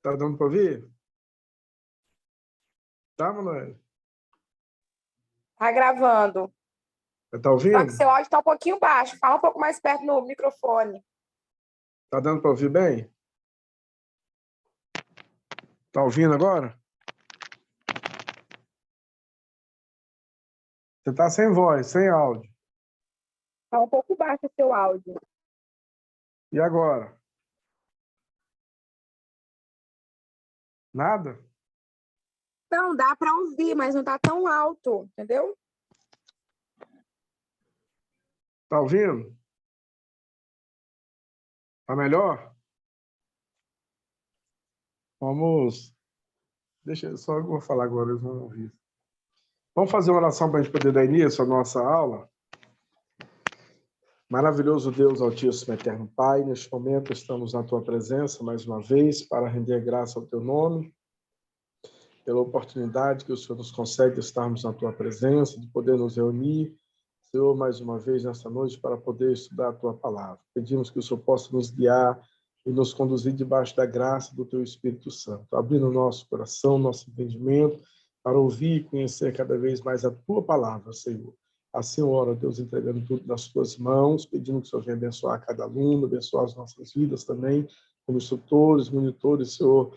Tá dando para ouvir? Tá, Manoel? Tá gravando. Tá ouvindo? Só que seu áudio tá um pouquinho baixo. Fala um pouco mais perto no microfone. Tá dando para ouvir bem? Tá ouvindo agora? Você tá sem voz, sem áudio. Tá um pouco baixo o seu áudio. E agora? Nada? Não, dá para ouvir, mas não tá tão alto, entendeu? Tá ouvindo? Tá melhor? Vamos... Deixa eu só... Eu vou falar agora, eles vão ouvir. Vamos fazer uma oração para a gente poder dar início à nossa aula? Maravilhoso Deus, Altíssimo, Eterno Pai, neste momento estamos na Tua presença mais uma vez para render graça ao Teu nome, pela oportunidade que o Senhor nos concede estarmos na Tua presença, de poder nos reunir, Senhor, mais uma vez nesta noite para poder estudar a Tua palavra. Pedimos que o Senhor possa nos guiar e nos conduzir debaixo da graça do Teu Espírito Santo, abrindo o nosso coração, nosso entendimento, para ouvir e conhecer cada vez mais a Tua palavra, Senhor. Assim, ora, Deus, entregando tudo nas Tuas mãos, pedindo que o Senhor venha abençoar cada aluno, abençoar as nossas vidas também, como instrutores, monitores, Senhor,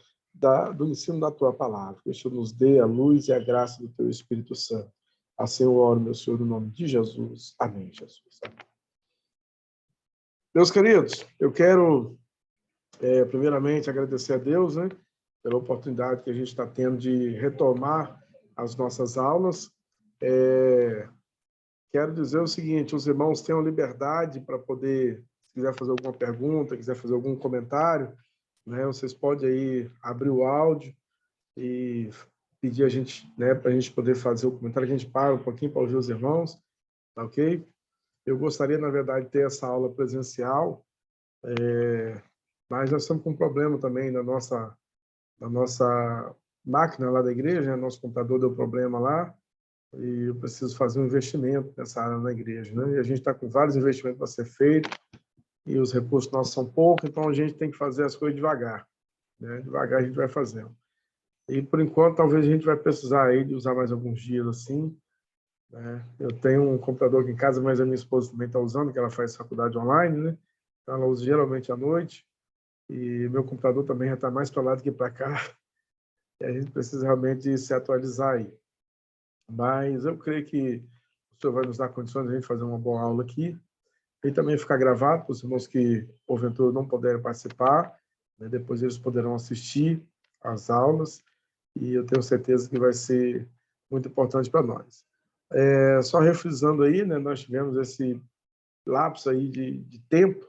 do ensino da Tua palavra. Que o Senhor nos dê a luz e a graça do Teu Espírito Santo. Assim eu oro, meu Senhor, no nome de Jesus. Amém, Jesus. Amém. Meus queridos, eu quero, primeiramente, agradecer a Deus, né, pela oportunidade que a gente está tendo de retomar as nossas aulas. Quero dizer o seguinte, os irmãos tenham liberdade para poder, se quiser fazer alguma pergunta, quiser fazer algum comentário, né, vocês podem aí abrir o áudio e pedir a gente, né, para a gente poder fazer o comentário, a gente para um pouquinho para ouvir os irmãos, tá ok? Eu gostaria, na verdade, de ter essa aula presencial, mas nós estamos com um problema também na nossa máquina lá da igreja, né? Nosso computador deu problema lá, e eu preciso fazer um investimento nessa área na igreja, né? E a gente está com vários investimentos para ser feito, e os recursos nossos são poucos, então a gente tem que fazer as coisas devagar, né? Devagar a gente vai fazendo. E, por enquanto, talvez a gente vai precisar aí de usar mais alguns dias assim, né? Eu tenho um computador aqui em casa, mas a minha esposa também está usando, que ela faz faculdade online, né? Então ela usa geralmente à noite, e meu computador também já está mais para lá do que para cá, e a gente precisa realmente se atualizar aí. Mas eu creio que o senhor vai nos dar condições de a gente fazer uma boa aula aqui, e também ficar gravado para os irmãos que, porventura, não puderem participar, né? Depois eles poderão assistir às aulas, e eu tenho certeza que vai ser muito importante para nós. Só refrisando aí, né, nós tivemos esse lapso aí de tempo,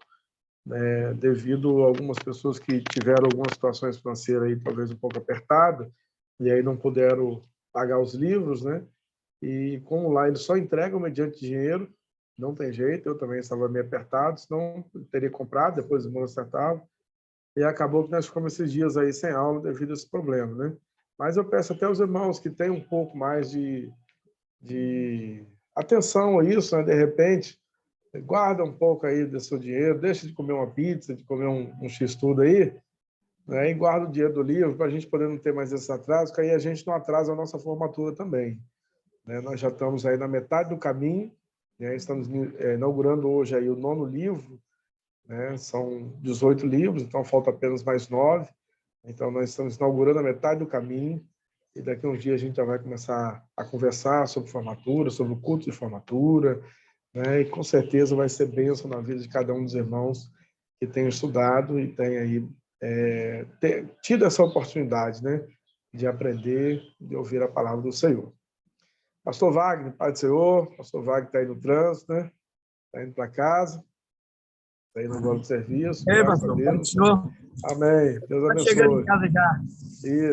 né, devido a algumas pessoas que tiveram algumas situações financeiras aí talvez um pouco apertada, e aí não puderam pagar os livros, né? E como lá eles só entregam mediante dinheiro, não tem jeito, eu também estava meio apertado, senão eu teria comprado, depois o mundo acertava, e acabou que nós ficamos esses dias aí sem aula devido a esse problema, né? Mas eu peço até aos irmãos que tenham um pouco mais de atenção a isso, né? De repente, guarda um pouco aí do seu dinheiro, deixa de comer uma pizza, de comer um x-tudo aí, né? E guarda o dinheiro do livro para a gente poder não ter mais esses atrasos, que aí a gente não atrasa a nossa formatura também, né? Nós já estamos aí na metade do caminho, né? Estamos inaugurando hoje aí o 9º livro, né? São 18 livros, então falta apenas mais 9. Então nós estamos inaugurando a metade do caminho, e daqui a uns dias a gente já vai começar a conversar sobre formatura, sobre o culto de formatura, né? E com certeza vai ser bênção na vida de cada um dos irmãos que tem estudado e tem aí tido essa oportunidade, né, de aprender, de ouvir a palavra do Senhor. Pastor Wagner, Pai do Senhor, Pastor Wagner está aí no trânsito, né? Está indo para casa, está indo agora do serviço, graças a Deus. Senhor. Amém. Deus Está chegando abençoe. em casa já.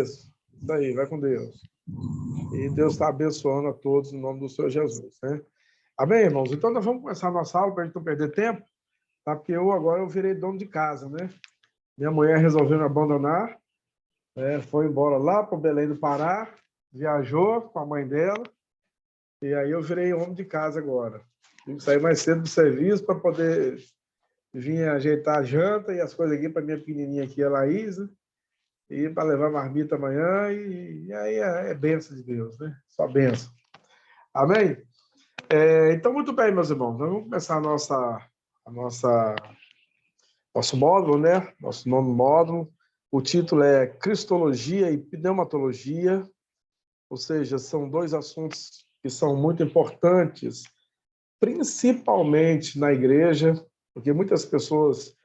Isso aí, vai com Deus. E Deus está abençoando a todos no nome do Senhor Jesus, né? Amém, irmãos? Então, nós vamos começar a nossa aula para a gente não perder tempo, tá? Porque agora eu virei dono de casa, né? Minha mulher resolveu me abandonar, foi embora lá para o Belém do Pará, viajou com a mãe dela, e aí eu virei homem de casa agora. Tive que sair mais cedo do serviço para poder vir ajeitar a janta e as coisas aqui para minha pequenininha aqui, a Laís, né? e para levar marmita amanhã, e aí é bênção de Deus, né? Só bênção. Amém? Então, muito bem, meus irmãos, nós vamos começar nosso módulo, né? Nosso nono módulo. O título é Cristologia e Pneumatologia, ou seja, são dois assuntos que são muito importantes, principalmente na igreja, porque muitas pessoas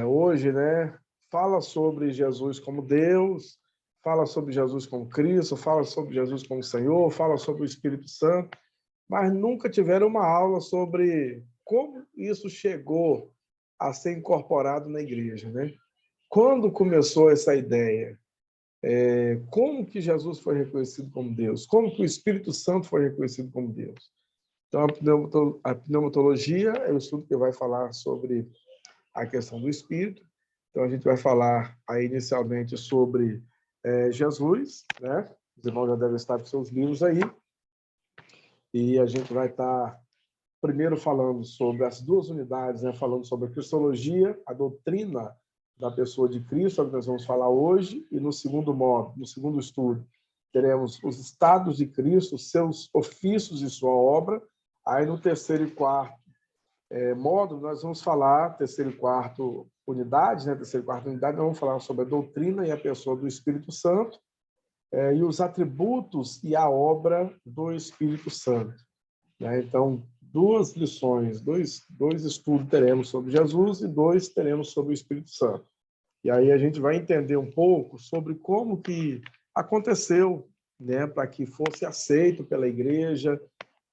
hoje, né, falam sobre Jesus como Deus, fala sobre Jesus como Cristo, fala sobre Jesus como Senhor, fala sobre o Espírito Santo, mas nunca tiveram uma aula sobre como isso chegou a ser incorporado na igreja, né? Quando começou essa ideia? Como que Jesus foi reconhecido como Deus? Como que o Espírito Santo foi reconhecido como Deus? Então, a pneumatologia é o estudo que vai falar sobre a questão do Espírito. Então, a gente vai falar aí inicialmente sobre Jesus, né? Os irmãos já devem estar com seus livros aí. E a gente vai estar primeiro falando sobre as duas unidades, né? Falando sobre a cristologia, a doutrina da pessoa de Cristo, que nós vamos falar hoje, e no segundo modo, no segundo estudo, teremos os estados de Cristo, seus ofícios e sua obra. Aí no terceiro e quarto módulo, nós vamos falar, terceiro e quarto unidade, né? Terceira e quarta unidade, nós vamos falar sobre a doutrina e a pessoa do Espírito Santo, e os atributos e a obra do Espírito Santo, né? Então, duas lições, dois estudos teremos sobre Jesus e dois teremos sobre o Espírito Santo. E aí a gente vai entender um pouco sobre como que aconteceu, né, para que fosse aceito pela igreja,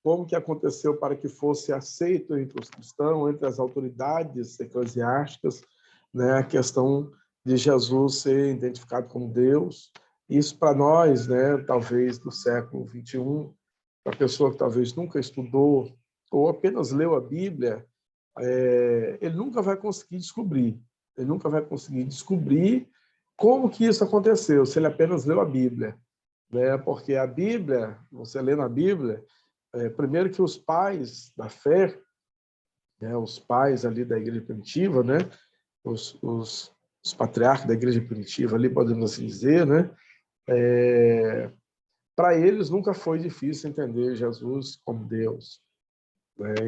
como que aconteceu para que fosse aceito entre os cristãos, entre as autoridades eclesiásticas, né, a questão de Jesus ser identificado como Deus. Isso para nós, né, talvez do século 21, para a pessoa que talvez nunca estudou ou apenas leu a Bíblia, ele nunca vai conseguir descobrir. Ele nunca vai conseguir descobrir como que isso aconteceu, se ele apenas leu a Bíblia, né? Porque a Bíblia, você lê na Bíblia, primeiro que os pais da fé, né, os pais ali da igreja primitiva, né, os patriarcas da igreja primitiva ali, podemos assim dizer, né, para eles nunca foi difícil entender Jesus como Deus.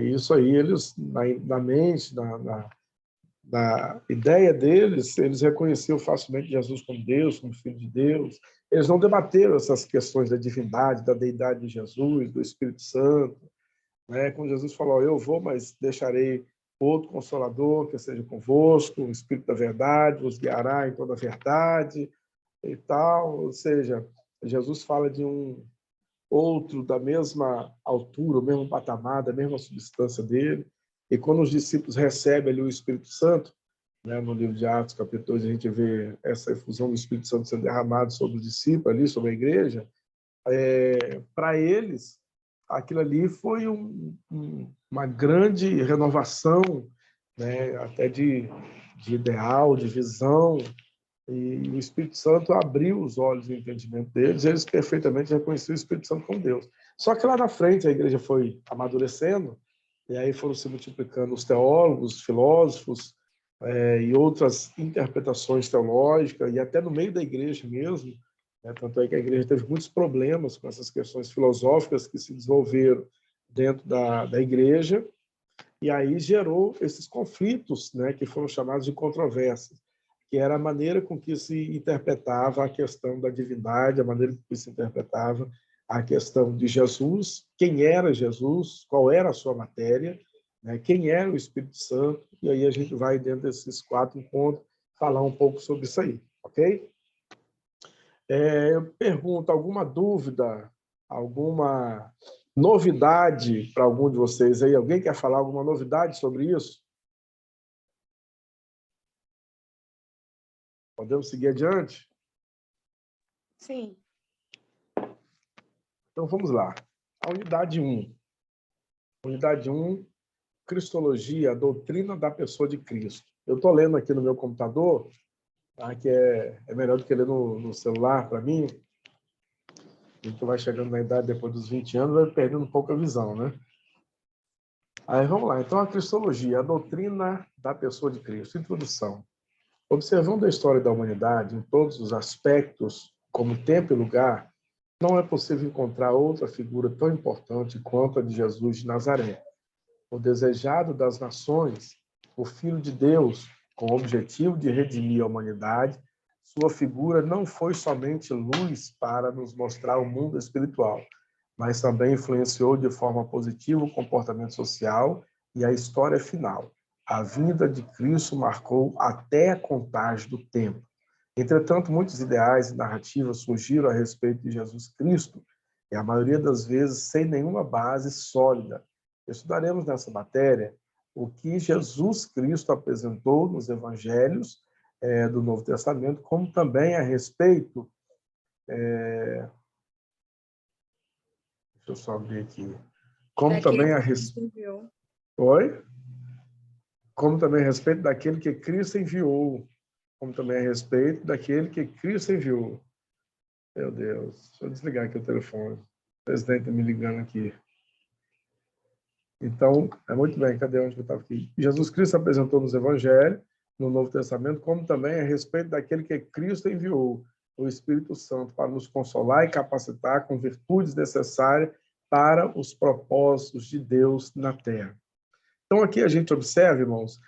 Isso aí, eles, na mente, na ideia deles, eles reconheciam facilmente Jesus como Deus, como Filho de Deus. Eles não debateram essas questões da divindade, da deidade de Jesus, do Espírito Santo, né? Quando Jesus falou, eu vou, mas deixarei outro Consolador que seja convosco, o Espírito da verdade, vos guiará em toda a verdade e tal. Ou seja, Jesus fala de um outro da mesma altura, o mesmo patamar, da mesma substância dele. E quando os discípulos recebem ali o Espírito Santo, né, no livro de Atos, capítulo 2, a gente vê essa efusão do Espírito Santo sendo derramado sobre os discípulos ali, sobre a igreja. Para eles, aquilo ali foi uma grande renovação, né, até de ideal, de visão, e o Espírito Santo abriu os olhos e o entendimento deles, eles perfeitamente reconheciam o Espírito Santo como Deus. Só que lá na frente a igreja foi amadurecendo, e aí foram se multiplicando os teólogos, os filósofos, e outras interpretações teológicas, e até no meio da igreja mesmo, né? Tanto é que a igreja teve muitos problemas com essas questões filosóficas que se desenvolveram dentro da igreja, e aí gerou esses conflitos, né, que foram chamados de controvérsias, que era a maneira com que se interpretava a questão da divindade, a maneira com que se interpretava a questão de Jesus, quem era Jesus, qual era a sua matéria, né, quem era o Espírito Santo, e aí a gente vai, dentro desses 4 encontros, falar um pouco sobre isso aí, ok? Eu pergunto, alguma dúvida, alguma novidade para algum de vocês aí? Alguém quer falar alguma novidade sobre isso? Podemos seguir adiante? Sim. Então, vamos lá. A unidade 1. Unidade 1, Cristologia, a doutrina da pessoa de Cristo. Eu estou lendo aqui no meu computador, tá, que é melhor do que ler no celular, para mim. A gente vai chegando na idade depois dos 20 anos, vai perdendo um pouco a visão, né? Aí, vamos lá. Então, a Cristologia, a doutrina da pessoa de Cristo. Introdução. Observando a história da humanidade em todos os aspectos, como tempo e lugar, não é possível encontrar outra figura tão importante quanto a de Jesus de Nazaré, o desejado das nações, o Filho de Deus, com o objetivo de redimir a humanidade. Sua figura não foi somente luz para nos mostrar o mundo espiritual, mas também influenciou de forma positiva o comportamento social e a história final. A vinda de Cristo marcou até a contagem do tempo. Entretanto, muitos ideais e narrativas surgiram a respeito de Jesus Cristo, e a maioria das vezes sem nenhuma base sólida. Estudaremos nessa matéria o que Jesus Cristo apresentou nos evangelhos do Novo Testamento, como também a respeito... deixa eu só abrir aqui. Como também a respeito... Oi? Como também a respeito daquele que Cristo enviou. Como também a respeito daquele que Cristo enviou. Meu Deus, deixa eu desligar aqui o telefone. O presidente está me ligando aqui. Então, muito bem, cadê onde eu estava aqui? Jesus Cristo apresentou nos Evangelhos, no Novo Testamento, como também a respeito daquele que Cristo enviou, o Espírito Santo, para nos consolar e capacitar com virtudes necessárias para os propósitos de Deus na Terra. Então, aqui a gente observa, irmãos,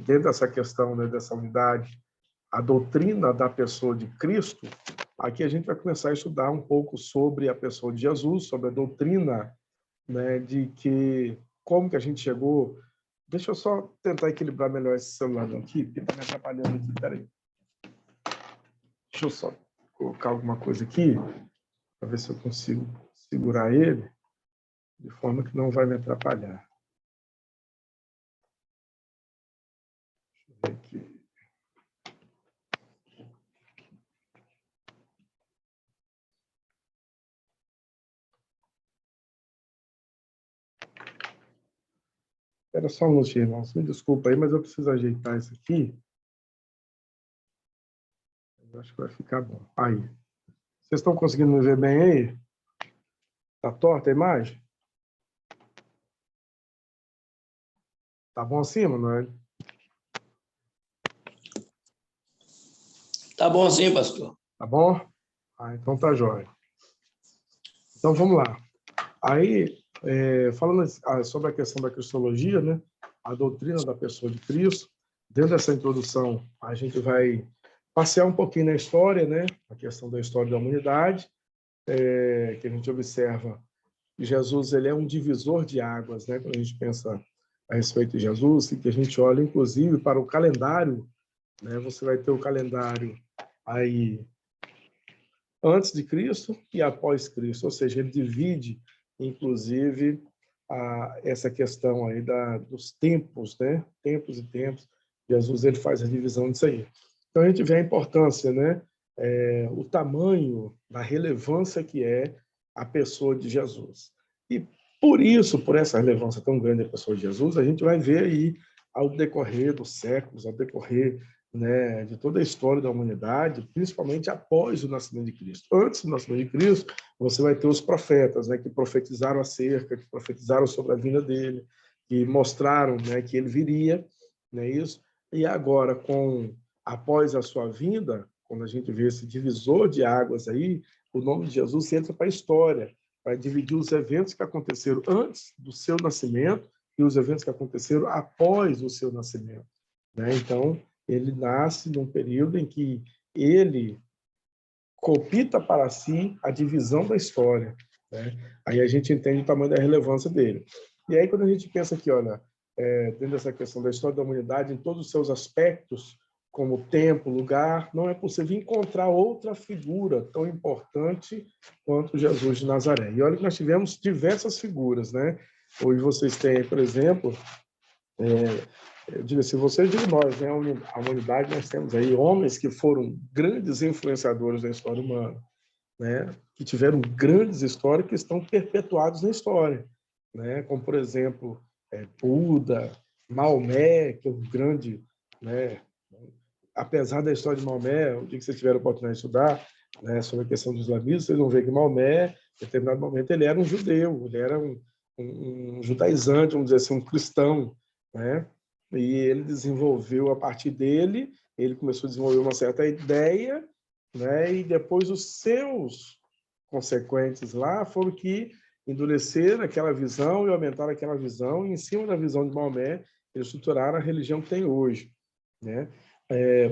dentro dessa questão, né, dessa unidade, a doutrina da pessoa de Cristo. Aqui a gente vai começar a estudar um pouco sobre a pessoa de Jesus, sobre a doutrina, né, de que como que a gente chegou. Deixa eu só tentar equilibrar melhor esse celular aqui, porque está me atrapalhando aqui. Peraí. Deixa eu só colocar alguma coisa aqui, para ver se eu consigo segurar ele, de forma que não vai me atrapalhar. Deixa eu ver aqui. Era só um minutinho, irmãos. Me desculpa aí, mas eu preciso ajeitar isso aqui. Eu acho que vai ficar bom. Aí. Vocês estão conseguindo me ver bem aí? Está torta a imagem? Tá bom assim, Manoel? Tá bom sim, pastor. Tá bom? Então tá jóia. Então vamos lá. Aí, falando sobre a questão da cristologia, né? A doutrina da pessoa de Cristo, dentro dessa introdução, a gente vai passear um pouquinho na história, né? A questão da história da humanidade, que a gente observa que Jesus ele é um divisor de águas, né? Quando a gente pensa a respeito de Jesus, e que a gente olha, inclusive, para o calendário, né? Você vai ter o calendário aí antes de Cristo e após Cristo, ou seja, ele divide, inclusive, essa questão aí dos tempos, né? Tempos e tempos. Jesus ele faz a divisão disso aí. Então a gente vê a importância, né? O tamanho, a relevância que é a pessoa de Jesus. E por isso, por essa relevância tão grande da pessoa de Jesus, a gente vai ver aí ao decorrer dos séculos, ao decorrer, né, de toda a história da humanidade, principalmente após o nascimento de Cristo. Antes do nascimento de Cristo, você vai ter os profetas, né, que profetizaram acerca, que profetizaram sobre a vinda dele, que mostraram, né, que ele viria, né, isso. E agora, após a sua vinda, quando a gente vê esse divisor de águas aí, o nome de Jesus entra para a história, vai dividir os eventos que aconteceram antes do seu nascimento e os eventos que aconteceram após o seu nascimento, né? Então, ele nasce num período em que ele copita para si a divisão da história, né? Aí a gente entende o tamanho da relevância dele. E aí, quando a gente pensa aqui, olha, dentro dessa questão da história da humanidade, em todos os seus aspectos, como tempo, lugar, não é possível encontrar outra figura tão importante quanto Jesus de Nazaré. E olha que nós tivemos diversas figuras, né? Hoje vocês têm, por exemplo, eu digo assim, vocês digo nós, né? A humanidade, nós temos aí homens que foram grandes influenciadores da história humana, né? Que tiveram grandes histórias que estão perpetuados na história, né? Como, por exemplo, Buda, Maomé, que é um grande, né? Apesar da história de Maomé, o dia que vocês tiveram a oportunidade de estudar, né, sobre a questão do islamismo, vocês vão ver que Maomé, em determinado momento, ele era um judeu, ele era um judaizante, vamos dizer assim, um cristão, né? e ele desenvolveu, a partir dele, ele começou a desenvolver uma certa ideia, né? E depois os seus consequentes lá foram que endureceram aquela visão e aumentaram aquela visão, e em cima da visão de Maomé, eles estruturaram a religião que tem hoje, né?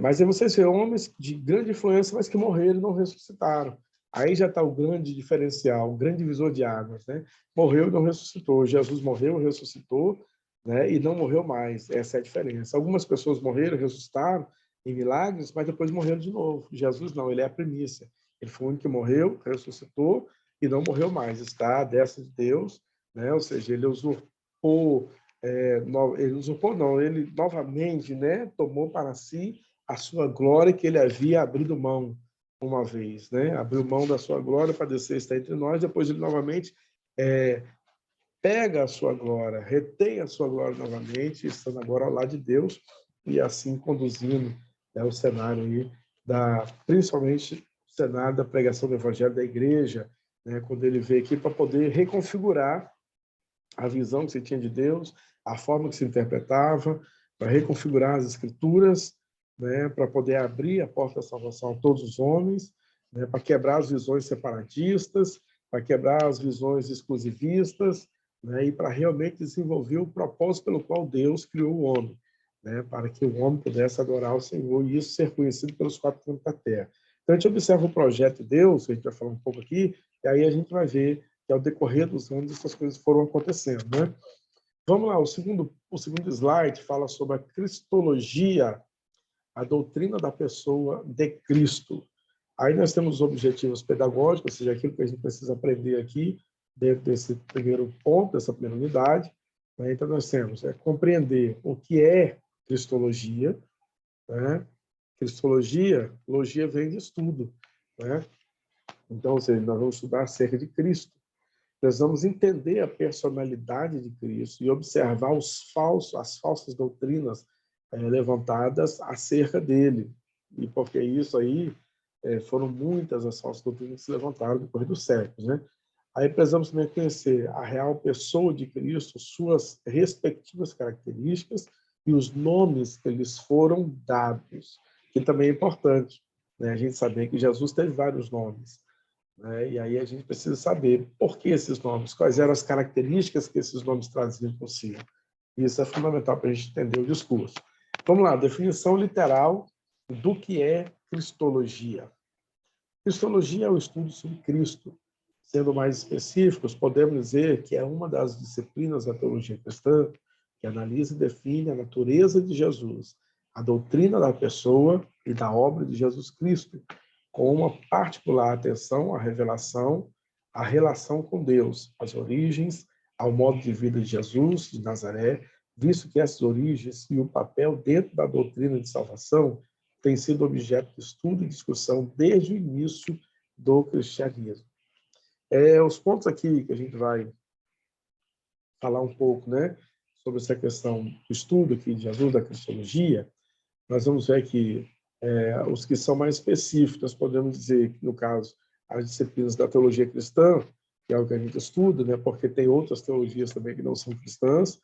Mas aí vocês veem homens de grande influência, mas que morreram e não ressuscitaram. Aí já está o grande diferencial, o grande divisor de águas, né? Morreu e não ressuscitou. Jesus morreu, ressuscitou, né? E não morreu mais. Essa é a diferença. Algumas pessoas morreram, ressuscitaram em milagres, mas depois morreram de novo. Jesus não, ele é a primícia. Ele foi o único que morreu, ressuscitou e não morreu mais. Está à destra de Deus, né? Ou seja, ele usurpou, ele novamente, né? Tomou para si a sua glória que ele havia abrido mão uma vez, né? Abriu mão da sua glória para descer e estar entre nós. Depois ele novamente pega a sua glória, retém a sua glória novamente, estando agora ao lado de Deus e assim conduzindo, né, o cenário aí principalmente o cenário da pregação do evangelho da igreja, né, quando ele veio aqui para poder reconfigurar a visão que se tinha de Deus, a forma que se interpretava, para reconfigurar as escrituras, né, para poder abrir a porta da salvação a todos os homens, né, para quebrar as visões separatistas, para quebrar as visões exclusivistas, né, e para realmente desenvolver o propósito pelo qual Deus criou o homem, né, para que o homem pudesse adorar o Senhor e isso ser conhecido pelos quatro cantos da terra. Então, a gente observa o projeto de Deus, que a gente vai falar um pouco aqui, e aí a gente vai ver que ao decorrer dos anos essas coisas foram acontecendo, né? Vamos lá, o segundo slide fala sobre a cristologia, a doutrina da pessoa de Cristo. Aí nós temos os objetivos pedagógicos, ou seja, aquilo que a gente precisa aprender aqui, dentro desse primeiro ponto, dessa primeira unidade. Né? Então, nós temos compreender o que é cristologia. Né? Cristologia, logia vem de estudo. Né? Então, ou seja, nós vamos estudar acerca de Cristo. Precisamos entender a personalidade de Cristo e observar as falsas doutrinas levantadas acerca dele. E porque isso aí foram muitas as falsas doutrinas que se levantaram depois dos séculos, né? Aí precisamos também conhecer a real pessoa de Cristo, suas respectivas características e os nomes que lhes foram dados, que também é importante, né? A gente saber que Jesus teve vários nomes. Né? E aí a gente precisa saber por que esses nomes, quais eram as características que esses nomes traziam consigo. Isso é fundamental para a gente entender o discurso. Vamos lá, definição literal do que é cristologia. Cristologia é o estudo sobre Cristo. Sendo mais específicos, podemos dizer que é uma das disciplinas da teologia cristã que analisa e define a natureza de Jesus, a doutrina da pessoa e da obra de Jesus Cristo, com uma particular atenção à revelação, à relação com Deus, às origens, ao modo de vida de Jesus de Nazaré, visto que essas origens e o papel dentro da doutrina de salvação têm sido objeto de estudo e discussão desde o início do cristianismo. Os pontos aqui que a gente vai falar um pouco, né, sobre essa questão do estudo aqui de Jesus, da cristologia, nós vamos ver que os que são mais específicos, nós podemos dizer que, no caso, as disciplinas da teologia cristã, que é o que a gente estuda, né, porque tem outras teologias também que não são cristãs,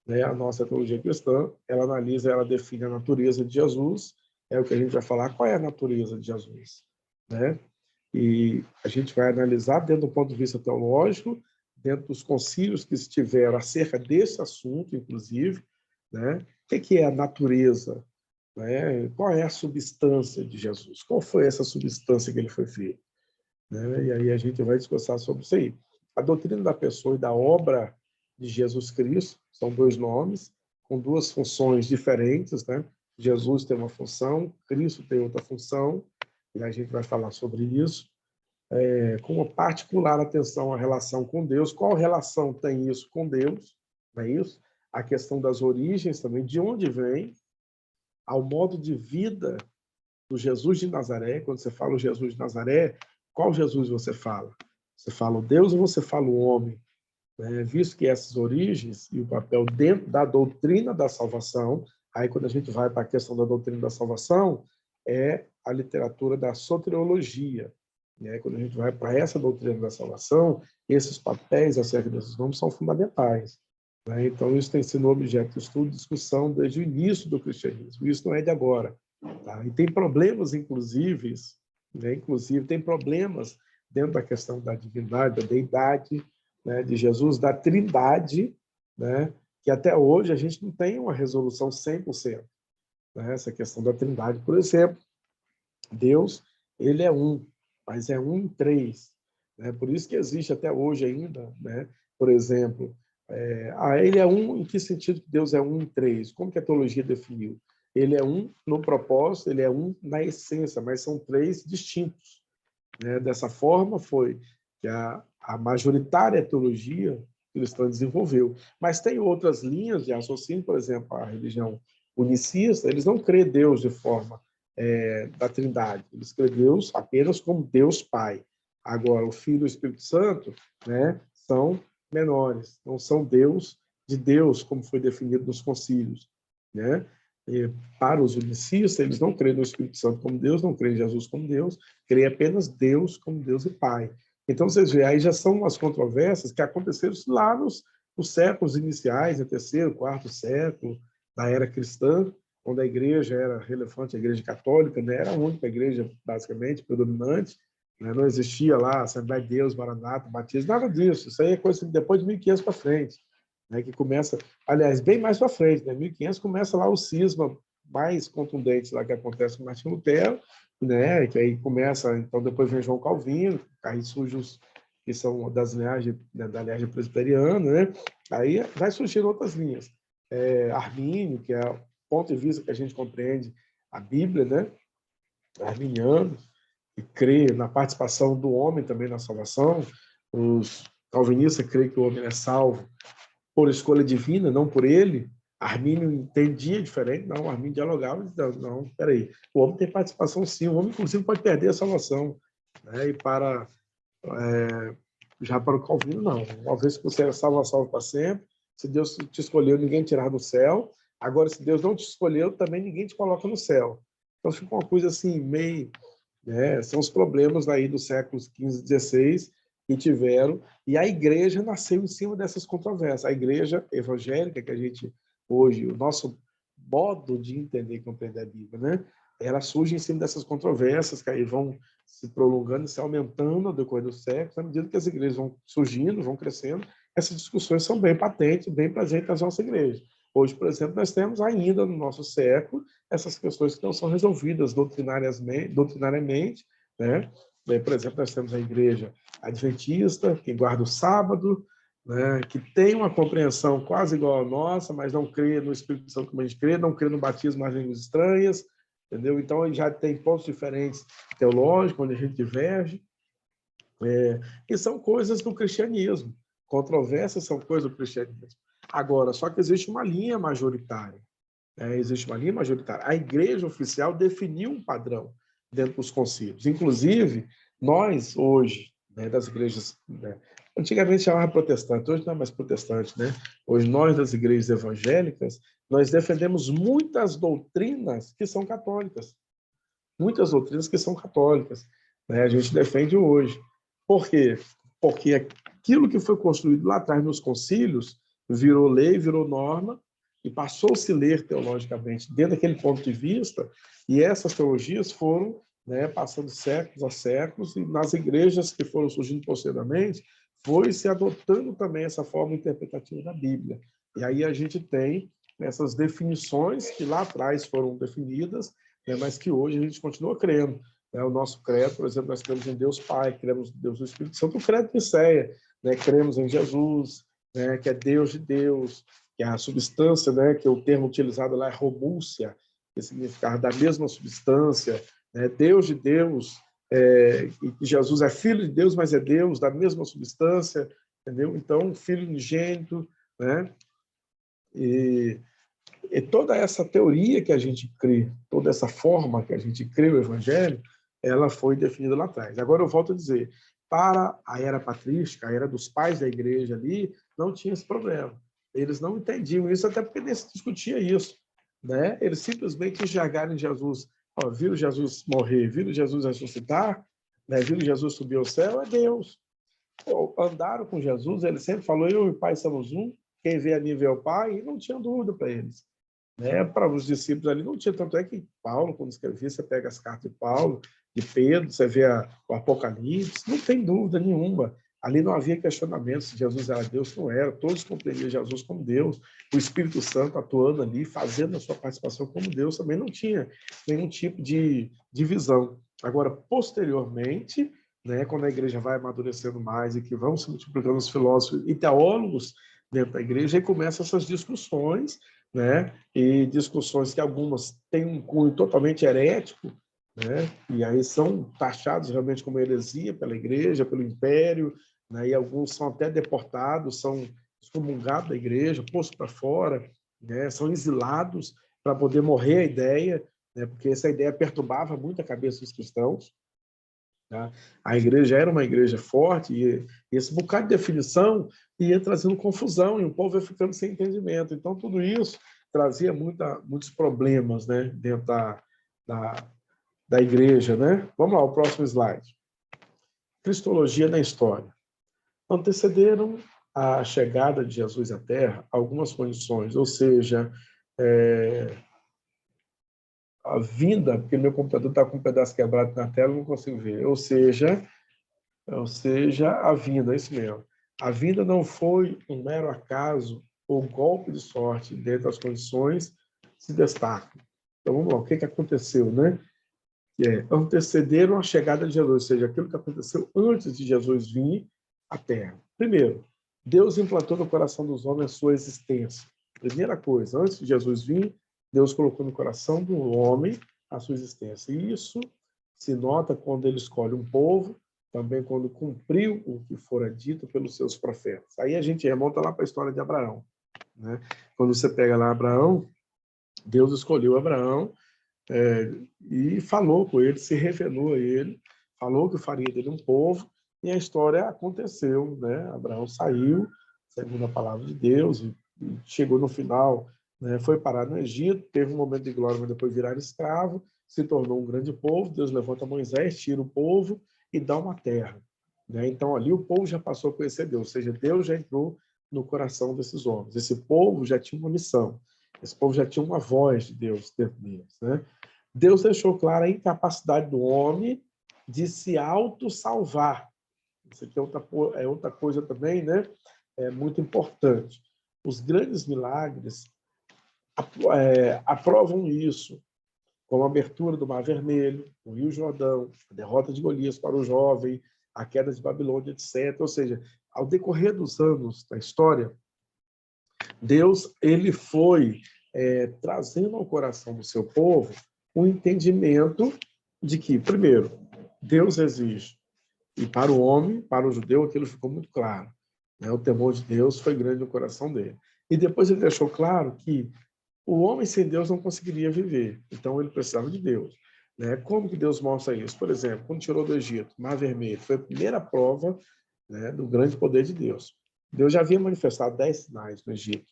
né, a nossa teologia cristã, ela analisa, ela define a natureza de Jesus, é o que a gente vai falar, qual é a natureza de Jesus, né? E a gente vai analisar dentro do ponto de vista teológico, dentro dos concílios que estiveram acerca desse assunto, inclusive, né? O que é a natureza? Né? Qual é a substância de Jesus? Qual foi essa substância que ele foi feito? Né? E aí a gente vai discursar sobre isso aí. A doutrina da pessoa e da obra de Jesus Cristo são dois nomes, com duas funções diferentes. Né? Jesus tem uma função, Cristo tem outra função, e a gente vai falar sobre isso. Com uma particular atenção à relação com Deus. Qual relação tem isso com Deus? Não é isso? A questão das origens também, de onde vem, ao modo de vida do Jesus de Nazaré. Quando você fala o Jesus de Nazaré, qual Jesus você fala? Você fala o Deus ou você fala o homem? Visto que essas origens e o papel dentro da doutrina da salvação, aí quando a gente vai para a questão da doutrina da salvação, é a literatura da soteriologia. Quando a gente vai para essa doutrina da salvação, esses papéis acerca desses nomes são fundamentais. né? Então, isso tem sido objeto de estudo e discussão desde o início do cristianismo. Isso não é de agora. Tá? E tem problemas, inclusive, né? Inclusive, tem problemas dentro da questão da divindade, da deidade, né? De Jesus, da trindade, né? Que até hoje a gente não tem uma resolução 100%. Né? Essa questão da trindade, por exemplo, Deus, ele é um, mas é um em três. Né? Por isso que existe até hoje ainda, né? Por exemplo, ele é um, em que sentido que Deus é um em três? Como que a teologia definiu? Ele é um no propósito, ele é um na essência, mas são três distintos. Né? Dessa forma foi que a majoritária teologia cristã desenvolveu. Mas tem outras linhas de raciocínio, por exemplo, a religião unicista, eles não creem Deus de forma da Trindade, eles creem Deus apenas como Deus Pai. Agora, o Filho e o Espírito Santo, né, são menores, não são Deus de Deus, como foi definido nos concílios. Né? E para os unicistas, eles não creem no Espírito Santo como Deus, não creem em Jesus como Deus, creem apenas Deus como Deus e Pai. Então, vocês veem, aí já são as controvérsias que aconteceram lá nos séculos iniciais, no terceiro, quarto século da era cristã, onde a igreja era relevante, a igreja católica, né? Era a única igreja, basicamente, predominante, né? Não existia lá Assembleia de Deus, Maranata, Batismo, nada disso. Isso aí é coisa depois de 1500 para frente, né? Que começa, aliás, bem mais para frente, né? 1500 começa lá o cisma mais contundente lá que acontece com Martim Lutero, né? Que aí começa, então depois vem João Calvino, aí surgem os que são das linhagens, né, da linhagem presbiteriana, né? Aí vai surgindo outras linhas. Armínio, que é o ponto de vista que a gente compreende a Bíblia, né? Arminiano, que crê na participação do homem também na salvação. Os calvinistas creem que o homem é salvo por escolha divina, não por ele. Armínio entendia diferente, não, Armínio dialogava, não, peraí, o homem tem participação sim, o homem inclusive pode perder a salvação, né? E já para o Calvino, não, uma vez que você é salvo para sempre, se Deus te escolheu, ninguém tirar do céu, agora se Deus não te escolheu, também ninguém te coloca no céu. Então fica uma coisa assim, meio, né? São os problemas aí dos séculos XV e XVI que tiveram, e a igreja nasceu em cima dessas controvérsias. A igreja evangélica, que a gente, hoje, o nosso modo de entender e compreender a Bíblia, né? Ela surge em cima dessas controvérsias, que aí vão se prolongando e se aumentando ao decorrer dos séculos, à medida que as igrejas vão surgindo, vão crescendo, essas discussões são bem patentes, bem presentes nas nossas igrejas. Hoje, por exemplo, nós temos ainda no nosso século essas questões que não são resolvidas doutrinariamente, né? Por exemplo, nós temos a igreja adventista, que guarda o sábado, né? Que tem uma compreensão quase igual à nossa, mas não crê no Espírito Santo como a gente crê, não crê no batismo nas línguas estranhas, entendeu? Então, já tem pontos diferentes teológicos, onde a gente diverge, e são coisas do cristianismo. Controvérsias são coisas do cristianismo. Agora, só que existe uma linha majoritária. Existe uma linha majoritária. A igreja oficial definiu um padrão dentro dos concílios. Inclusive, nós, hoje, né, das igrejas, né, antigamente chamava protestante, hoje não é mais protestante, né? Hoje, nós, das igrejas evangélicas, nós defendemos muitas doutrinas que são católicas. Muitas doutrinas que são católicas, né? A gente defende hoje. Por quê? Porque aquilo que foi construído lá atrás nos concílios virou lei, virou norma, e passou-se a ler teologicamente dentro daquele ponto de vista, e essas teologias foram, né, passando séculos a séculos, e nas igrejas que foram surgindo posteriormente, foi se adotando também essa forma interpretativa da Bíblia. E aí a gente tem essas definições que lá atrás foram definidas, né, mas que hoje a gente continua crendo. Né? O nosso credo, por exemplo, nós cremos em Deus Pai, cremos em Deus do Espírito Santo, o credo de Nicéia, né? Cremos em Jesus, né, que é Deus de Deus, que é a substância, né, que o termo utilizado lá é homúcia, que significa da mesma substância, né, Deus de Deus, e que Jesus é filho de Deus, mas é Deus da mesma substância, entendeu? Então, filho unigênito, né? E toda essa teoria que a gente crê, toda essa forma que a gente crê o Evangelho, ela foi definida lá atrás. Agora, eu volto a dizer, para a era patrística, a era dos pais da igreja ali, não tinha esse problema. Eles não entendiam isso, até porque nem se discutia isso. Né? Eles simplesmente enxergaram em Jesus, viram Jesus morrer, viram Jesus ressuscitar, né? Viram Jesus subir ao céu, é Deus. Andaram com Jesus, ele sempre falou, eu e o Pai somos um, quem vê a mim vê o Pai, e não tinha dúvida para eles. Né? Para os discípulos ali não tinha, tanto é que Paulo, quando escrevia, você pega as cartas de Paulo, de Pedro, você vê o Apocalipse, não tem dúvida nenhuma. Ali não havia questionamento se Jesus era Deus, não era. Todos compreendiam Jesus como Deus. O Espírito Santo atuando ali, fazendo a sua participação como Deus, também não tinha nenhum tipo de divisão. Agora, posteriormente, né, quando a igreja vai amadurecendo mais e que vão se multiplicando os filósofos e teólogos dentro da igreja, aí começam essas discussões, né, e discussões que algumas têm um cunho totalmente herético, né, e aí são taxados realmente como heresia pela igreja, pelo império, né, e alguns são até deportados, são excomungados da igreja, postos para fora, né, são exilados para poder morrer a ideia, né, porque essa ideia perturbava muito a cabeça dos cristãos. Tá? A igreja era uma igreja forte e esse bocado de definição ia trazendo confusão e o povo ia ficando sem entendimento. Então, tudo isso trazia muitos problemas, né, dentro da igreja. Né? Vamos lá, o próximo slide. Cristologia na história. Antecederam a chegada de Jesus à Terra algumas condições, ou seja, a vinda, porque meu computador está com um pedaço quebrado na tela, eu não consigo ver, ou seja, a vinda, é isso mesmo. A vinda não foi um mero acaso ou golpe de sorte, dentro das condições se destacam. Então, vamos lá, o que aconteceu, né? Antecederam a chegada de Jesus, ou seja, aquilo que aconteceu antes de Jesus vir à Terra. Primeiro, Deus implantou no coração dos homens a sua existência. Primeira coisa, antes de Jesus vir, Deus colocou no coração do homem a sua existência. E isso se nota quando ele escolhe um povo, também quando cumpriu o que fora dito pelos seus profetas. Aí a gente remonta lá para a história de Abraão. Né? Quando você pega lá Abraão, Deus escolheu Abraão e falou com ele, se revelou a ele, falou que faria dele um povo, e a história aconteceu. Né? Abraão saiu, segundo a palavra de Deus, e chegou no final, né? Foi parar no Egito, teve um momento de glória, mas depois virar escravo, se tornou um grande povo. Deus levanta Moisés, tira o povo e dá uma terra. Né? Então, ali o povo já passou a conhecer Deus, ou seja, Deus já entrou no coração desses homens. Esse povo já tinha uma missão, esse povo já tinha uma voz de Deus dentro deles. Né? Deus deixou clara a incapacidade do homem de se auto-salvar. Isso aqui é outra coisa também, né? É muito importante. Os grandes milagres aprovam isso, como a abertura do Mar Vermelho, o Rio Jordão, a derrota de Golias para o jovem, a queda de Babilônia, etc. Ou seja, ao decorrer dos anos da história, Deus ele foi trazendo ao coração do seu povo o entendimento de que, primeiro, Deus existe. E para o homem, para o judeu, aquilo ficou muito claro. Né? O temor de Deus foi grande no coração dele. E depois ele deixou claro que o homem sem Deus não conseguiria viver. Então ele precisava de Deus. Né? Como que Deus mostra isso? Por exemplo, quando tirou do Egito, Mar Vermelho, foi a primeira prova, né, do grande poder de Deus. Deus já havia manifestado 10 sinais no Egito.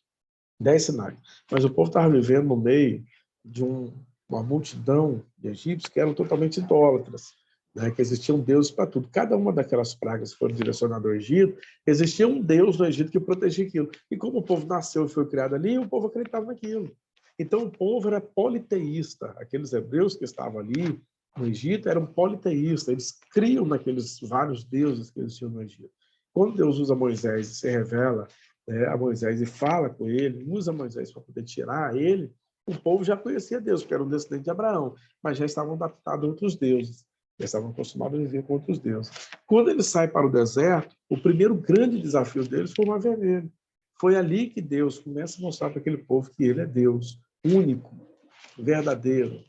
10 sinais. Mas o povo estava vivendo no meio de uma multidão de egípcios que eram totalmente idólatras, né? Que existiam deuses para tudo. Cada uma daquelas pragas que foram direcionadas ao Egito, existia um deus no Egito que protegia aquilo. E como o povo nasceu e foi criado ali, o povo acreditava naquilo. Então o povo era politeísta. Aqueles hebreus que estavam ali no Egito eram politeístas. Eles criam naqueles vários deuses que existiam no Egito. Quando Deus usa Moisés e se revela a Moisés e fala com ele, usa Moisés para poder tirar ele, o povo já conhecia Deus, porque era um descendente de Abraão, mas já estavam adaptados a outros deuses, já estavam acostumados a viver com outros deuses. Quando ele sai para o deserto, o primeiro grande desafio deles foi o Mar Vermelho. Foi ali que Deus começa a mostrar para aquele povo que ele é Deus, único, verdadeiro.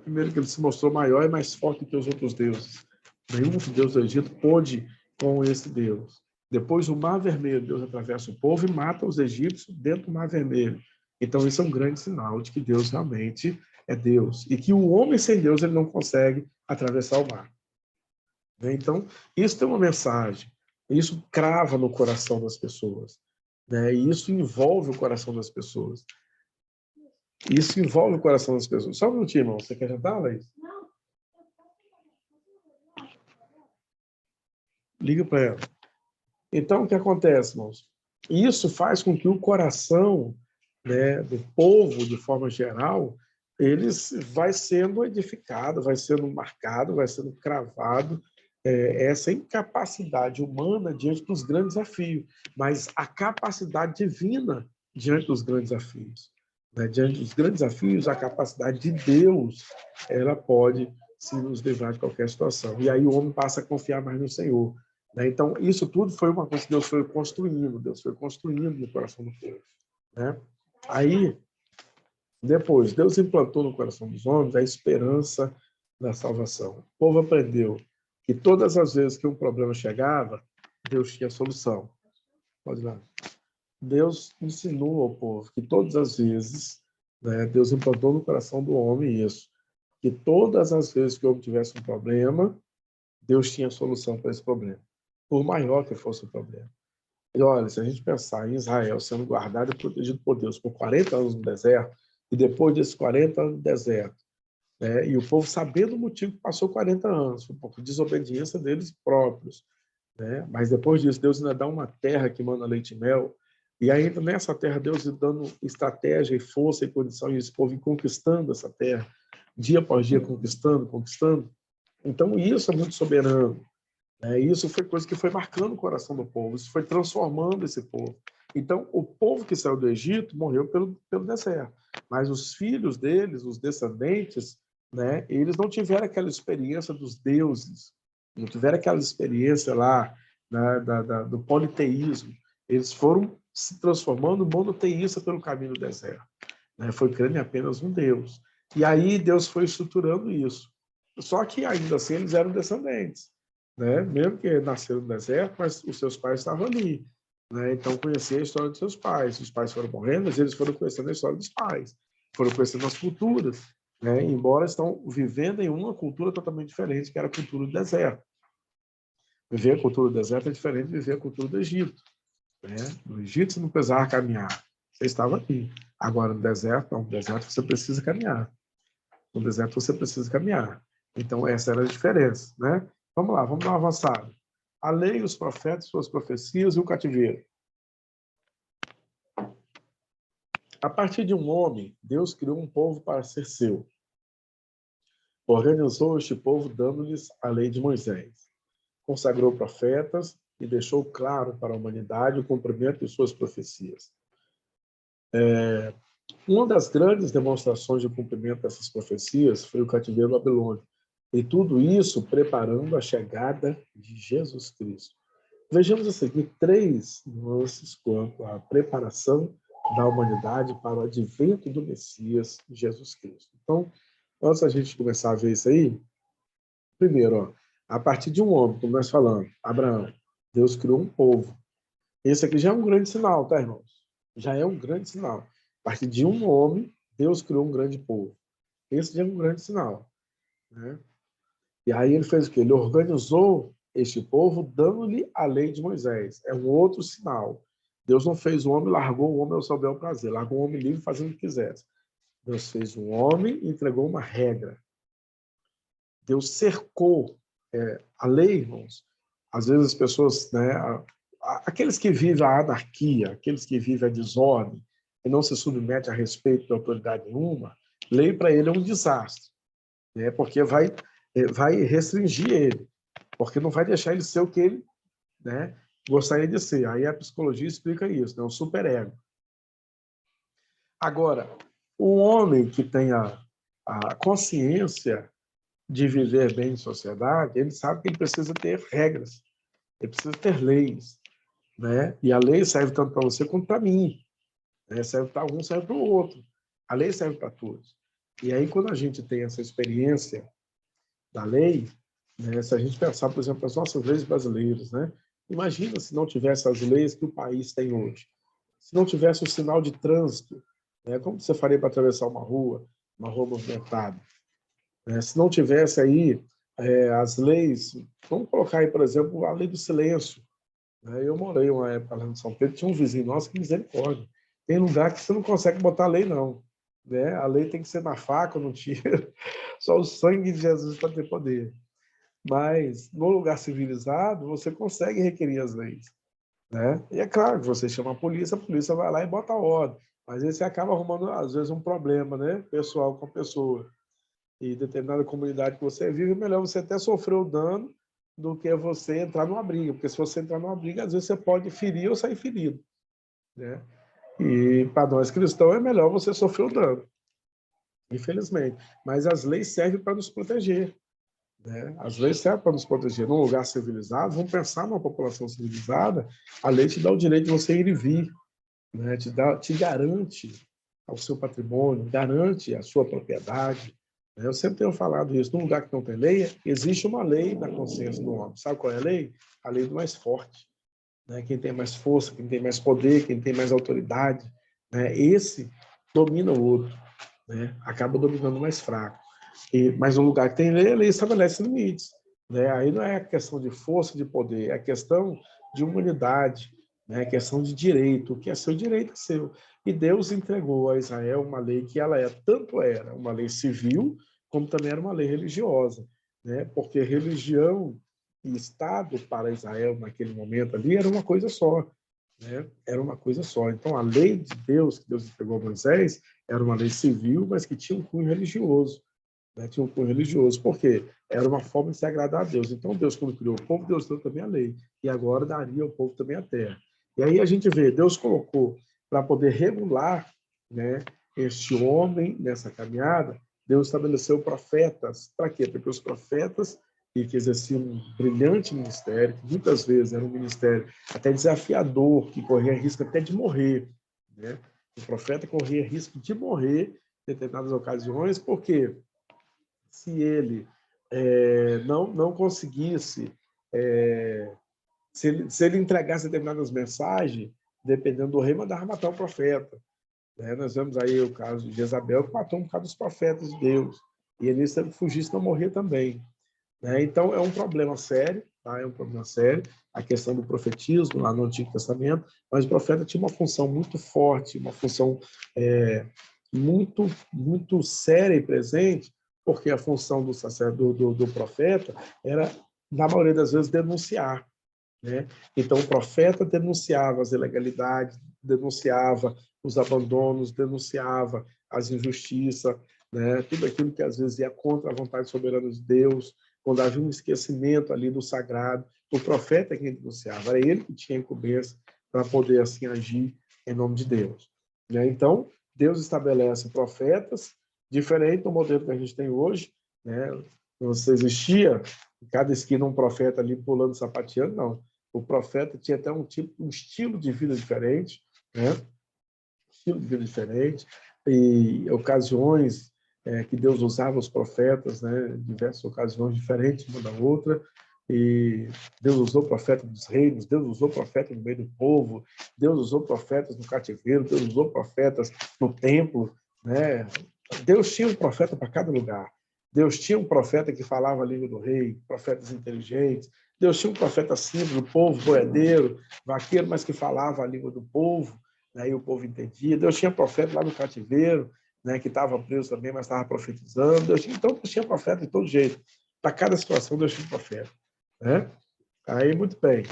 Primeiro que ele se mostrou maior e mais forte que os outros deuses. Nenhum outro deus do Egito pôde com esse Deus. Depois, o Mar Vermelho, Deus atravessa o povo e mata os egípcios dentro do Mar Vermelho. Então, isso é um grande sinal de que Deus realmente é Deus. E que o homem sem Deus ele não consegue atravessar o mar. Então, isso tem uma mensagem. Isso crava no coração das pessoas. E isso envolve o coração das pessoas. Isso envolve o coração das pessoas. Só um minutinho, irmão. Você quer jantar, Laís? Não. Liga para ela. Então, o que acontece, irmãos? E isso faz com que o coração, né, do povo, de forma geral, eles vai sendo edificado, vai sendo marcado, vai sendo cravado essa incapacidade humana diante dos grandes desafios, mas a capacidade divina diante dos grandes desafios. Né? Diante dos grandes desafios, a capacidade de Deus, ela pode se nos livrar de qualquer situação. E aí o homem passa a confiar mais no Senhor. Né? Então, isso tudo foi uma coisa que Deus foi construindo no coração do povo. Né? Aí, depois, Deus implantou no coração dos homens a esperança da salvação. O povo aprendeu que todas as vezes que um problema chegava, Deus tinha solução. Pode ir lá. Deus ensinou ao povo que todas as vezes, né, Deus implantou no coração do homem isso, que todas as vezes que o homem tivesse um problema, Deus tinha solução para esse problema, por maior que fosse o problema. E olha, se a gente pensar em Israel sendo guardado e protegido por Deus por 40 anos no deserto, e depois desses 40 anos no deserto, né, e o povo sabendo o motivo que passou 40 anos, por desobediência deles próprios, né? Mas depois disso, Deus ainda dá uma terra que manda leite e mel, e ainda nessa terra, Deus dando estratégia e força e condição, e esse povo conquistando essa terra, dia após dia, conquistando. Então, isso é muito soberano. Né? Isso foi coisa que foi marcando o coração do povo, isso foi transformando esse povo. Então, o povo que saiu do Egito morreu pelo deserto, mas os filhos deles, os descendentes, né, eles não tiveram aquela experiência dos deuses, não tiveram aquela experiência lá, né, do politeísmo. Eles foram se transformando monoteísta pelo caminho do deserto. Né? Foi crendo em apenas um Deus. E aí Deus foi estruturando isso. Só que ainda assim eles eram descendentes. Né? Mesmo que nasceram no deserto, mas os seus pais estavam ali. Né? Então, conhecia a história dos seus pais. Os pais foram morrendo, mas eles foram conhecendo a história dos pais. Foram conhecendo as culturas. Né? Embora estão vivendo em uma cultura totalmente diferente, que era a cultura do deserto. Viver a cultura do deserto é diferente de viver a cultura do Egito. Né? No Egito, você não precisava caminhar. Você estava aqui. Agora, no deserto, não. No deserto, você precisa caminhar. No deserto, você precisa caminhar. Então, essa era a diferença. Né? Vamos lá, vamos dar uma avançada. A lei, os profetas, suas profecias e o cativeiro. A partir de um homem, Deus criou um povo para ser seu. Organizou este povo dando-lhes a lei de Moisés. Consagrou profetas e deixou claro para a humanidade o cumprimento de suas profecias. Uma das grandes demonstrações de cumprimento dessas profecias foi o cativeiro babilônico. E tudo isso preparando a chegada de Jesus Cristo. Vejamos a seguir 3 nuances quanto à preparação da humanidade para o advento do Messias, Jesus Cristo. Então, antes da gente começar a ver isso aí, primeiro, ó, a partir de um homem, como nós falamos, Abraão, Deus criou um povo. Esse aqui já é um grande sinal, tá, irmãos? Já é um grande sinal. A partir de um homem, Deus criou um grande povo. Esse já é um grande sinal. Né? E aí ele fez o quê? Ele organizou este povo dando-lhe a lei de Moisés. É um outro sinal. Deus não fez o homem, largou o homem ao seu bel prazer. Largou o homem livre fazendo o que quisesse. Deus fez um homem e entregou uma regra. Deus cercou a lei, irmãos. Às vezes as pessoas, né, aqueles que vivem a anarquia, aqueles que vivem a desordem, e não se submete a respeito de autoridade nenhuma, lei para ele é um desastre, né, porque vai restringir ele, porque não vai deixar ele ser o que ele, né, gostaria de ser. Aí a psicologia explica isso, né, o superego. Agora, o homem que tem a consciência de viver bem em sociedade, ele sabe que ele precisa ter regras, ele precisa ter leis, né? E a lei serve tanto para você quanto para mim, né? Serve para um, serve para o outro. A lei serve para todos. E aí, quando a gente tem essa experiência da lei, né? Se a gente pensar, por exemplo, as nossas leis brasileiras, né? Imagina se não tivesse as leis que o país tem hoje. Se não tivesse o sinal de trânsito, né? Como você faria para atravessar uma rua movimentada? Se não tivesse aí as leis, vamos colocar aí, por exemplo, a lei do silêncio. Eu morei uma época lá em São Pedro, tinha um vizinho nosso que misericórdia. Tem lugar que você não consegue botar lei, não. Né? A lei tem que ser na faca, no tiro. Só o sangue de Jesus para ter poder. Mas, no lugar civilizado, você consegue requerer as leis. né? E é claro que você chama a polícia vai lá e bota a ordem. Mas aí você acaba arrumando, às vezes, um problema, né? Pessoal com pessoa. E determinada comunidade que você vive, é melhor você até sofrer o dano do que você entrar numa briga. Porque se você entrar numa briga, às vezes você pode ferir ou sair ferido, né? E para nós cristãos é melhor você sofrer o dano, infelizmente. Mas as leis servem para nos proteger, né? As leis servem para nos proteger. Num lugar civilizado, vamos pensar numa população civilizada, a lei te dá o direito de você ir e vir, né? Te garante ao seu patrimônio, garante a sua propriedade. Né? Eu sempre tenho falado isso. Num lugar que não tem lei, existe uma lei da consciência do homem. Sabe qual é a lei? A lei do mais forte. Né? Quem tem mais força, quem tem mais poder, quem tem mais autoridade, né? Esse domina o outro, né? Acaba dominando o mais fraco. Mas no lugar que tem lei, a lei estabelece limites. Né? Aí não é questão de força, de poder, é questão de humanidade, né? É questão de direito. O que é seu direito é seu. E Deus entregou a Israel uma lei que ela tanto era uma lei civil, como também era uma lei religiosa. Né? Porque religião e Estado para Israel naquele momento ali era uma coisa só. Né? Era uma coisa só. Então, a lei de Deus, que Deus entregou a Moisés, era uma lei civil, mas que tinha um cunho religioso. Né? Tinha um cunho religioso. Por quê? Era uma forma de se agradar a Deus. Então, Deus, quando criou o povo, Deus deu também a lei. E agora daria ao povo também a terra. E aí a gente vê, Deus colocou para poder regular, né, este homem nessa caminhada, Deus estabeleceu profetas. Para quê? Porque os profetas que exerciam um brilhante ministério, que muitas vezes era um ministério até desafiador, que corria risco até de morrer. Né? O profeta corria risco de morrer em determinadas ocasiões, porque se ele não conseguisse, se ele entregasse determinadas mensagens, dependendo do rei, mandava matar o profeta. Né? Nós vemos aí o caso de Jezabel, que matou um bocado dos profetas de Deus. E ele, se ele fugisse, não morria também. Né? Então, é um problema sério, tá? É um problema sério, a questão do profetismo lá no Antigo Testamento, mas o profeta tinha uma função muito forte, uma função muito séria e presente, porque a função do sacerdote, do profeta, era, na maioria das vezes, denunciar. Né? Então, o profeta denunciava as ilegalidades, denunciava os abandonos, denunciava as injustiças, né? Tudo aquilo que às vezes ia contra a vontade soberana de Deus, quando havia um esquecimento ali do sagrado, o profeta é quem denunciava, era ele que tinha incumbência para poder assim agir em nome de Deus. Né? Então, Deus estabelece profetas, diferente do modelo que a gente tem hoje, né? Não existia em cada esquina um profeta ali pulando, sapateando, não. O profeta tinha até um estilo de vida diferente, né? Estilo de vida diferente, e ocasiões que Deus usava os profetas, né? Diversas ocasiões diferentes uma da outra, e Deus usou profeta dos reinos, Deus usou profeta no meio do povo, Deus usou profetas no cativeiro, Deus usou profetas no templo, né? Deus tinha um profeta para cada lugar. Deus tinha um profeta que falava a língua do rei, profetas inteligentes. Deus tinha um profeta simples, do povo, boiadeiro, vaqueiro, mas que falava a língua do povo, né, e o povo entendia. Deus tinha profeta lá no cativeiro, né, que estava preso também, mas estava profetizando. Então, Deus tinha profeta de todo jeito. Para cada situação, Deus tinha profeta. Né? Aí, muito bem.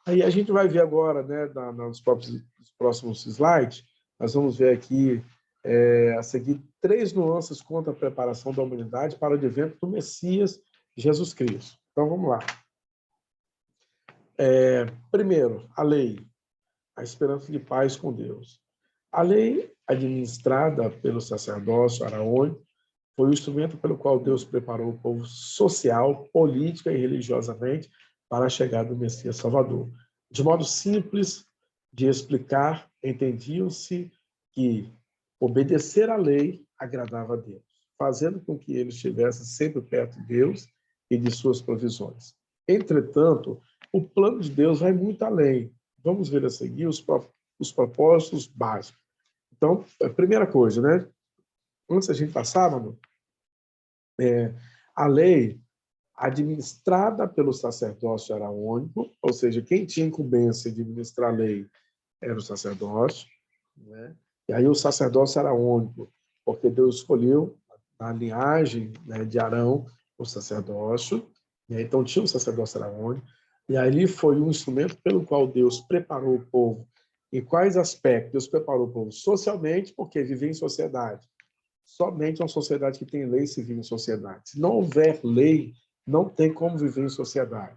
Aí a gente vai ver agora, né, nos próximos slides, nós vamos ver aqui, a seguir, 3 nuances quanto à preparação da humanidade para o advento do Messias Jesus Cristo. Então, vamos lá. Primeiro, a lei, a esperança de paz com Deus. A lei, administrada pelo sacerdócio araônico, foi o instrumento pelo qual Deus preparou o povo social, política e religiosamente para a chegada do Messias Salvador. De modo simples de explicar, entendiam-se que obedecer à lei agradava a Deus, fazendo com que ele estivesse sempre perto de Deus e de suas provisões. Entretanto, o plano de Deus vai muito além. Vamos ver a seguir os propósitos básicos. Então, a primeira coisa, né? Antes a gente passar, mano, a lei administrada pelo sacerdócio araônico, ou seja, quem tinha incumbência de administrar a lei era o sacerdócio, né? E aí o sacerdócio araônico, porque Deus escolheu a linhagem, né, de Arão o sacerdócio, né? Então tinha o sacerdócio araônico. E ali foi um instrumento pelo qual Deus preparou o povo. Em quais aspectos? Deus preparou o povo socialmente, porque viver em sociedade. Somente uma sociedade que tem lei se vive em sociedade. Se não houver lei, não tem como viver em sociedade.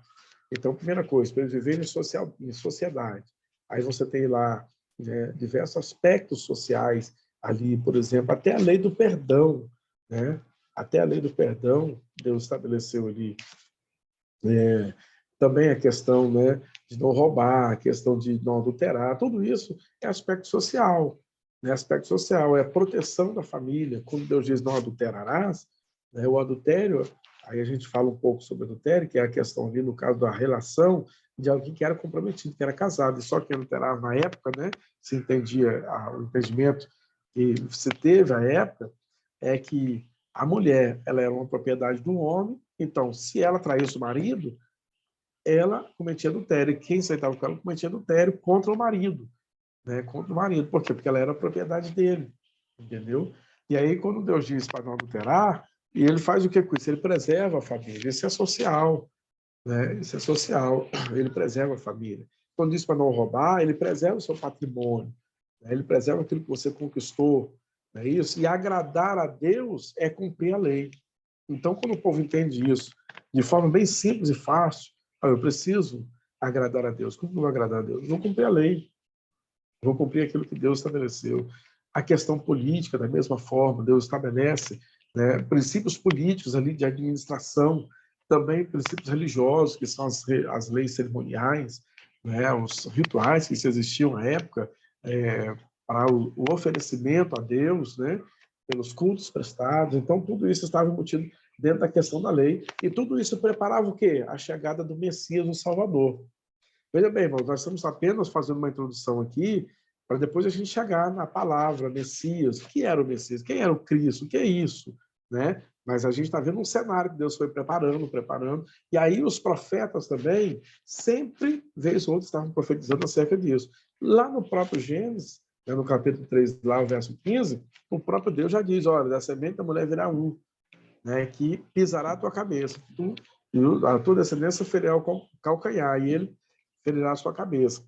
Então, primeira coisa, para viver em sociedade, aí você tem lá, né, diversos aspectos sociais ali, por exemplo, até a lei do perdão, né? Até a lei do perdão, Deus estabeleceu ali. Também a questão, né, de não roubar, a questão de não adulterar, tudo isso é aspecto social. Né? Aspecto social é a proteção da família. Quando Deus diz não adulterarás, né, o adultério, aí a gente fala um pouco sobre adultério, que é a questão ali, no caso da relação de alguém que era comprometido, que era casado, e só quem adulterava na época, né, se entendia, o entendimento que se teve à época, é que a mulher ela era uma propriedade do homem, então, se ela traísse o marido, ela cometia adultério. E quem aceitava com ela cometia adultério contra o marido. Né? Contra o marido. Por quê? Porque ela era propriedade dele. Entendeu? E aí, quando Deus diz para não adulterar, e ele faz o que com isso? Ele preserva a família. Isso é social. Né? Isso é social. Ele preserva a família. Quando diz para não roubar, ele preserva o seu patrimônio. Né? Ele preserva aquilo que você conquistou. Não é isso? E agradar a Deus é cumprir a lei. Então, quando o povo entende isso de forma bem simples e fácil, eu preciso agradar a Deus. Como eu vou agradar a Deus? Vou cumprir a lei, vou cumprir aquilo que Deus estabeleceu. A questão política, da mesma forma, Deus estabelece, né, princípios políticos ali de administração, também princípios religiosos, que são as leis cerimoniais, né, os rituais que existiam na época, para o oferecimento a Deus, né, pelos cultos prestados. Então, tudo isso estava embutido dentro da questão da lei, e tudo isso preparava o quê? A chegada do Messias, o Salvador. Veja bem, irmãos, nós estamos apenas fazendo uma introdução aqui para depois a gente chegar na palavra Messias. O que era o Messias? Quem era o Cristo? O que é isso? Né? Mas a gente está vendo um cenário que Deus foi preparando, preparando. E aí os profetas também, sempre, vez ou outra, estavam profetizando acerca disso. Lá no próprio Gênesis, né, no capítulo 3, lá o verso 15, o próprio Deus já diz, olha, da semente da mulher virá um, né, que pisará a tua cabeça. A tua descendência ferirá o calcanhar, e ele ferirá a sua cabeça.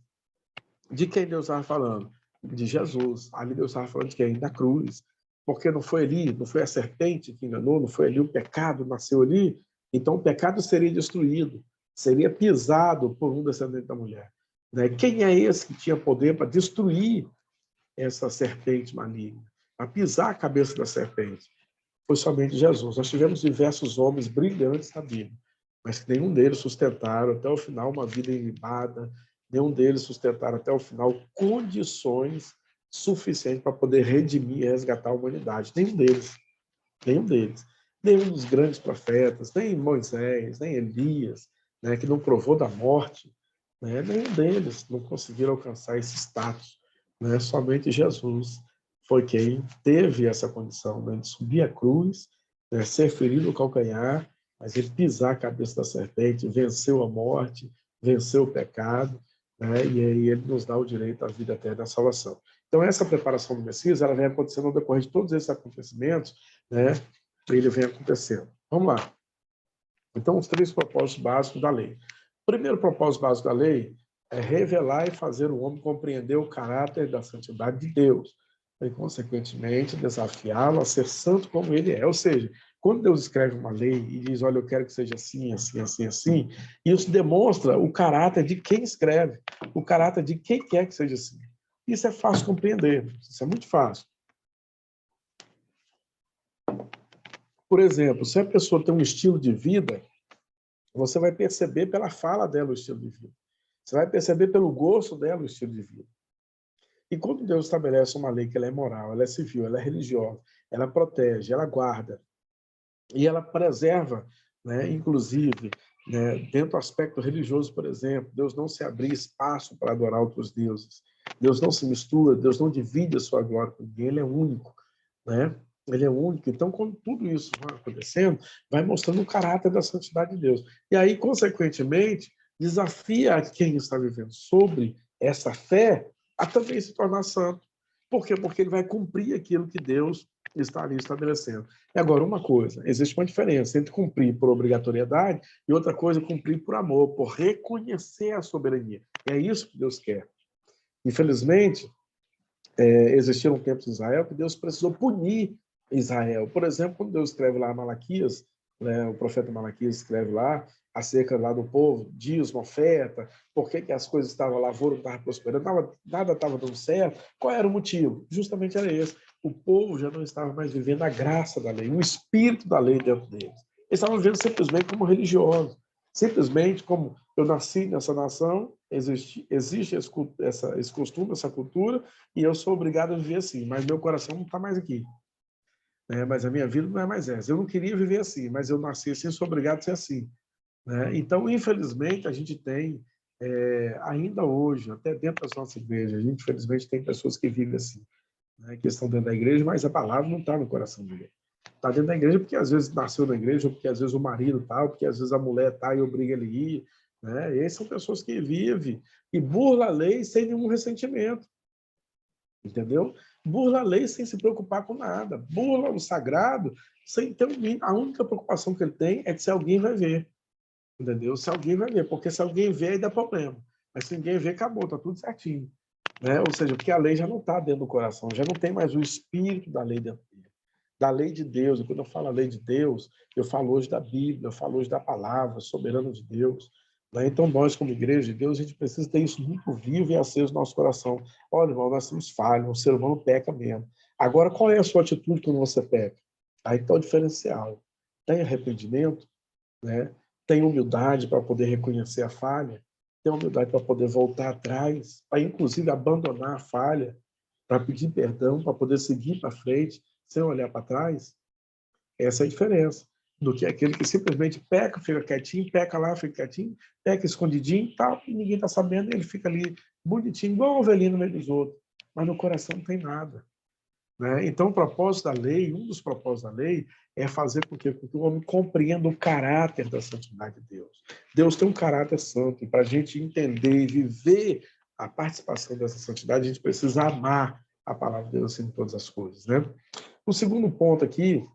De quem Deus estava falando? De Jesus. Ali Deus estava falando de quem? Da cruz. Porque não foi ali, não foi a serpente que enganou, não foi ali o pecado, nasceu ali. Então o pecado seria destruído, seria pisado por um descendente da mulher. Né? Quem é esse que tinha poder para destruir essa serpente maligna? Para pisar a cabeça da serpente? Foi somente Jesus. Nós tivemos diversos homens brilhantes na Bíblia, mas que nenhum deles sustentaram até o final uma vida ilibada, nenhum deles sustentaram até o final condições suficientes para poder redimir e resgatar a humanidade. Nenhum deles. Nenhum deles. Nenhum dos grandes profetas, nem Moisés, nem Elias, né, que não provou da morte, né, nenhum deles não conseguiram alcançar esse status. Né? Somente Jesus foi quem teve essa condição, né, de subir a cruz, né, ser ferido no calcanhar, mas ele pisar a cabeça da serpente, venceu a morte, venceu o pecado, né, e aí ele nos dá o direito à vida eterna, à salvação. Então, essa preparação do Messias, ela vem acontecendo no decorrer de todos esses acontecimentos, né, ele vem acontecendo. Vamos lá. Então, os 3 propósitos básicos da lei. O primeiro propósito básico da lei é revelar e fazer o homem compreender o caráter da santidade de Deus, e, consequentemente, desafiá-lo a ser santo como ele é. Ou seja, quando Deus escreve uma lei e diz, olha, eu quero que seja assim, assim, assim, assim, isso demonstra o caráter de quem escreve, o caráter de quem quer que seja assim. Isso é fácil compreender, isso é muito fácil. Por exemplo, se a pessoa tem um estilo de vida, você vai perceber pela fala dela o estilo de vida. Você vai perceber pelo gosto dela o estilo de vida. E quando Deus estabelece uma lei que ela é moral, ela é civil, ela é religiosa, ela protege, ela guarda, e ela preserva, né, inclusive, né, dentro do aspecto religioso, por exemplo, Deus não se abrir espaço para adorar outros deuses. Deus não se mistura, Deus não divide a sua glória com ninguém, ele é único. Né? Ele é único. Então, quando tudo isso vai acontecendo, vai mostrando o caráter da santidade de Deus. E aí, consequentemente, desafia a quem está vivendo sobre essa fé a também se tornar santo. Por quê? Porque ele vai cumprir aquilo que Deus está ali estabelecendo. E agora, uma coisa, existe uma diferença entre cumprir por obrigatoriedade e outra coisa, cumprir por amor, por reconhecer a soberania. E é isso que Deus quer. Infelizmente, existiram tempos em Israel que Deus precisou punir Israel. Por exemplo, quando Deus escreve lá Malaquias, né, o profeta Malaquias escreve lá acerca lá do povo, dízimo, oferta, por que as coisas estavam, a lavoura não estava prosperando, nada estava dando certo. Qual era o motivo? Justamente era esse. O povo já não estava mais vivendo a graça da lei, o espírito da lei dentro deles. Eles estavam vivendo simplesmente como religiosos, simplesmente como eu nasci nessa nação, existe esse costume, essa cultura, e eu sou obrigado a viver assim, mas meu coração não está mais aqui. Mas a minha vida não é mais essa. Eu não queria viver assim, mas eu nasci assim, sou obrigado a ser assim. Então, infelizmente, a gente tem, ainda hoje, até dentro das nossas igrejas, a gente, infelizmente, tem pessoas que vivem assim, que estão dentro da igreja, mas a palavra não está no coração dele. Está dentro da igreja porque, às vezes, nasceu na igreja, ou porque, às vezes, o marido está, ou porque, às vezes, a mulher está e obriga ele a ir. E essas são pessoas que vivem e burlam a lei sem nenhum ressentimento. Entendeu? Burla a lei sem se preocupar com nada. Burla o sagrado sem ter a única preocupação que ele tem é de se alguém vai ver. Entendeu? Se alguém vai ver, porque se alguém ver, aí dá problema. Mas se ninguém ver, acabou, tá tudo certinho. Ou seja, porque a lei já não está dentro do coração, já não tem mais o espírito da lei dentro dele. Da lei de Deus. E quando eu falo a lei de Deus, eu falo hoje da Bíblia, eu falo hoje da palavra soberana de Deus. Então, nós, como igreja de Deus, a gente precisa ter isso muito vivo e aceso no nosso coração. Olha, irmão, nós somos falhos, o ser humano peca mesmo. Agora, qual é a sua atitude quando você peca? Aí está o diferencial. Tem arrependimento, tem humildade para poder reconhecer a falha, tem humildade para poder voltar atrás, para inclusive abandonar a falha, para pedir perdão, para poder seguir para frente, sem olhar para trás. Essa é a diferença do que aquele que simplesmente peca, fica quietinho, peca lá, fica quietinho, peca escondidinho, tal, e ninguém está sabendo, e ele fica ali bonitinho, igual um ovelhinho no meio dos outros, mas no coração não tem nada. Então, o propósito da lei, um dos propósitos da lei, é fazer com que o homem compreenda o caráter da santidade de Deus. Deus tem um caráter santo, e para a gente entender e viver a participação dessa santidade, a gente precisa amar a palavra de Deus em todas as coisas. O segundo ponto aqui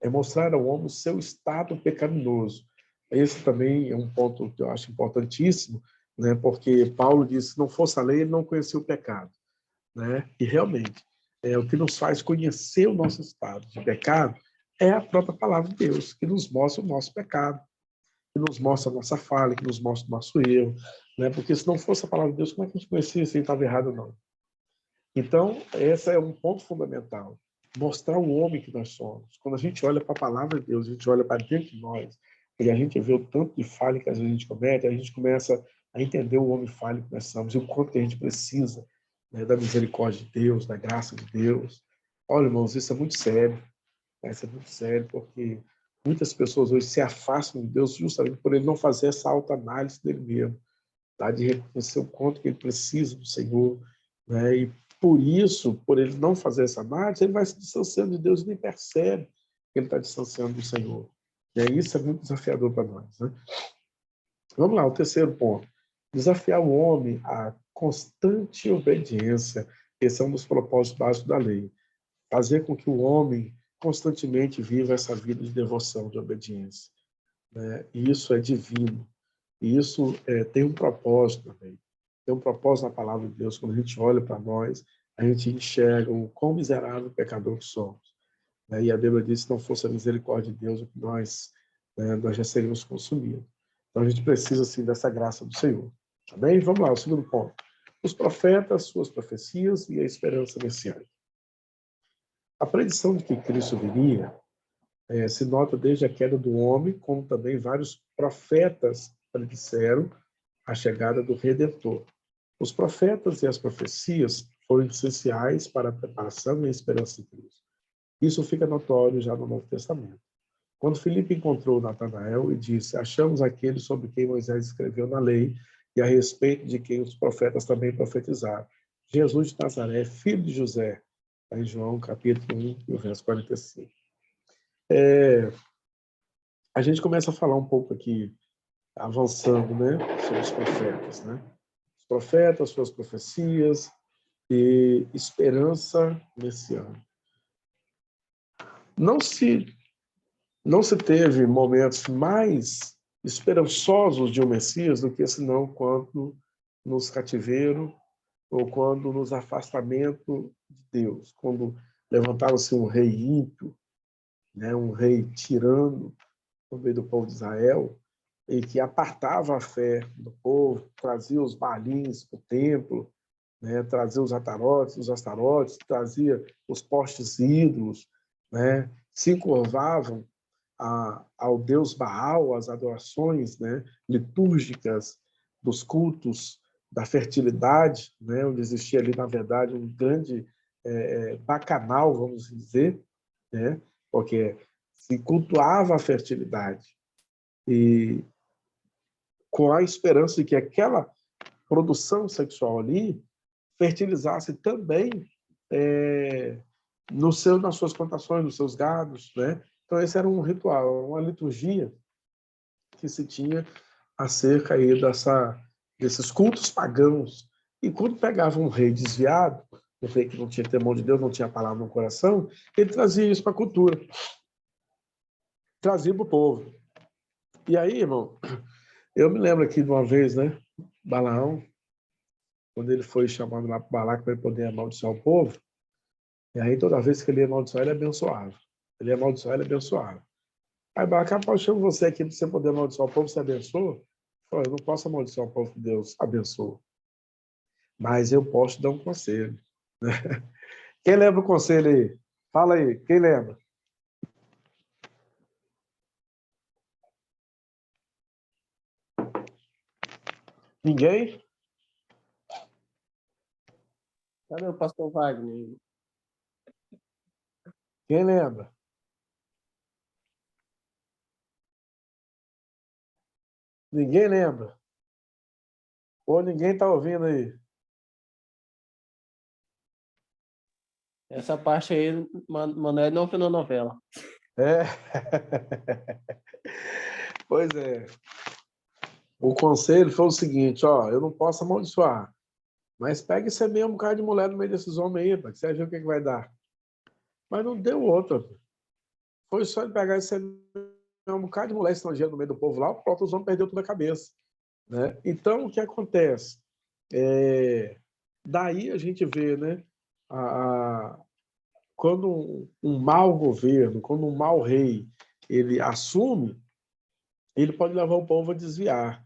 é mostrar ao homem o seu estado pecaminoso. Esse também é um ponto que eu acho importantíssimo, porque Paulo disse, se não fosse a lei, ele não conhecia o pecado. E realmente, o que nos faz conhecer o nosso estado de pecado é a própria palavra de Deus, que nos mostra o nosso pecado, que nos mostra a nossa falha, que nos mostra o nosso erro. Porque se não fosse a palavra de Deus, como é que a gente conhecia se ele estava errado ou não? Então, esse é um ponto fundamental. Mostrar o homem que nós somos. Quando a gente olha para a palavra de Deus, a gente olha para dentro de nós, e a gente vê o tanto de falha que às vezes a gente comete, a gente começa a entender o homem falho que nós somos e o quanto que a gente precisa da misericórdia de Deus, da graça de Deus. Olha, irmãos, isso é muito sério. Isso é muito sério, porque muitas pessoas hoje se afastam de Deus justamente por ele não fazer essa autoanálise dele mesmo, de reconhecer o quanto que ele precisa do Senhor, e por isso, por ele não fazer essa análise, ele vai se distanciando de Deus e nem percebe que ele está distanciando do Senhor. E aí isso é muito desafiador para nós. Vamos lá, o terceiro ponto. Desafiar o homem à constante obediência. Esse é um dos propósitos básicos da lei. Fazer com que o homem constantemente viva essa vida de devoção, de obediência. E isso é divino. E isso tem um propósito também. Tem um propósito na palavra de Deus. Quando a gente olha para nós, a gente enxerga o quão miserável pecador que somos. E a Bíblia diz que se não fosse a misericórdia de Deus, nós já seríamos consumidos. Então a gente precisa, sim, dessa graça do Senhor. Tá bem? Vamos lá, o segundo ponto. Os profetas, suas profecias e a esperança messiânica. A predição de que Cristo viria se nota desde a queda do homem, como também vários profetas predisseram a chegada do Redentor. Os profetas e as profecias foram essenciais para a preparação e a esperança de Cristo. Isso fica notório já no Novo Testamento. Quando Filipe encontrou Natanael e disse, achamos aquele sobre quem Moisés escreveu na lei e a respeito de quem os profetas também profetizaram, Jesus de Nazaré, filho de José, em João capítulo 1, e o verso 45. A gente começa a falar um pouco aqui, avançando, sobre os profetas, Os profetas, suas profecias e esperança messiânica. não se teve momentos mais esperançosos de um Messias do que senão quando nos cativeiro ou quando nos afastamento de Deus, quando levantaram-se um rei ímpio, né, um rei tirano no meio do povo de Israel, e que apartava a fé do povo, trazia os balins para o templo, né, trazia os astarotes, trazia os postes ídolos, né, se encurvavam ao deus Baal, as adorações, né, litúrgicas dos cultos da fertilidade, né, onde existia ali, na verdade, um grande bacanal, vamos dizer, né, porque se cultuava a fertilidade e com a esperança de que aquela produção sexual ali fertilizasse também nas suas plantações, nos seus gados, né? Então esse era um ritual, uma liturgia que se tinha acerca aí desses cultos pagãos. E quando pegava um rei desviado, um rei que não tinha temor de Deus, não tinha a palavra no coração, ele trazia isso para a cultura, trazia para o povo. E aí, irmão, eu me lembro aqui de uma vez, né, Balaão, quando ele foi chamado lá para Balaque para poder amaldiçoar o povo, e aí toda vez que ele ia amaldiçoar, ele abençoava. Ele ia amaldiçoar, ele abençoava. Aí Balaque, rapaz, eu chamo você aqui para você poder amaldiçoar o povo, você abençoa? Eu não posso amaldiçoar o povo que Deus abençoa, mas eu posso dar um conselho. Quem lembra o conselho aí? Fala aí, quem lembra? Ninguém? Cadê o pastor Wagner? Quem lembra? Ninguém lembra? Ou ninguém está ouvindo aí? Essa parte aí, Manoel não viu na novela. É. Pois é. O conselho foi o seguinte, ó, eu não posso amaldiçoar, mas pega e semeia um bocado de mulher no meio desses homens aí, para que você ver o que vai dar. Mas não deu outra. Foi só ele pegar e semear um bocado de mulher estrangeira no meio do povo lá, pronto, os homens perderam tudo a cabeça. Né? Então, o que acontece? Daí a gente vê, né, quando um mau governo, quando um mau rei, ele assume, ele pode levar o povo a desviar.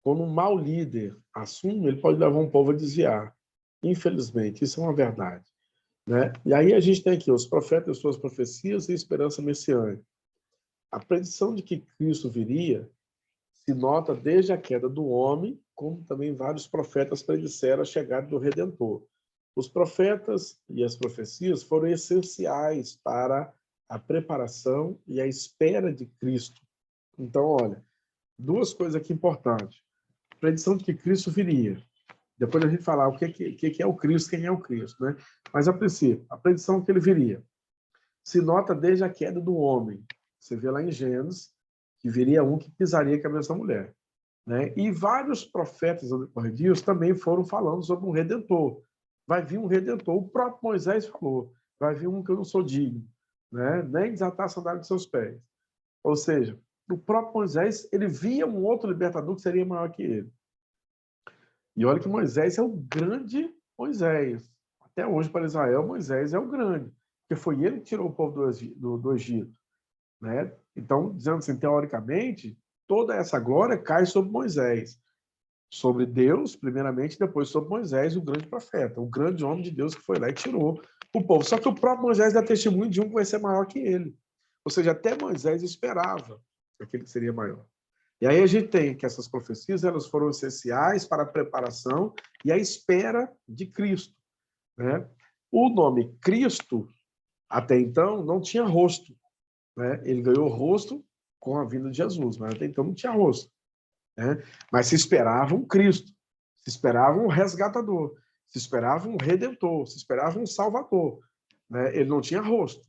Quando um mau líder assume, ele pode levar um povo a desviar. Infelizmente, isso é uma verdade. Né? E aí a gente tem aqui os profetas e suas profecias e esperança messiânica. A predição de que Cristo viria se nota desde a queda do homem, como também vários profetas predisseram a chegada do Redentor. Os profetas e as profecias foram essenciais para a preparação e a espera de Cristo. Então, olha, duas coisas aqui importantes. Predição de que Cristo viria. Depois a gente falar o que é o Cristo, quem é o Cristo, né? Mas, a princípio, a predição que ele viria se nota desde a queda do homem. Você vê lá em Gênesis que viria um que pisaria a cabeça da mulher. Né? E vários profetas ao decorrer disso também foram falando sobre um Redentor. Vai vir um Redentor. O próprio Moisés falou, vai vir um que eu não sou digno, né? Nem desatar a sandália de seus pés. Ou seja, o próprio Moisés, ele via um outro libertador que seria maior que ele. E olha que Moisés é o grande Moisés. Até hoje, para Israel, Moisés é o grande, porque foi ele que tirou o povo do Egito. Né? Então, dizendo assim, teoricamente, toda essa glória cai sobre Moisés. Sobre Deus, primeiramente, depois sobre Moisés, o grande profeta, o grande homem de Deus que foi lá e tirou o povo. Só que o próprio Moisés dá testemunho de um que vai ser maior que ele. Ou seja, até Moisés esperava aquele que seria maior. E aí a gente tem que essas profecias elas foram essenciais para a preparação e a espera de Cristo. Né? O nome Cristo, até então, não tinha rosto. Né? Ele ganhou rosto com a vinda de Jesus, mas até então não tinha rosto. Né? Mas se esperava um Cristo, se esperava um resgatador, se esperava um redentor, se esperava um salvador. Né? Ele não tinha rosto.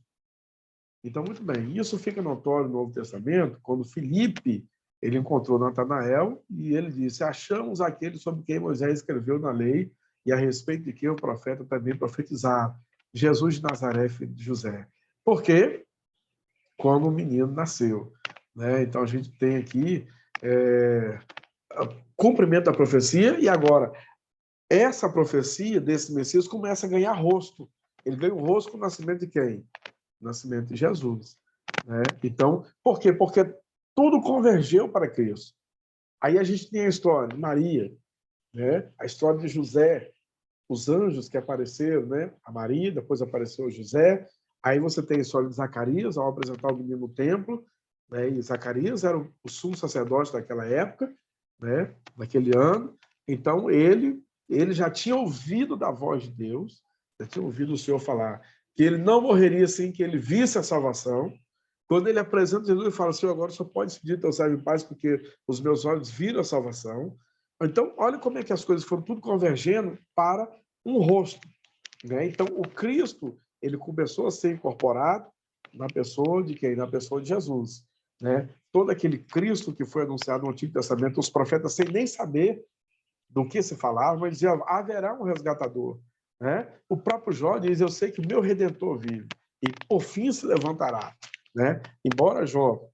Então, muito bem, isso fica notório no Novo Testamento, quando Filipe ele encontrou Natanael e ele disse, achamos aquele sobre quem Moisés escreveu na lei e a respeito de quem o profeta também profetizava, Jesus de Nazaré, filho de José. Por quê? quando o menino nasceu, né? Então, a gente tem aqui cumprimento da profecia, e agora, essa profecia desse Messias começa a ganhar rosto. Ele ganha o rosto com o nascimento de quem? O nascimento de Jesus, né? Então, por quê? Porque tudo convergeu para Cristo. Aí a gente tem a história de Maria, né? A história de José, os anjos que apareceram, né? A Maria, depois apareceu o José. Aí você tem a história de Zacarias, ao apresentar o menino no templo, né? E Zacarias era o sumo sacerdote daquela época, né? Naquele ano. Então, ele já tinha ouvido da voz de Deus, já tinha ouvido o Senhor falar que ele não morreria sem que ele visse a salvação. Quando ele apresenta Jesus, ele fala: Senhor, agora só pode despedir teu servo em paz, porque os meus olhos viram a salvação. Então, olha como é que as coisas foram tudo convergendo para um rosto, né? Então, o Cristo, ele começou a ser incorporado na pessoa de quem? Na pessoa de Jesus, né? Todo aquele Cristo que foi anunciado no Antigo Testamento, os profetas, sem nem saber do que se falava, mas diziam: haverá um resgatador, né? O próprio Jó diz: eu sei que o meu Redentor vive e por fim se levantará, né? Embora Jó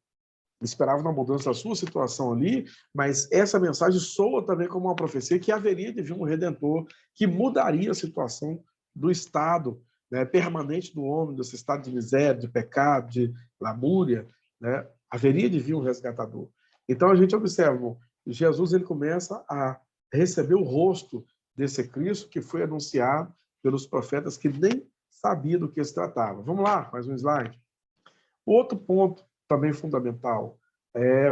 esperava uma mudança da sua situação ali, mas essa mensagem soa também como uma profecia que haveria de vir um Redentor que mudaria a situação do estado, né, permanente do homem, desse estado de miséria, de pecado, de lamúria, né? Haveria de vir um resgatador. Então a gente observa, Jesus ele começa a receber o rosto desse Cristo que foi anunciado pelos profetas que nem sabia do que se tratava. Vamos lá, mais um slide. O outro ponto também fundamental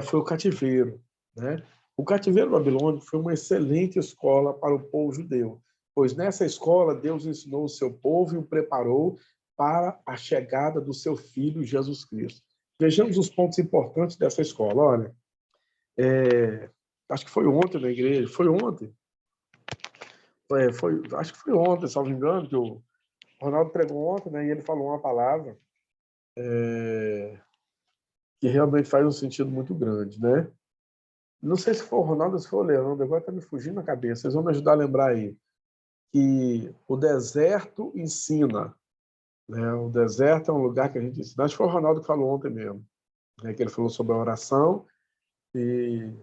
foi o cativeiro, né? O cativeiro babilônico foi uma excelente escola para o povo judeu, pois nessa escola Deus ensinou o seu povo e o preparou para a chegada do seu Filho Jesus Cristo. Vejamos os pontos importantes dessa escola. Olha, acho que foi ontem na igreja, foi ontem, acho que foi ontem, salvo engano, que o Ronaldo pregou ontem, né, e ele falou uma palavra que realmente faz um sentido muito grande, né? Não sei se foi o Ronaldo ou se foi o Leandro, agora está me fugindo na cabeça. Vocês vão me ajudar a lembrar aí que o deserto ensina, né? O deserto é um lugar que a gente ensina. Acho que foi o Ronaldo que falou ontem mesmo, né? Que ele falou sobre a oração e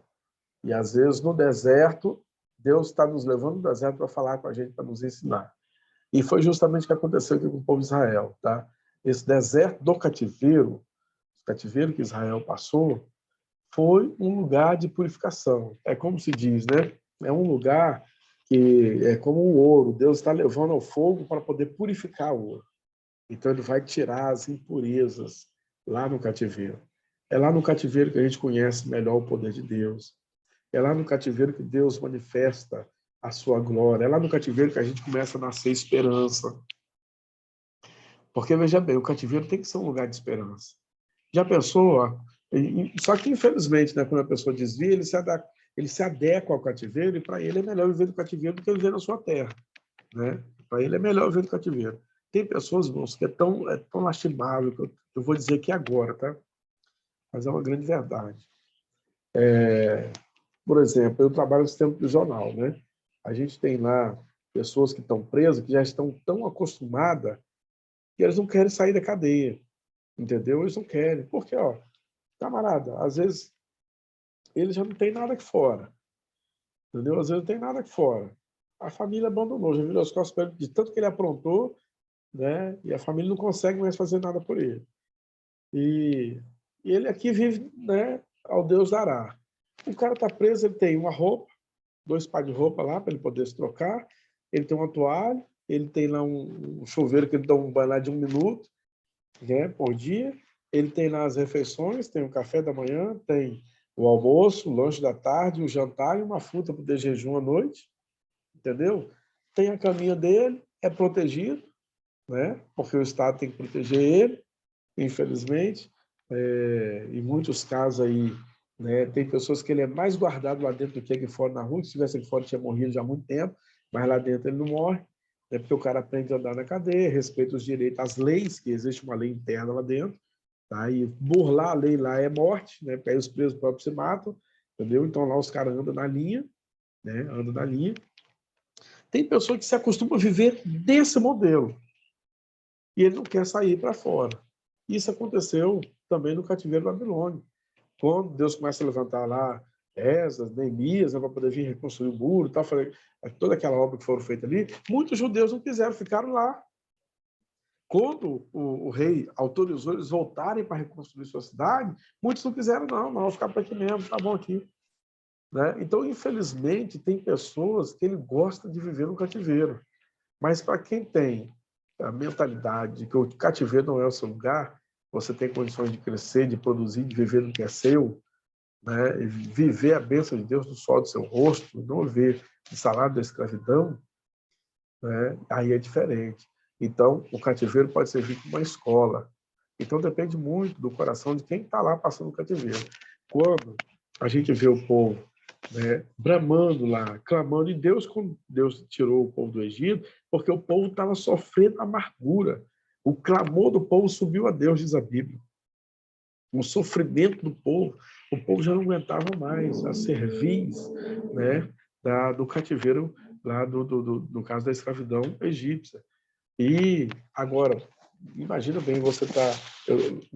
às vezes no deserto Deus está nos levando no deserto para falar com a gente, para nos ensinar. E foi justamente o que aconteceu aqui com o povo de Israel, tá? Esse deserto do cativeiro, o cativeiro que Israel passou, foi um lugar de purificação. É como se diz, né? É um lugar que é como o ouro. Deus está levando ao fogo para poder purificar o ouro. Então, ele vai tirar as impurezas lá no cativeiro. É lá no cativeiro que a gente conhece melhor o poder de Deus. É lá no cativeiro que Deus manifesta a sua glória. É lá no cativeiro que a gente começa a nascer esperança. Porque, veja bem, o cativeiro tem que ser um lugar de esperança. Já pensou? Só que, infelizmente, né, quando a pessoa desvia, ele se adequa ao cativeiro, e para ele é melhor viver no cativeiro do que viver na sua terra, né? Para ele é melhor viver no cativeiro. Tem pessoas, irmãos, que é tão lastimável, que eu vou dizer aqui agora, tá? Mas é uma grande verdade. Por exemplo, eu trabalho no sistema prisional, né? A gente tem lá pessoas que estão presas, que já estão tão acostumadas que eles não querem sair da cadeia, entendeu? Eles não querem. Porque, ó, camarada, às vezes ele já não tem nada aqui fora, entendeu? Às vezes não tem nada aqui fora. A família abandonou, já virou as costas para ele de tanto que ele aprontou, né? E a família não consegue mais fazer nada por ele. E ele aqui vive, né? Ao Deus dará. O cara está preso, ele tem uma roupa, 2 pares de roupa lá para ele poder se trocar, ele tem uma toalha, ele tem lá um chuveiro que ele dá um banho lá de 1 minuto, né, por dia. Ele tem lá as refeições, tem o café da manhã, tem o almoço, o lanche da tarde, o jantar e uma fruta para ter jejum à noite, entendeu? Tem a caminha dele, é protegido, né? Porque o Estado tem que proteger ele, infelizmente. Em muitos casos aí, né, tem pessoas que ele é mais guardado lá dentro do que aqui fora na rua. Se estivesse aqui fora, tinha morrido já há muito tempo, mas lá dentro ele não morre, né, porque o cara aprende a andar na cadeia, respeita os direitos, as leis, que existe uma lei interna lá dentro, tá? E burlar a lei lá é morte, né? Porque aí os presos próprios se matam, entendeu? Então lá os caras andam na linha, né? Andam na linha. Tem pessoa que se acostuma a viver desse modelo e ele não quer sair para fora. Isso aconteceu também no cativeiro babilônico. Quando Deus começa a levantar lá Esdras, Neemias, para poder vir reconstruir o muro, tal, toda aquela obra que foram feita ali, muitos judeus não quiseram, ficaram lá. Quando o rei autorizou eles voltarem para reconstruir sua cidade, muitos não quiseram, não, vou ficar por aqui mesmo, tá bom aqui. Né? Então, infelizmente, tem pessoas que ele gosta de viver no cativeiro. Mas para quem tem a mentalidade de que o cativeiro não é o seu lugar, você tem condições de crescer, de produzir, de viver no que é seu, né? Viver a bênção de Deus no sol do seu rosto, não ver o salário da escravidão, né? Aí é diferente. Então, o cativeiro pode servir como uma escola. Então, depende muito do coração de quem está lá passando o cativeiro. Quando a gente vê o povo, né, bramando lá, clamando, e Deus, quando Deus tirou o povo do Egito, porque o povo estava sofrendo amargura. O clamor do povo subiu a Deus, diz a Bíblia. O sofrimento do povo, o povo já não aguentava mais a cerviz, né, do cativeiro, lá no caso da escravidão egípcia. E agora, imagina bem, você está...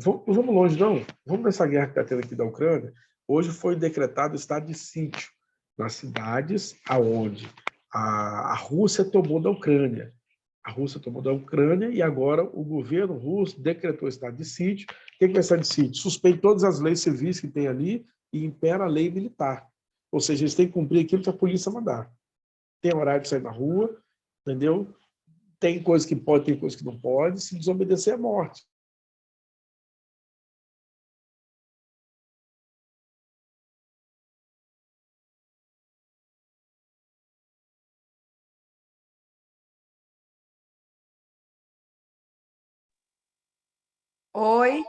Não vamos longe, não. Vamos nessa guerra que está tendo aqui da Ucrânia. Hoje foi decretado estado de sítio nas cidades aonde a Rússia tomou da Ucrânia. A Rússia tomou da Ucrânia e agora o governo russo decretou estado de sítio. O que é estado de sítio? Suspende todas as leis civis que tem ali e impera a lei militar. Ou seja, eles têm que cumprir aquilo que a polícia mandar. Tem horário de sair na rua, entendeu? Tem coisa que pode, tem coisa que não pode. Se desobedecer, é morte. Oi,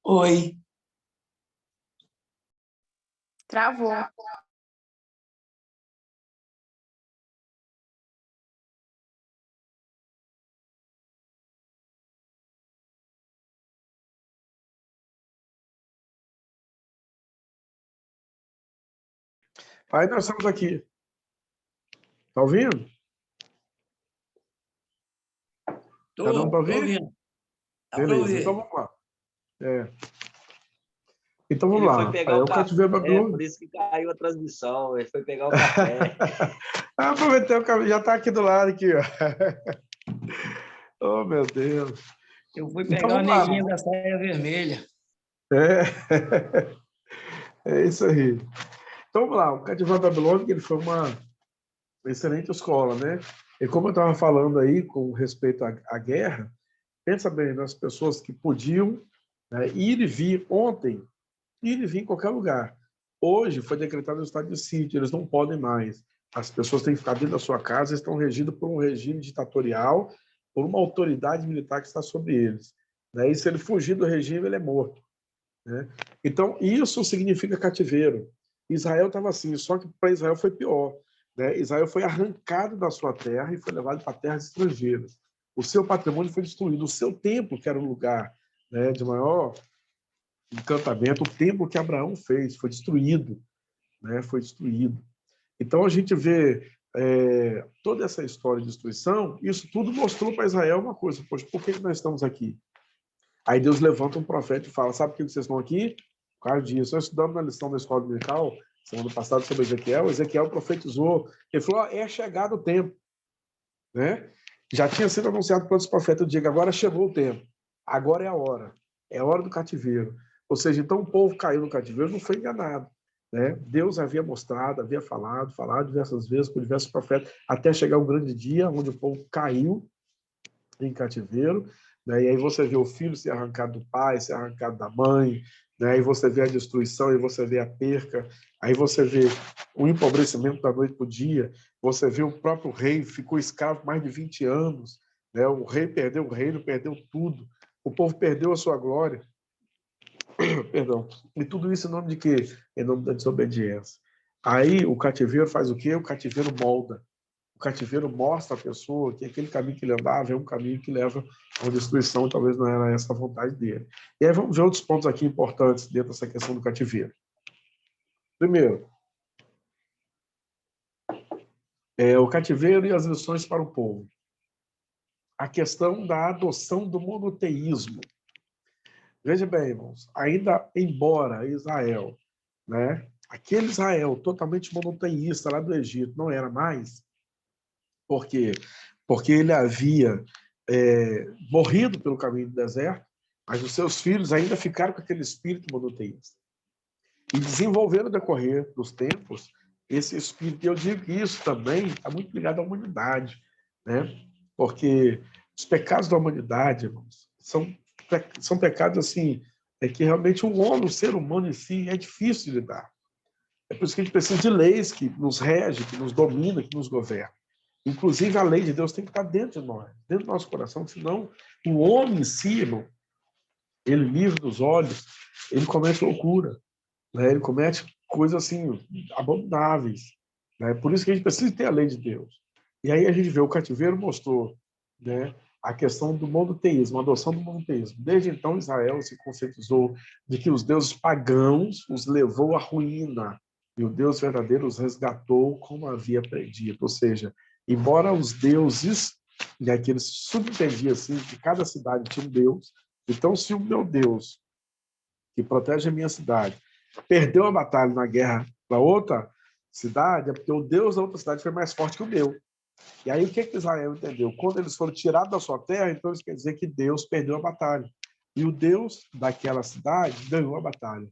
Oi, travou. Aí nós estamos aqui. Tá ouvindo? Tá dando para tô ouvir? ouvindo. Dá para Beleza, então ouvir. vamos lá. Então vamos Ele foi lá. pegar o O cativeiro café, por babilônico. isso que caiu a transmissão. Ele foi pegar o café. Aproveitei o caminho, já está aqui do lado, aqui, ó. Oh, meu Deus. Eu fui Então pegar o vamos lá. neguinho da saia vermelha. É, é isso aí. Então vamos lá. O cativeiro babilônico ele foi uma excelente escola, né? E como eu estava falando aí com respeito à guerra, pensa bem nas pessoas que podiam, né, ir e vir ontem, ir e vir em qualquer lugar. Hoje foi decretado o estado de sítio, eles não podem mais. As pessoas têm que ficar dentro da sua casa, estão regidas por um regime ditatorial, por uma autoridade militar que está sobre eles. Né? E se ele fugir do regime, ele é morto. Né? Então, isso significa cativeiro. Israel estava assim, só que para Israel foi pior. Né? Israel foi arrancado da sua terra e foi levado para terras estrangeiras. O seu patrimônio foi destruído. O seu templo, que era um lugar, né, de maior encantamento, o templo que Abraão fez, foi destruído. Né? Foi destruído. Então, a gente vê toda essa história de destruição, isso tudo mostrou para Israel uma coisa: poxa, por que nós estamos aqui? Aí Deus levanta um profeta e fala: sabe por que vocês estão aqui? Por causa disso. Nós estudamos na lição da escola dominical, semana passada, sobre Ezequiel profetizou, ele falou: é chegado o tempo. Né? Já tinha sido anunciado pelos profetas, eu digo, agora chegou o tempo, agora é a hora do cativeiro. Ou seja, então o povo caiu no cativeiro, não foi enganado. Né? Deus havia mostrado, havia falado diversas vezes por diversos profetas, até chegar o grande dia onde o povo caiu em cativeiro, né? E aí você vê o filho ser arrancado do pai, ser arrancado da mãe, né? Aí você vê a destruição, aí você vê a perca, aí você vê o empobrecimento da noite para o dia, você vê o próprio rei, ficou escravo mais de 20 anos, né? O rei perdeu o reino, perdeu tudo, o povo perdeu a sua glória, perdão, e tudo isso em nome de quê? Em nome da desobediência. Aí o cativeiro faz o quê? O cativeiro molda. O cativeiro mostra à pessoa que aquele caminho que ele andava é um caminho que leva a uma destruição, talvez não era essa a vontade dele. E aí vamos ver outros pontos aqui importantes dentro dessa questão do cativeiro. Primeiro, O cativeiro e as lições para o povo. A questão da adoção do monoteísmo. Veja bem, irmãos, ainda embora Israel, né, aquele Israel totalmente monoteísta lá do Egito não era mais, por quê? Porque ele havia morrido pelo caminho do deserto, mas os seus filhos ainda ficaram com aquele espírito monoteísta. E desenvolveram no decorrer dos tempos esse espírito. E eu digo que isso também está muito ligado à humanidade, né? Porque os pecados da humanidade, irmãos, são pecados assim, que realmente o homem, o ser humano em si, é difícil de lidar. É por isso que a gente precisa de leis que nos regem, que nos dominam, que nos governam. Inclusive, a lei de Deus tem que estar dentro de nós, dentro do nosso coração, senão o homem em si, irmão, ele livre dos olhos, ele comete loucura, né? Ele comete coisas assim, abomináveis. Né? Por isso que a gente precisa ter a lei de Deus. E aí a gente vê, o cativeiro mostrou, né, a questão do monoteísmo, a adoção do monoteísmo. Desde então, Israel se conscientizou de que os deuses pagãos os levou à ruína e o Deus verdadeiro os resgatou como havia aprendido. Ou seja, embora os deuses, né, que eles subentendiam assim, que cada cidade tinha um Deus, então se o meu Deus, que protege a minha cidade, perdeu a batalha na guerra para outra cidade, é porque o Deus da outra cidade foi mais forte que o meu. E aí o que Israel entendeu? Quando eles foram tirados da sua terra, então isso quer dizer que Deus perdeu a batalha. E o Deus daquela cidade ganhou a batalha.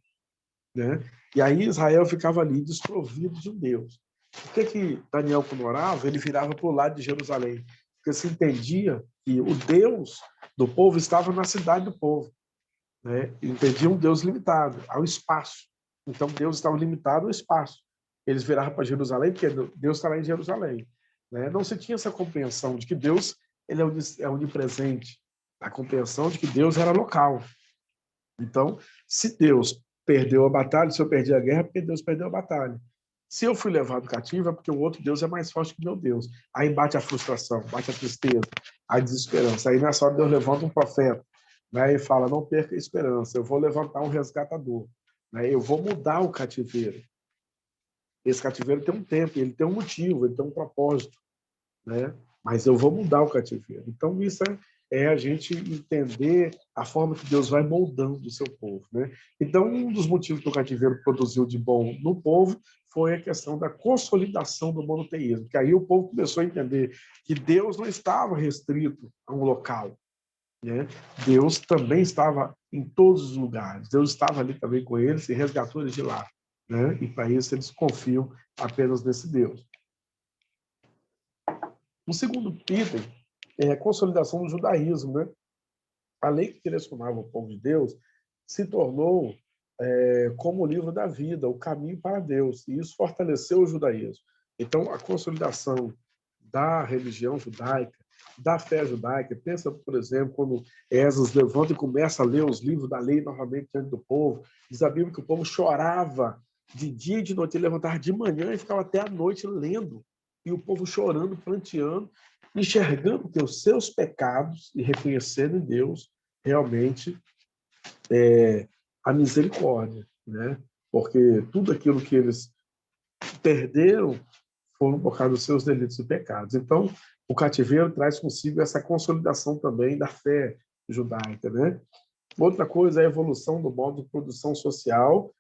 Né? E aí Israel ficava ali desprovido de um Deus. O que Daniel, quando orava, ele virava para o lado de Jerusalém? Porque se entendia que o Deus do povo estava na cidade do povo. Né? Entendia um Deus limitado, ao espaço. Então Deus estava limitado ao espaço. Eles viravam para Jerusalém, porque Deus está lá em Jerusalém. Né? Não se tinha essa compreensão de que Deus ele é onipresente, a compreensão de que Deus era local. Então, se Deus perdeu a batalha, se eu perdi a guerra, é porque Deus perdeu a batalha. Se eu fui levado cativo, é porque o outro Deus é mais forte que o meu Deus. Aí bate a frustração, bate a tristeza, a desesperança. Aí nessa hora Deus levanta um profeta, né, e fala, não perca a esperança, eu vou levantar um resgatador. Né, eu vou mudar o cativeiro. Esse cativeiro tem um tempo, ele tem um motivo, ele tem um propósito. Né? Mas eu vou mudar o cativeiro. Então, isso é a gente entender a forma que Deus vai moldando o seu povo. Né? Então, um dos motivos que o cativeiro produziu de bom no povo foi a questão da consolidação do monoteísmo, que aí o povo começou a entender que Deus não estava restrito a um local. Né? Deus também estava em todos os lugares. Deus estava ali também com eles e resgatou eles de lá. Né? E para isso eles confiam apenas nesse Deus. O segundo item é a consolidação do judaísmo. Né? A lei que direcionava o povo de Deus se tornou como o livro da vida, o caminho para Deus, e isso fortaleceu o judaísmo. Então, a consolidação da religião judaica, da fé judaica, pensa, por exemplo, quando Esdras levanta e começa a ler os livros da lei novamente diante do povo, diz a Bíblia que o povo chorava de dia e de noite, ele levantava de manhã e ficava até a noite lendo, e o povo chorando, pranteando, enxergando que os seus pecados e reconhecendo em Deus realmente a misericórdia, né? Porque tudo aquilo que eles perderam foram por causa dos seus delitos e pecados. Então, o cativeiro traz consigo essa consolidação também da fé judaica, né? Outra coisa é a evolução do modo de produção social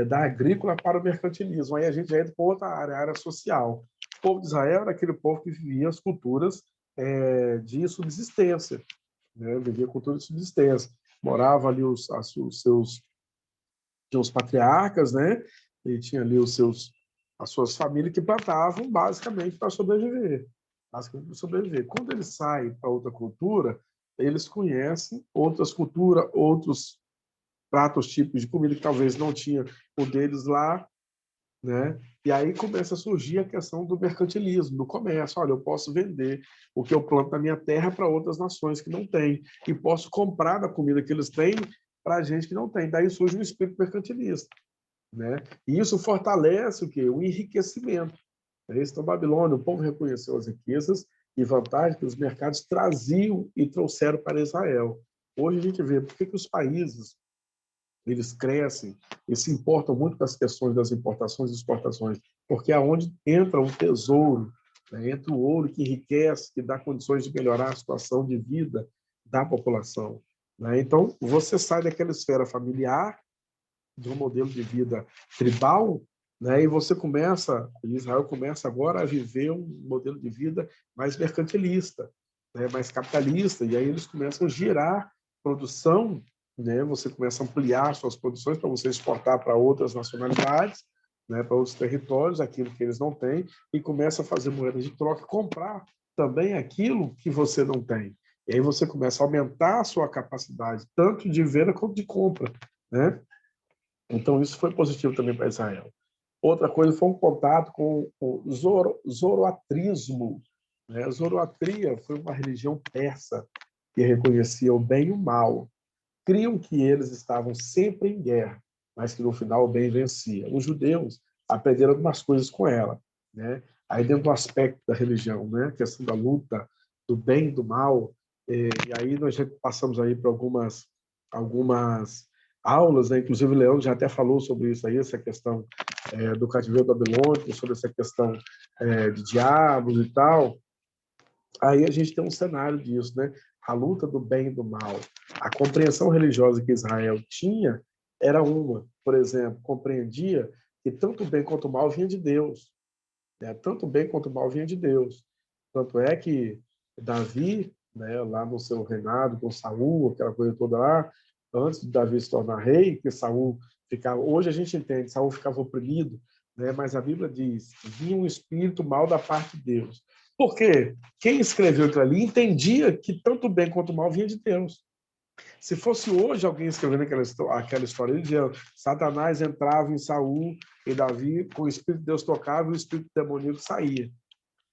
da agrícola para o mercantilismo. Aí a gente já entra para outra área, a área social. O povo de Israel era aquele povo que vivia as culturas de subsistência, né? Vivia cultura de subsistência. Morava ali os patriarcas, né? E tinha ali as suas famílias que plantavam basicamente para sobreviver. Basicamente para sobreviver. Quando eles saem para outra cultura, eles conhecem outras culturas, outros pratos, tipos de comida que talvez não tinha o deles lá, né? E aí começa a surgir a questão do mercantilismo, do comércio. Olha, eu posso vender o que eu planto na minha terra para outras nações que não têm, e posso comprar da comida que eles têm para a gente que não tem. Daí surge um espírito mercantilista, né? E isso fortalece o quê? O enriquecimento. Então, Babilônia, o povo reconheceu as riquezas e vantagens que os mercados traziam e trouxeram para Israel. Hoje a gente vê por que os países eles crescem e se importam muito com as questões das importações e exportações, porque é onde entra um tesouro né? Entra o ouro que enriquece, que dá condições de melhorar a situação de vida da população, né? Então, você sai daquela esfera familiar, de um modelo de vida tribal, né? E Israel começa agora a viver um modelo de vida mais mercantilista, né? Mais capitalista, e aí eles começam a girar produção, né? Você começa a ampliar suas produções para você exportar para outras nacionalidades, né? Para outros territórios, aquilo que eles não têm, e começa a fazer moedas de troca, comprar também aquilo que você não tem. E aí você começa a aumentar a sua capacidade, tanto de venda quanto de compra, né? Então, isso foi positivo também para Israel. Outra coisa foi um contato com o zoroatrismo, né? A zoroatria foi uma religião persa que reconhecia o bem e o mal. Criam que eles estavam sempre em guerra, mas que no final o bem vencia. Os judeus aprenderam algumas coisas com ela, né? Aí dentro do aspecto da religião, né? A questão da luta do bem e do mal, e aí nós já passamos aí por algumas aulas, né? Inclusive o Leão já até falou sobre isso aí, essa questão do cativeiro babilônico, sobre essa questão de diabos e tal. Aí a gente tem um cenário disso, né? A luta do bem e do mal. A compreensão religiosa que Israel tinha era uma, por exemplo, compreendia que tanto o bem quanto o mal vinha de Deus, né? Tanto o bem quanto o mal vinha de Deus. Tanto é que Davi, né, lá no seu reinado com Saul, aquela coisa toda lá, antes de Davi se tornar rei, que Saul ficava, hoje a gente entende, Saul ficava oprimido, né, mas a Bíblia diz, vinha um espírito mal da parte de Deus. Por quê? Quem escreveu aquilo ali entendia que tanto o bem quanto o mal vinha de Deus. Se fosse hoje alguém escrevendo aquela história, ele dizia, Satanás entrava em Saul e Davi, com o Espírito de Deus tocava e o Espírito demoníaco saía.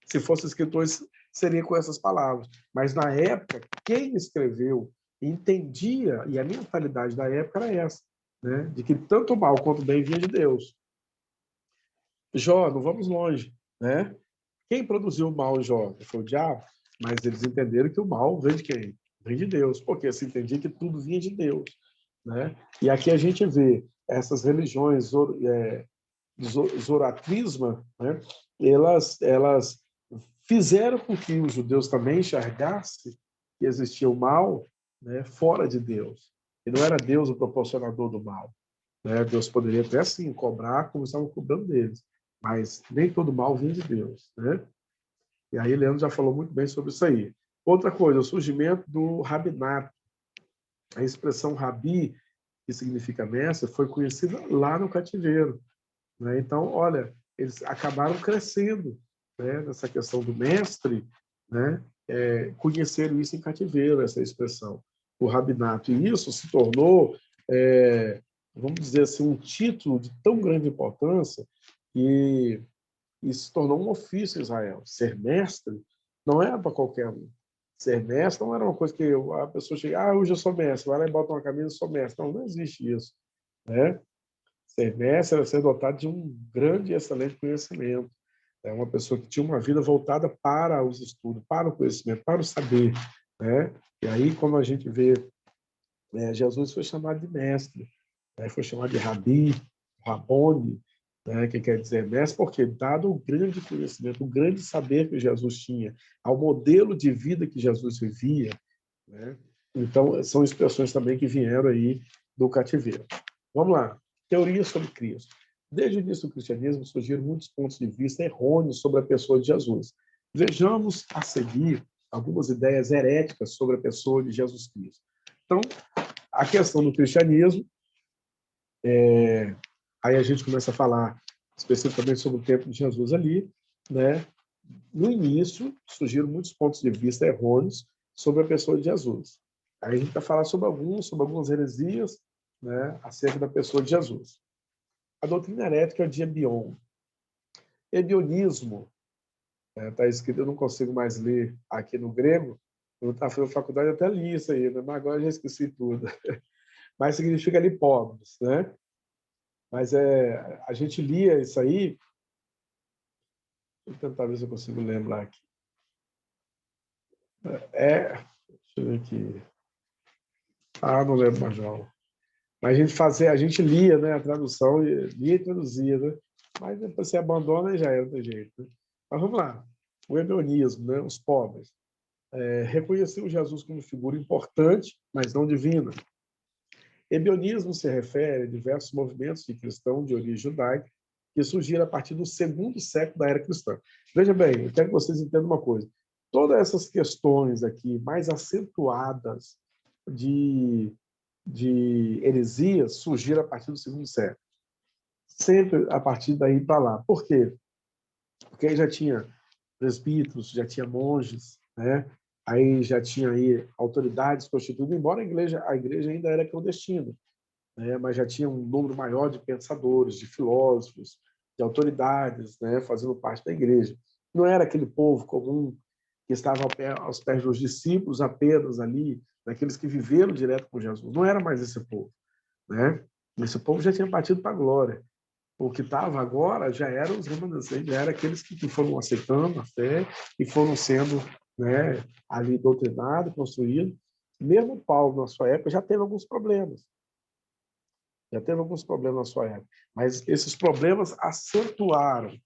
Se fosse escritor, seria com essas palavras. Mas, na época, quem escreveu entendia, e a mentalidade da época era essa, né? De que tanto o mal quanto o bem vinha de Deus. Jó, não vamos longe, né? Quem produziu o mal em Jó? Foi o diabo, mas eles entenderam que o mal vem de quem? Vem de Deus, porque se entendia que tudo vinha de Deus, né? E aqui a gente vê essas religiões, zoroatrismo, né? Elas fizeram com que os judeus também enxergassem que existia o mal, né, fora de Deus. E não era Deus o proporcionador do mal, né? Deus poderia até, sim, cobrar como estavam cobrando deles, mas nem todo mal vinha de Deus, né? E aí Leandro já falou muito bem sobre isso aí. Outra coisa, o surgimento do rabinato. A expressão rabi, que significa mestre, foi conhecida lá no cativeiro, né? Então, olha, eles acabaram crescendo, né, nessa questão do mestre, né? Conheceram isso em cativeiro, essa expressão, o rabinato. E isso se tornou, vamos dizer assim, um título de tão grande importância que isso se tornou um ofício em Israel. Ser mestre não era para qualquer um. Ser mestre não era uma coisa que a pessoa chega, hoje eu sou mestre, vai lá e bota uma camisa e sou mestre. Não, não existe isso, né? Ser mestre era ser dotado de um grande e excelente conhecimento. É uma pessoa que tinha uma vida voltada para os estudos, para o conhecimento, para o saber, né? E aí, como a gente vê, Jesus foi chamado de mestre, né? Foi chamado de rabi, rabone, né? Que quer dizer mestre, porque dado o grande conhecimento, o grande saber que Jesus tinha, ao modelo de vida que Jesus vivia, né? Então, são expressões também que vieram aí do cativeiro. Vamos lá. Teoria sobre Cristo. Desde o início do cristianismo surgiram muitos pontos de vista errôneos sobre a pessoa de Jesus. Vejamos a seguir algumas ideias heréticas sobre a pessoa de Jesus Cristo. Então, a questão do cristianismo, aí a gente começa a falar especificamente sobre o tempo de Jesus ali, né? No início, surgiram muitos pontos de vista errôneos sobre a pessoa de Jesus. Aí a gente vai falar sobre algumas heresias, né, acerca da pessoa de Jesus. A doutrina herética é de Ebion. Ebionismo, está escrito, eu não consigo mais ler aqui no grego, eu estava fazendo faculdade, eu até li isso aí, né? Mas agora eu já esqueci tudo. Mas significa ali pobres, né? Mas a gente lia isso aí, deixa eu tentar ver se eu consigo lembrar aqui. Deixa eu ver aqui. Não lembro mais não. Mas a gente lia, né, a tradução, lia e traduzia, né? Mas depois você abandona e já é outro jeito, né? Mas vamos lá. o hebionismo, né? Os pobres, reconheciam Jesus como figura importante, mas não divina. Hebionismo se refere a diversos movimentos de cristãos de origem judaica que surgiram a partir do segundo século da era cristã. Veja bem, eu quero que vocês entendam uma coisa. Todas essas questões aqui mais acentuadas de heresias surgiram a partir do segundo século. Sempre a partir daí para lá. Por quê? Porque aí já tinha presbíteros, já tinha monges, né? Aí já tinha aí autoridades constituídas, embora a igreja ainda era clandestina, né? Mas já tinha um número maior de pensadores, de filósofos, de autoridades, né? Fazendo parte da igreja. Não era aquele povo comum que estava aos pés dos discípulos apenas ali, daqueles que viveram direto com Jesus. Não era mais esse povo, né? Esse povo já tinha partido para a glória. O que estava agora já eram os remanescentes, já eram aqueles que foram aceitando a fé e foram sendo, né, ali doutrinados, construídos. Mesmo Paulo, na sua época, já teve alguns problemas. Já teve alguns problemas na sua época. Mas esses problemas acentuaram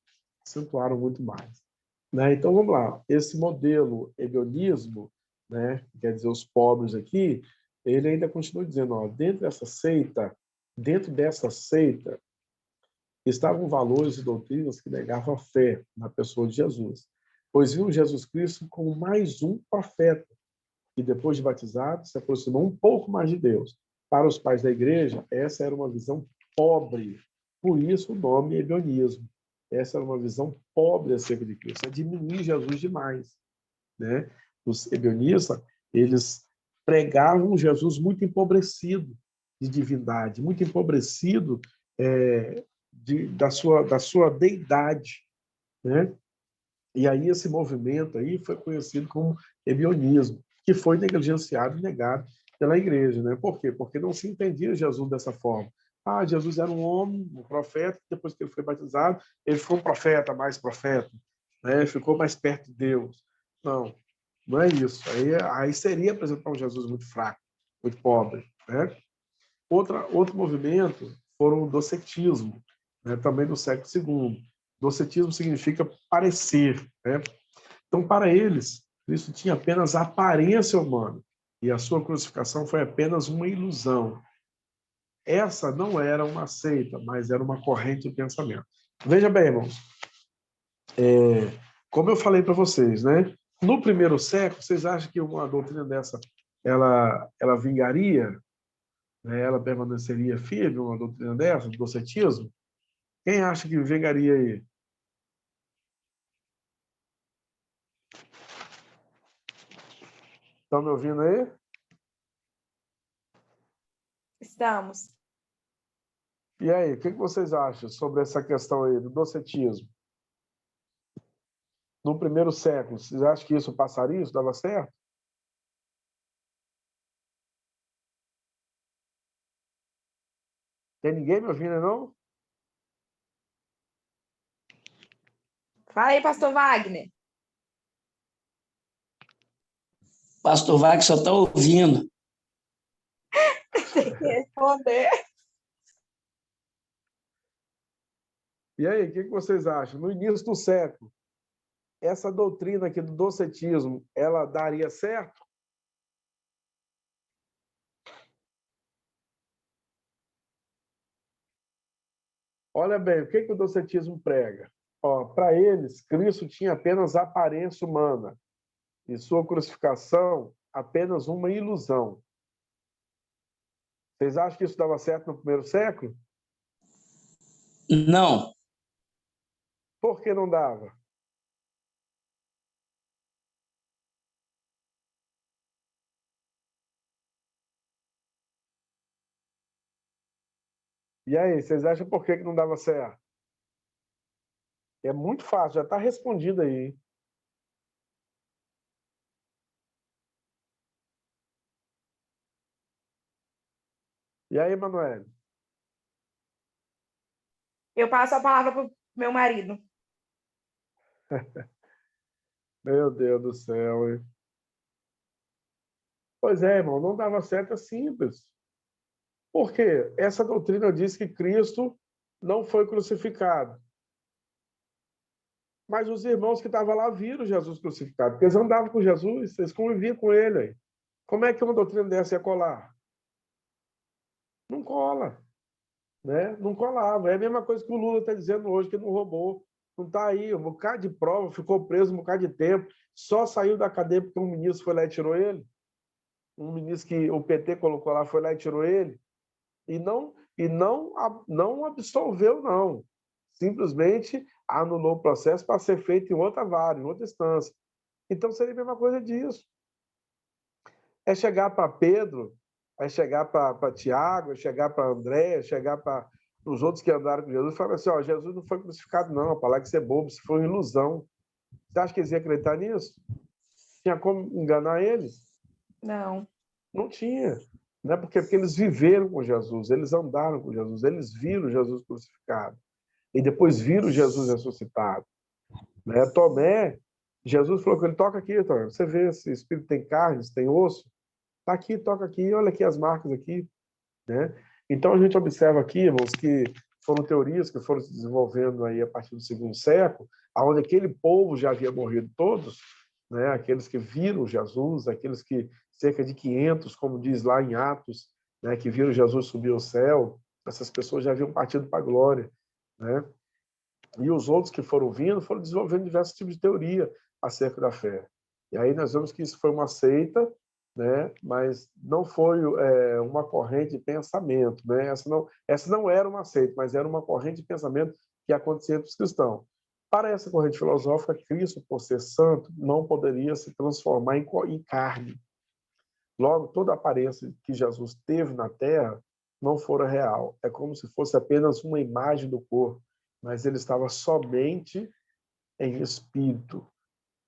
muito mais. Né? Então, vamos lá. Esse modelo hebionismo, né, quer dizer, os pobres aqui, ele ainda continua dizendo, ó, dentro dessa seita, estavam valores e doutrinas que negavam a fé na pessoa de Jesus, pois viam Jesus Cristo como mais um profeta, que depois de batizado se aproximou um pouco mais de Deus. Para os pais da igreja, essa era uma visão pobre, por isso o nome hebionismo. Essa era uma visão pobre acerca de Cristo, é diminuir Jesus demais, né? Os hebionistas, eles pregavam Jesus muito empobrecido de divindade, muito empobrecido da sua deidade, né? E aí esse movimento aí foi conhecido como hebionismo, que foi negligenciado e negado pela igreja, né? Por quê? Porque não se entendia Jesus dessa forma. Ah, Jesus era um homem, um profeta, depois que ele foi batizado, ele ficou um profeta, mais profeta, né? Ficou mais perto de Deus. Não, não é isso. Aí seria apresentar um Jesus muito fraco, muito pobre, né? Outro movimento foram o docetismo, né, também do século II. Docetismo significa parecer. Né? Então, para eles, Cristo tinha apenas a aparência humana e a sua crucificação foi apenas uma ilusão. Essa não era uma seita, mas era uma corrente de pensamento. Veja bem, irmãos, como eu falei para vocês, né? No primeiro século, vocês acham que uma doutrina dessa ela vingaria? Né, ela permaneceria firme, uma doutrina dessa, do docetismo? Quem acha que vingaria aí? Estão me ouvindo aí? Estamos. E aí, o que vocês acham sobre essa questão aí do docetismo? No primeiro século, vocês acham que isso passaria, isso dava certo? Tem ninguém me ouvindo, não? Fala aí, pastor Wagner. Pastor Wagner só está ouvindo. Tem que responder. E aí, o que vocês acham? No início do século, essa doutrina aqui do docetismo, ela daria certo? Olha bem, o que o docetismo prega? Para eles, Cristo tinha apenas aparência humana e sua crucificação apenas uma ilusão. Vocês acham que isso dava certo no primeiro século? Não. Por que não dava? E aí, vocês acham por que não dava certo? É muito fácil, já está respondido aí. Hein? E aí, Manoel? Eu passo a palavra para o meu marido. Meu Deus do céu, hein? Pois é, irmão, não dava certo, é simples. Por quê? Essa doutrina diz que Cristo não foi crucificado. Mas os irmãos que estavam lá viram Jesus crucificado, porque eles andavam com Jesus, eles conviviam com ele. Aí. Como é que uma doutrina dessa ia colar? Não cola, né? Não colava. É a mesma coisa que o Lula está dizendo hoje, que não roubou. Não está aí, um bocado de prova, ficou preso um bocado de tempo, só saiu da cadeia porque um ministro foi lá e tirou ele. Um ministro que o PT colocou lá foi lá e tirou ele. E não absolveu, não. Simplesmente anulou o processo para ser feito em outra vara, em outra instância. Então, seria a mesma coisa disso. É chegar para Pedro, é chegar para Tiago, é chegar para André, é chegar para os outros que andaram com Jesus e falar assim, Jesus não foi crucificado, não, a palavra que você é bobo, isso foi uma ilusão. Você acha que eles iam acreditar nisso? Tinha como enganar eles? Não. Não tinha. Não é porque eles viveram com Jesus, eles andaram com Jesus, eles viram Jesus crucificado e depois viram Jesus ressuscitado. Né? Tomé, Jesus falou que ele toca aqui, Tomé. Você vê se o espírito tem carne, se tem osso, tá aqui, toca aqui, olha aqui as marcas aqui, né? Então a gente observa aqui, irmãos, que foram teorias que foram se desenvolvendo aí a partir do segundo século, aonde aquele povo já havia morrido todos, né? Aqueles que viram Jesus, aqueles que cerca de 500, como diz lá em Atos, né? Que viram Jesus subir ao céu, essas pessoas já haviam partido para a glória, né? E os outros que foram vindo foram desenvolvendo diversos tipos de teoria acerca da fé. E aí nós vemos que isso foi uma seita, né? Mas não foi uma corrente de pensamento. Né? Essa não era uma seita, mas era uma corrente de pensamento que acontecia entre os cristãos. Para essa corrente filosófica, Cristo, por ser santo, não poderia se transformar em carne. Logo, toda a aparência que Jesus teve na Terra não fora real. É como se fosse apenas uma imagem do corpo, mas ele estava somente em espírito,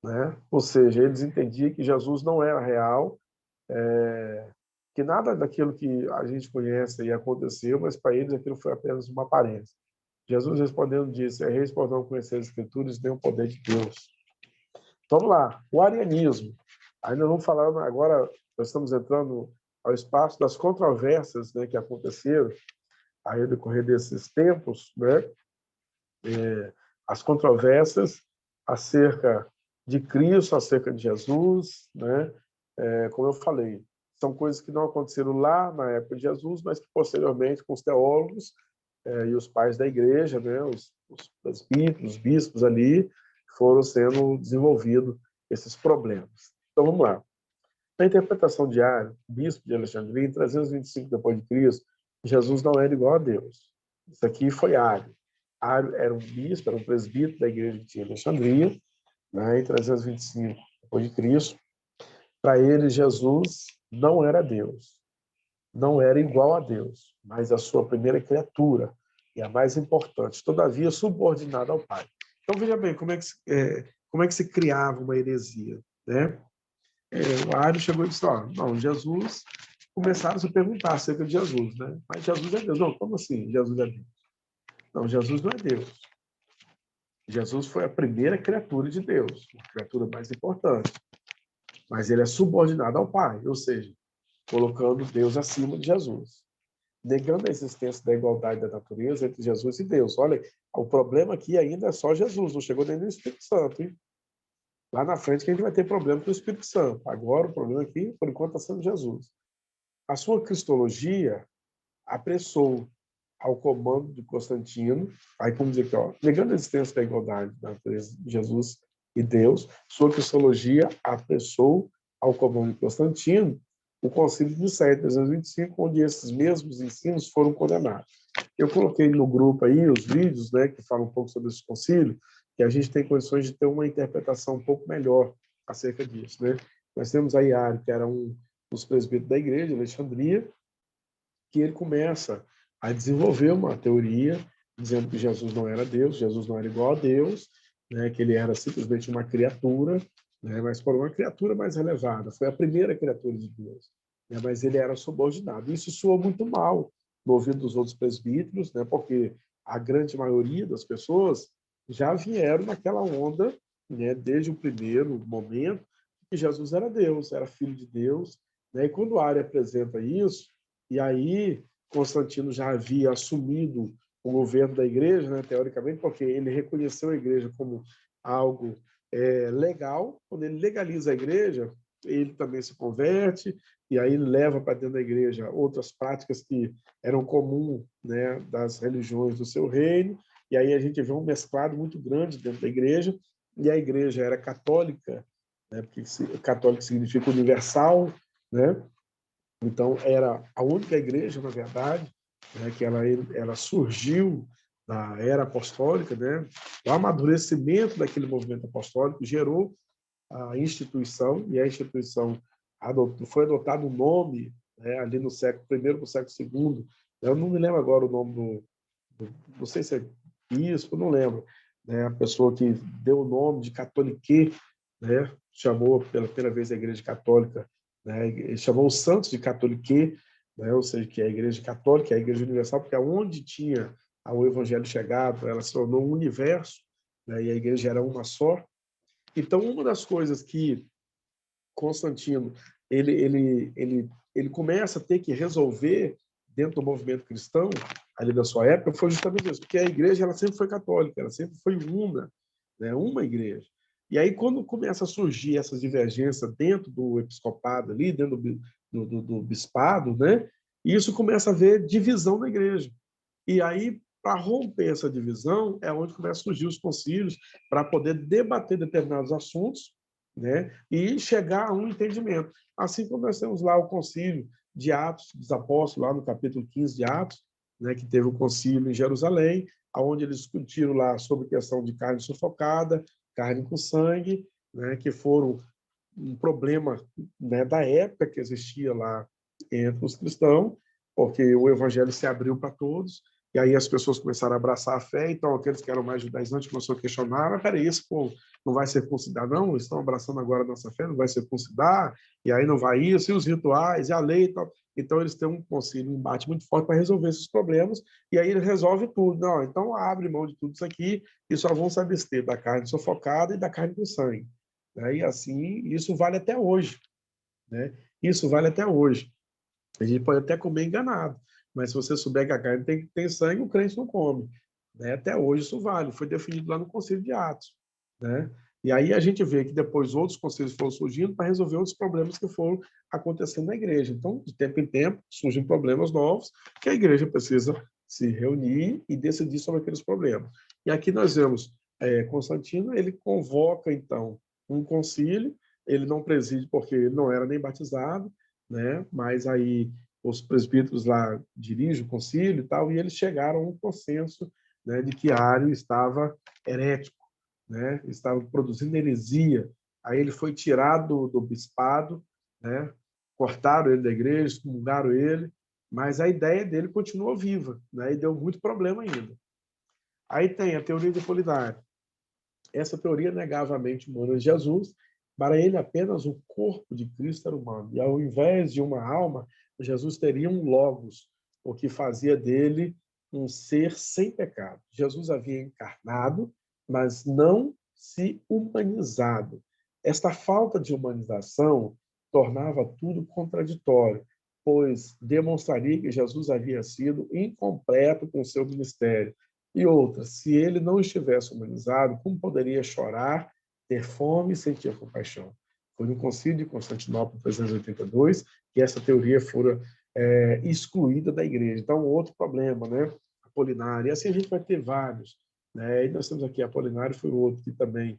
né? Ou seja, eles entendiam que Jesus não era real, que nada daquilo que a gente conhece aí aconteceu, mas para eles aquilo foi apenas uma aparência. Jesus respondendo disse, reis poderão conhecer as escrituras e nem o poder de Deus. Vamos lá, o arianismo. Ainda vamos falar agora, nós estamos entrando ao espaço das controvérsias, né, que aconteceram aí no decorrer desses tempos, né? As controvérsias acerca de Cristo, acerca de Jesus, né? Como eu falei, são coisas que não aconteceram lá na época de Jesus, mas que posteriormente com os teólogos e os pais da igreja, né? Os presbíteros, os bispos ali, foram sendo desenvolvidos esses problemas. Então vamos lá. Na interpretação de Ário, bispo de Alexandria, em 325 depois de Cristo, Jesus não era igual a Deus. Isso aqui foi Ário. Ário era um bispo, era um presbítero da igreja de Alexandria, né, em 325 depois de Cristo. Para ele, Jesus não era Deus, não era igual a Deus, mas a sua primeira criatura, e a mais importante, todavia subordinada ao Pai. Então, veja bem como é que se criava uma heresia, né? O Ário chegou e disse, não, Jesus, começaram a se perguntar acerca de Jesus, né? Mas Jesus é Deus. Não, como assim Jesus é Deus? Não, Jesus não é Deus. Jesus foi a primeira criatura de Deus, a criatura mais importante. Mas ele é subordinado ao Pai, ou seja, colocando Deus acima de Jesus. Negando a existência da igualdade da natureza entre Jesus e Deus. Olha, o problema aqui ainda é só Jesus, não chegou nem no Espírito Santo, hein? Lá na frente que a gente vai ter problema com o Espírito Santo. Agora o problema aqui, por enquanto, está sendo Jesus. A sua cristologia apressou ao comando de Constantino, aí como dizer que, negando a existência da igualdade da natureza de Jesus e Deus, sua cristologia apressou ao comando de Constantino o Concílio de Nicéia, 325, onde esses mesmos ensinos foram condenados. Eu coloquei no grupo aí os vídeos, né, que falam um pouco sobre esse concílio, que a gente tem condições de ter uma interpretação um pouco melhor acerca disso, né? Nós temos aí Ário, que era um dos presbíteros da igreja de Alexandria, que ele começa a desenvolver uma teoria dizendo que Jesus não era Deus, Jesus não era igual a Deus, né, que ele era simplesmente uma criatura, né, mas por uma criatura mais elevada, foi a primeira criatura de Deus, né, mas ele era subordinado. Isso soou muito mal no ouvido dos outros presbíteros, né, porque a grande maioria das pessoas já vieram naquela onda, né, desde o primeiro momento, que Jesus era Deus, era filho de Deus, né, e quando Ário apresenta isso, e aí Constantino já havia assumido o governo da igreja, né, teoricamente, porque ele reconheceu a igreja como algo legal. Quando ele legaliza a igreja, ele também se converte, e aí ele leva para dentro da igreja outras práticas que eram comuns, né, das religiões do seu reino, e aí a gente vê um mesclado muito grande dentro da igreja, e a igreja era católica, né, porque católico significa universal, né? Então era a única igreja, na verdade, né, que ela surgiu na era apostólica, né? O amadurecimento daquele movimento apostólico gerou a instituição, e a instituição foi adotado o nome, né, ali no século I para o século II. Eu não me lembro agora o nome não sei se é bispo, não lembro, né, a pessoa que deu o nome de catolique, né, chamou pela primeira vez a Igreja Católica, né, ele chamou os santos de catolique, né, ou seja, que é a Igreja Católica, é a Igreja Universal, porque aonde tinha o Evangelho chegado, ela se tornou um universo, né, e a igreja era uma só. Então, uma das coisas que Constantino ele começa a ter que resolver dentro do movimento cristão ali da sua época foi justamente isso, porque a igreja ela sempre foi católica, ela sempre foi una, né, uma igreja. E aí quando começa a surgir essas divergências dentro do episcopado ali, dentro do bispado, né, isso começa a haver divisão na igreja. E aí para romper essa divisão é onde começam a surgir os concílios para poder debater determinados assuntos, né, e chegar a um entendimento. Assim como nós temos lá o concílio de Atos dos Apóstolos, lá no capítulo 15 de Atos, né, que teve o concílio em Jerusalém, onde eles discutiram lá sobre a questão de carne sufocada, carne com sangue, né, que foram um problema, né, da época que existia lá entre os cristãos, porque o evangelho se abriu para todos, e aí as pessoas começaram a abraçar a fé, então aqueles que eram mais judaizantes começaram a questionar, mas peraí, esse povo não vai circuncidar não? Eles estão abraçando agora a nossa fé, não vai circuncidar? E aí não vai isso, e os rituais, e a lei e tal. Então eles têm um concílio, um embate muito forte para resolver esses problemas, e aí ele resolve tudo. Não, então abre mão de tudo isso aqui e só vão se abster da carne sufocada e da carne com sangue. E assim, isso vale até hoje, né? Isso vale até hoje. A gente pode até comer enganado, mas se você souber que a carne tem sangue, o crente não come, né? Até hoje isso vale, foi definido lá no Concílio de Atos, né? E aí a gente vê que depois outros concílios foram surgindo para resolver outros problemas que foram acontecendo na igreja. Então, de tempo em tempo, surgem problemas novos que a igreja precisa se reunir e decidir sobre aqueles problemas. E aqui nós vemos Constantino, ele convoca, então, um concílio, ele não preside porque ele não era nem batizado, né? Mas aí os presbíteros lá dirigem o concílio e tal, e eles chegaram a um consenso, né, de que Ário estava herético, né? Estava produzindo heresia. Aí ele foi tirado do bispado, né? Cortaram ele da igreja, excomungaram ele, mas a ideia dele continuou viva, né? E deu muito problema ainda. Aí tem a teoria de Apolinário. Essa teoria negava a mente humana de Jesus. Para ele, apenas o corpo de Cristo era humano. E ao invés de uma alma, Jesus teria um logos, o que fazia dele um ser sem pecado. Jesus havia encarnado, mas não se humanizado. Esta falta de humanização tornava tudo contraditório, pois demonstraria que Jesus havia sido incompleto com seu ministério. E outra, se ele não estivesse humanizado, como poderia chorar, ter fome e sentir compaixão? Foi no Concílio de Constantinopla, 382, que essa teoria fora excluída da igreja. Então, outro problema, né? Apolinário. E assim a gente vai ter vários, né? E nós temos aqui Apolinário, foi outro que também,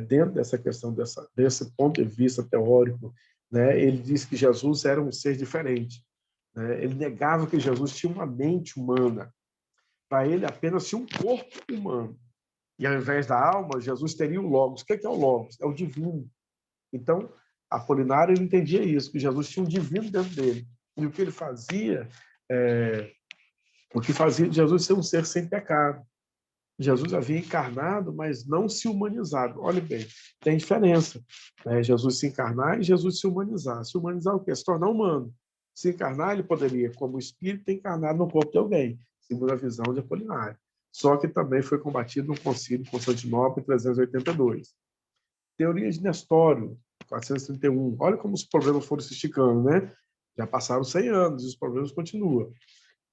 dentro dessa questão, desse ponto de vista teórico, né? Ele disse que Jesus era um ser diferente, né? Ele negava que Jesus tinha uma mente humana. Para ele, apenas tinha um corpo humano. E ao invés da alma, Jesus teria o Logos. O que é o Logos? É o divino. Então, Apolinário ele entendia isso, que Jesus tinha um divino dentro dele. E o que ele fazia, o que fazia de Jesus ser um ser sem pecado. Jesus havia encarnado, mas não se humanizado. Olha bem, tem diferença, né? Jesus se encarnar e Jesus se humanizar. Se humanizar o quê? Se tornar humano. Se encarnar, ele poderia, como espírito, ter encarnado no corpo de alguém, segundo a visão de Apolinário. Só que também foi combatido no Concílio de Constantinopla, em 382. Teoria de Nestório, 431. Olha como os problemas foram se esticando, né? Já passaram 100 anos e os problemas continuam.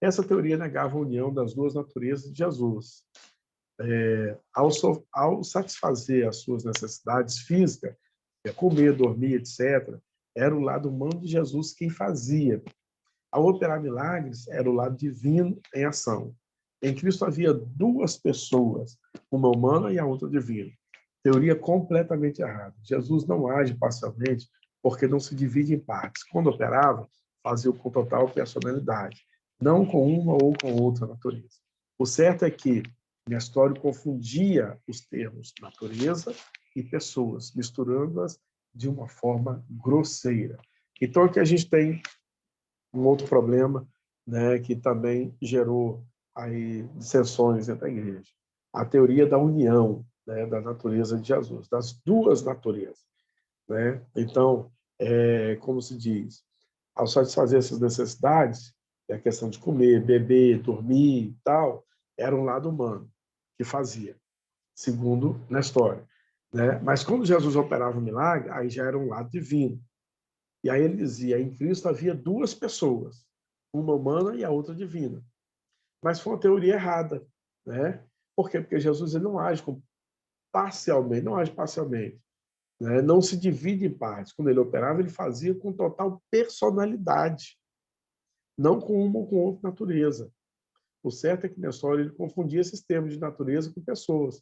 Essa teoria negava a união das duas naturezas de Jesus. ao satisfazer as suas necessidades físicas, comer, dormir, etc., era o lado humano de Jesus quem fazia. Ao operar milagres, era o lado divino em ação. Em Cristo havia duas pessoas, uma humana e a outra divina. Teoria completamente errada. Jesus não age parcialmente porque não se divide em partes. Quando operava, fazia com total personalidade, não com uma ou com outra natureza. O certo é que Nestório confundia os termos natureza e pessoas, misturando-as de uma forma grosseira. Então, aqui a gente tem um outro problema, né, que também gerou aí dissensões entre a igreja. A teoria da união, né, da natureza de Jesus, das duas naturezas. Né? Então, como se diz, ao satisfazer essas necessidades, a questão de comer, beber, dormir e tal, era um lado humano que fazia, segundo na história. Né? Mas quando Jesus operava um milagre, aí já era um lado divino. E aí ele dizia, em Cristo havia duas pessoas, uma humana e a outra divina. Mas foi uma teoria errada. Né? Por quê? Porque Jesus ele não age parcialmente, né? Não se divide em partes. Quando ele operava, ele fazia com total personalidade, não com uma ou com outra natureza. O certo é que Nestório ele confundia esses termos de natureza com pessoas.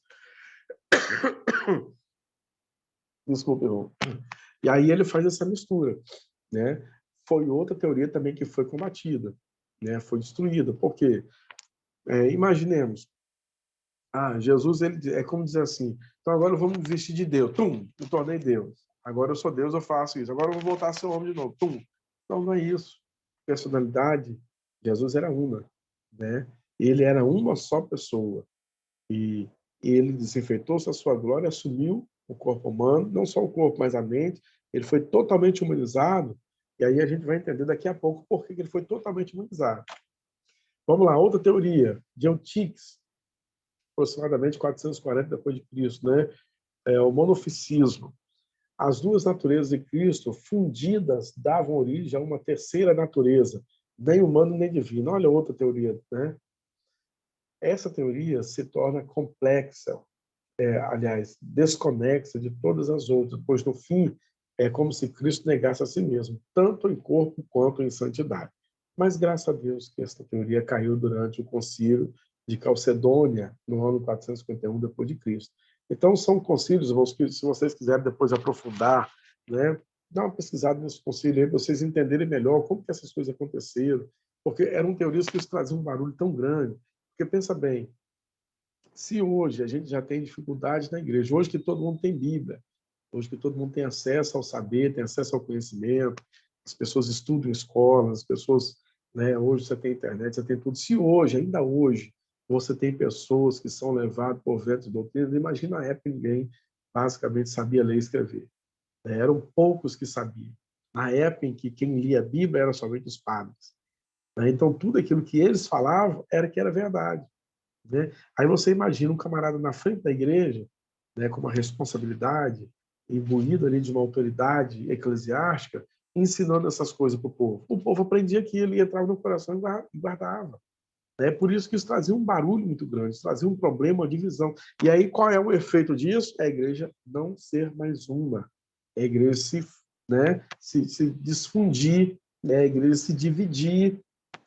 Desculpe, irmão. E aí ele faz essa mistura. Né? Foi outra teoria também que foi combatida, né? Foi destruída. Por quê? Imaginemos, Jesus ele é como dizer assim, então agora eu vou me vestir de Deus, me tornei Deus. Agora eu sou Deus, eu faço isso. Agora eu vou voltar a ser homem de novo, Não, não é isso. Personalidade, Jesus era uma, né? Ele era uma só pessoa e ele desinfetou-se a sua glória, assumiu o corpo humano, não só o corpo, mas a mente. Ele foi totalmente humanizado e aí a gente vai entender daqui a pouco por que ele foi totalmente humanizado. Vamos lá, outra teoria de Eutiques, aproximadamente 440 depois de Cristo, né? O monofisismo. As duas naturezas de Cristo fundidas davam origem a uma terceira natureza, nem humana nem divina. Olha outra teoria, né? Essa teoria se torna complexa, aliás, desconexa de todas as outras, pois no fim é como se Cristo negasse a si mesmo, tanto em corpo quanto em santidade. Mas graças a Deus que essa teoria caiu durante o concílio de Calcedônia, no ano 451 depois de Cristo. Então são concílios, se vocês quiserem depois aprofundar, né, dá uma pesquisada nesse concílio aí para vocês entenderem melhor como que essas coisas aconteceram, porque eram teorias que traziam um barulho tão grande. Porque pensa bem, se hoje a gente já tem dificuldade na igreja, hoje que todo mundo tem Bíblia, hoje que todo mundo tem acesso ao saber, tem acesso ao conhecimento, as pessoas estudam em escolas, as pessoas, né, hoje você tem internet, você tem tudo. Se hoje, ainda hoje, você tem pessoas que são levadas por vento de doutrina, imagina a época ninguém basicamente sabia ler e escrever. Eram poucos que sabiam. Na época em que quem lia a Bíblia era somente os padres. Então, tudo aquilo que eles falavam era que era verdade. Né? Aí você imagina um camarada na frente da igreja, né, com uma responsabilidade, imbuído ali de uma autoridade eclesiástica, ensinando essas coisas para o povo. O povo aprendia aquilo e entrava no coração e guardava. É por isso que isso trazia um barulho muito grande, isso trazia um problema, uma divisão. E aí qual é o efeito disso? É a igreja não ser mais uma. É a igreja se desfundir, né? A igreja se dividir,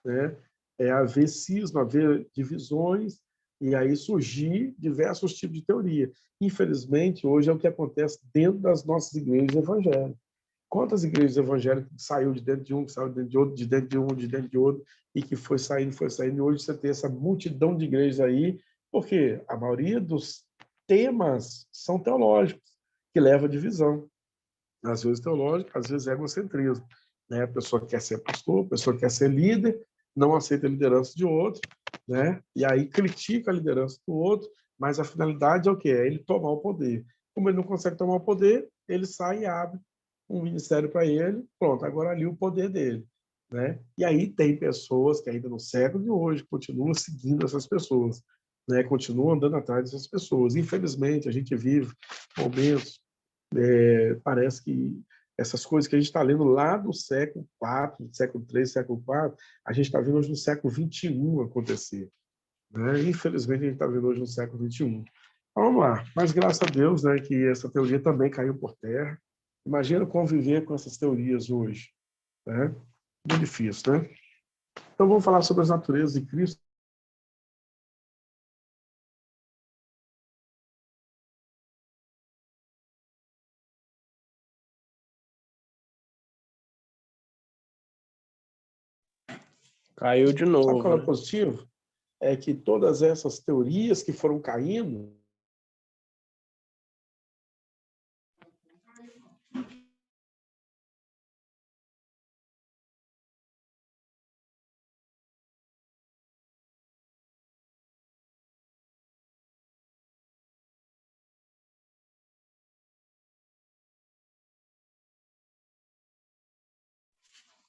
né? Haver cisma, haver divisões, e aí surgir diversos tipos de teoria. Infelizmente, hoje é o que acontece dentro das nossas igrejas evangélicas. Quantas igrejas evangélicas saiu de dentro de um, que saiu de dentro de outro, de dentro de um, de dentro de outro, e que foi saindo, e hoje você tem essa multidão de igrejas aí, porque a maioria dos temas são teológicos, que leva à divisão. Às vezes teológico, às vezes egocentrismo. Né? A pessoa quer ser pastor, a pessoa quer ser líder, não aceita a liderança de outro, né? E aí critica a liderança do outro, mas a finalidade é o quê? É ele tomar o poder. Como ele não consegue tomar o poder, ele sai e abre um ministério para ele, pronto, agora ali o poder dele. Né? E aí tem pessoas que ainda no século de hoje continuam seguindo essas pessoas, né? Continuam andando atrás dessas pessoas. Infelizmente, a gente vive momentos, parece que essas coisas que a gente está lendo lá do século IV, século III, século IV, a gente está vendo hoje no século XXI acontecer. né? Infelizmente, a gente está vivendo hoje no século XXI. Então, vamos lá. Mas, graças a Deus, né, que essa teoria também caiu por terra. Imagina conviver com essas teorias hoje, né? Muito difícil, né? Então, vamos falar sobre as naturezas de Cristo. Caiu de Sabe qual é novo, o né? positivo? É que todas essas teorias que foram caindo,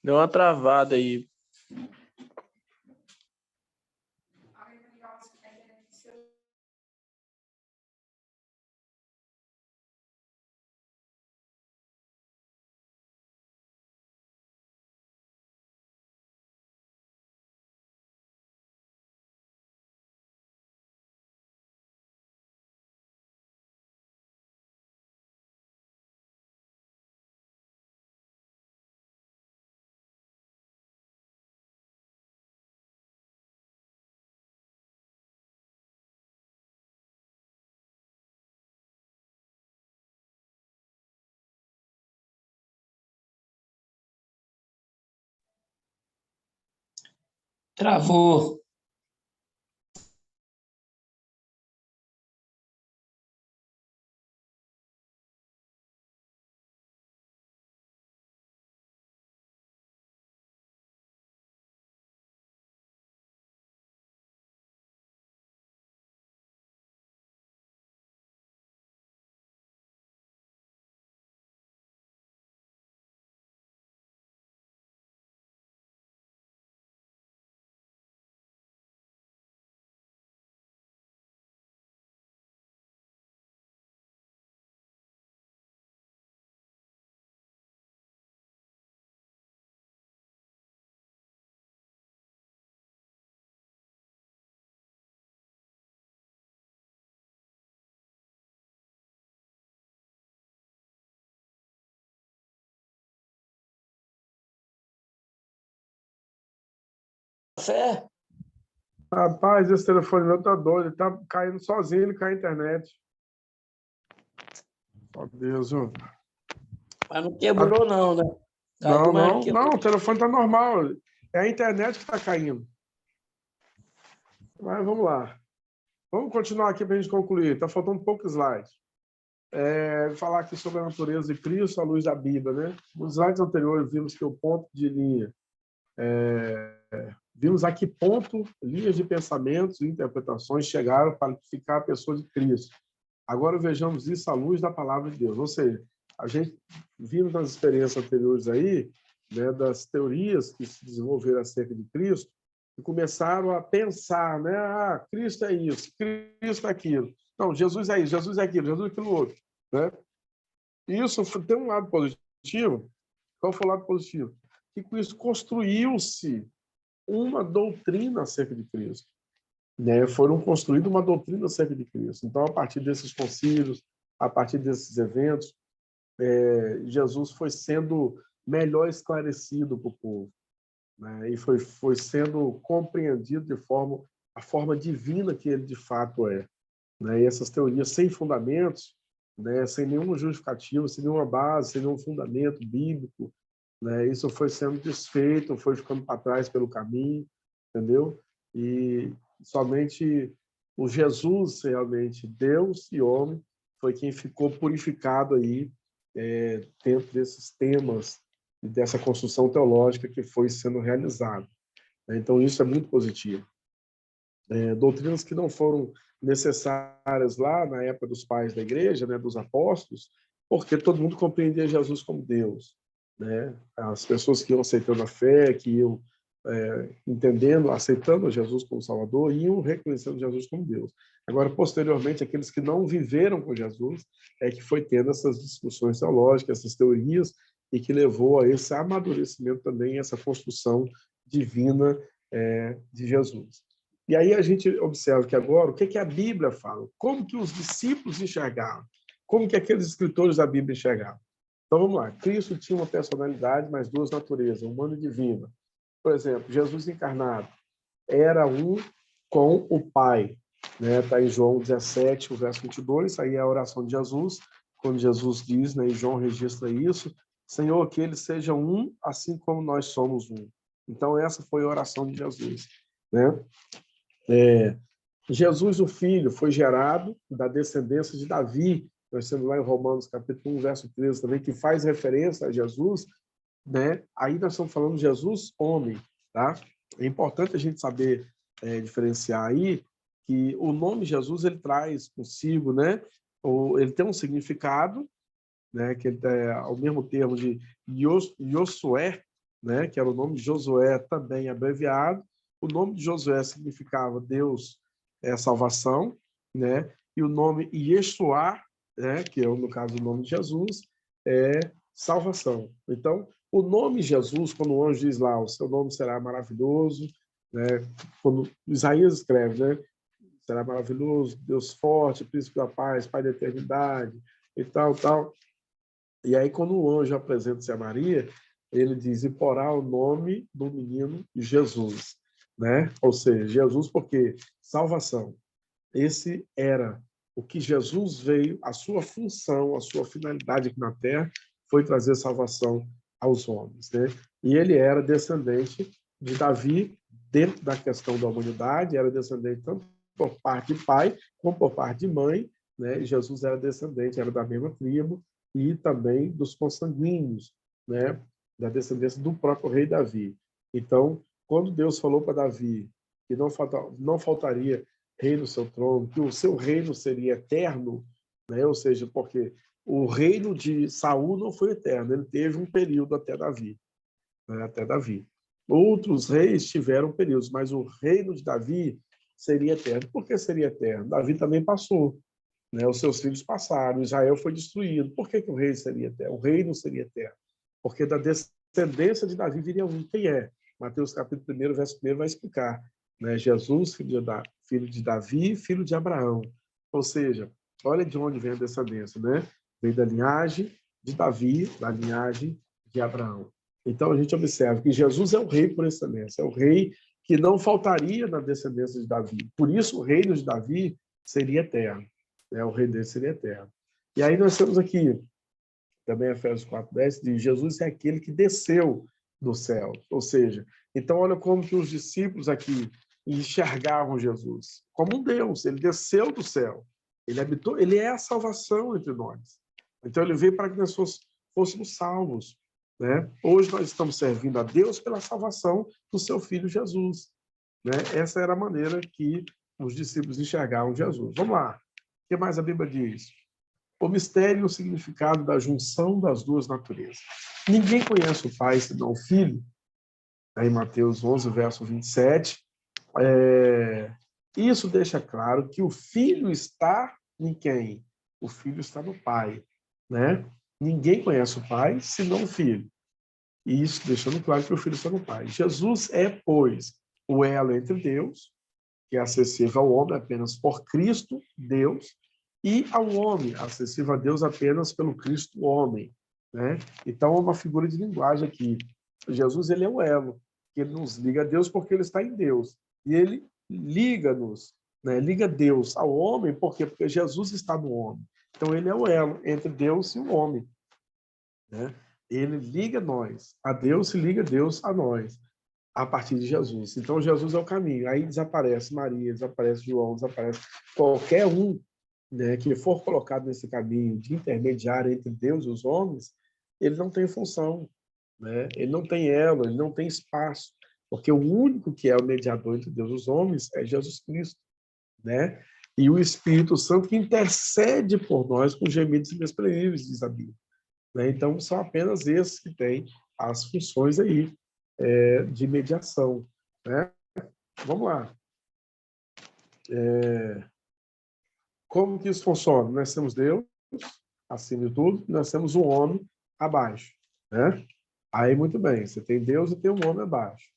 Deu uma travada aí. Travou. Fé? rapaz, esse telefone meu tá doido, ele tá caindo sozinho, ele cai a internet. Ó Deus, viu? Mas não quebrou, não, né? Não, Caiu, mas não não, quebrou. não, o telefone tá normal. É a internet que está caindo. Mas vamos lá. Vamos continuar aqui para a gente concluir. Está faltando poucos slides. Falar aqui sobre a natureza de Cristo à luz da Bíblia, né? Nos slides anteriores vimos que o ponto de linha, vimos a que ponto linhas de pensamentos e interpretações chegaram para identificar a pessoa de Cristo. Agora vejamos isso à luz da palavra de Deus. Ou seja, a gente vimos nas experiências anteriores aí, né, das teorias que se desenvolveram acerca de Cristo, e começaram a pensar, né? Ah, Cristo é isso, Cristo é aquilo. Não, Jesus é isso, Jesus é aquilo, Jesus é aquilo outro, né? E isso tem um lado positivo. Qual foi o lado positivo? Que com isso construiu-se uma doutrina acerca de Cristo, né? Foram construídas uma doutrina acerca de Cristo. Então, a partir desses concílios, a partir desses eventos, Jesus foi sendo melhor esclarecido para o povo, né? E foi sendo compreendido de a forma divina que ele de fato é, né? E essas teorias sem fundamentos, né? Sem nenhuma justificativa, sem nenhuma base, sem nenhum fundamento bíblico, né? Isso foi sendo desfeito, foi ficando para trás pelo caminho, entendeu? E somente o Jesus, realmente Deus e homem, foi quem ficou purificado aí dentro desses temas e dessa construção teológica que foi sendo realizada. Então, isso é muito positivo. Doutrinas que não foram necessárias lá na época dos pais da igreja, né, dos apóstolos, porque todo mundo compreendia Jesus como Deus, né? As pessoas que iam aceitando a fé, que iam entendendo, aceitando Jesus como Salvador, iam reconhecendo Jesus como Deus. Agora, posteriormente, aqueles que não viveram com Jesus é que foi tendo essas discussões teológicas, essas teorias, e que levou a esse amadurecimento também, essa construção divina de Jesus. E aí a gente observa que agora, o que a Bíblia fala? Como que os discípulos enxergaram? Como que aqueles escritores da Bíblia enxergaram? Então, vamos lá. Cristo tinha uma personalidade, mas duas naturezas, humana e divina. Por exemplo, Jesus encarnado era um com o Pai. Está em João 17, o verso 22, aí é a oração de Jesus, quando Jesus diz, né, e João registra isso, Senhor, que eles sejam um, assim como nós somos um. Então, essa foi a oração de Jesus. Né? Jesus, o Filho, foi gerado da descendência de Davi. Nós temos lá em Romanos, capítulo 1, verso 13, também, que faz referência a Jesus. Né? Aí nós estamos falando de Jesus, homem. Tá? É importante a gente saber diferenciar aí que o nome Jesus ele traz consigo, né? Ele tem um significado, né? Que ele é ao mesmo termo de Josué, né? Que era o nome de Josué também abreviado. O nome de Josué significava Deus é salvação, né? E o nome Yeshua, né? Que é no caso o nome de Jesus, é salvação. Então, o nome Jesus, quando o anjo diz lá, o seu nome será maravilhoso, né? Quando Isaías escreve, né? Será maravilhoso, Deus forte, príncipe da paz, Pai da eternidade, e tal, tal. E aí, quando o anjo apresenta-se a Maria, ele diz, e porá o nome do menino Jesus, né? Ou seja, Jesus porque salvação. Esse era o que Jesus veio, a sua função, a sua finalidade aqui na Terra, foi trazer salvação aos homens, né? E ele era descendente de Davi, dentro da questão da humanidade, era descendente tanto por parte de pai, como por parte de mãe, né? E Jesus era descendente, era da mesma tribo, e também dos consanguíneos, né? Da descendência do próprio rei Davi. Então, quando Deus falou para Davi que não faltaria rei no seu trono, que o seu reino seria eterno, né? Ou seja, porque o reino de Saul não foi eterno, ele teve um período até Davi, né? Até Davi. Outros reis tiveram períodos, mas o reino de Davi seria eterno. Por que seria eterno? Davi também passou, né? Os seus filhos passaram, Israel foi destruído. Por que o rei seria eterno? O reino seria eterno. Porque da descendência de Davi viria um. Quem é? Mateus capítulo 1, verso 1 vai explicar. Né? Jesus, filho de Davi, filho de Abraão. Ou seja, olha de onde vem a descendência, né? Vem da linhagem de Davi, da linhagem de Abraão. Então a gente observa que Jesus é o rei por excelência, é o rei que não faltaria na descendência de Davi. Por isso o reino de Davi seria eterno, né? O rei dele seria eterno. E aí nós temos aqui também Efésios 4:10 diz Jesus é aquele que desceu do céu, ou seja, então olha como que os discípulos aqui enxergavam Jesus como um Deus. Ele desceu do céu, ele habitou, ele é a salvação entre nós. Então ele veio para que nós fôssemos salvos, né? Hoje nós estamos servindo a Deus pela salvação do seu filho Jesus, né? Essa era a maneira que os discípulos enxergavam Jesus. Vamos lá. O que mais a Bíblia diz? O mistério e o significado da junção das duas naturezas. Ninguém conhece o Pai senão o Filho. Em Mateus 11, verso 27. Isso deixa claro que o Filho está em quem? O Filho está no Pai, né? Ninguém conhece o Pai senão o Filho. E isso deixando claro que o Filho está no Pai. Jesus é, pois, o elo entre Deus, que é acessível ao homem apenas por Cristo, Deus, e ao homem, acessível a Deus apenas pelo Cristo homem, né? Então, é uma figura de linguagem aqui. Jesus, ele é o elo, que ele nos liga a Deus porque ele está em Deus. E ele liga-nos, né? Liga Deus ao homem, por quê? Porque Jesus está no homem. Então, ele é o elo entre Deus e o homem, né? Ele liga nós a Deus e liga Deus a nós, a partir de Jesus. Então, Jesus é o caminho. Aí desaparece Maria, desaparece João, desaparece qualquer um, né, que for colocado nesse caminho de intermediário entre Deus e os homens, ele não tem função, né? Ele não tem elo, ele não tem espaço, porque o único que é o mediador entre Deus e os homens é Jesus Cristo, né? E o Espírito Santo que intercede por nós com gemidos inexprimíveis, diz a Bíblia, né? Então, são apenas esses que têm as funções aí de mediação, né? Vamos lá. Como que isso funciona? Nós temos Deus acima de tudo, nós temos um homem abaixo, né? Aí, muito bem, você tem Deus e tem um homem abaixo.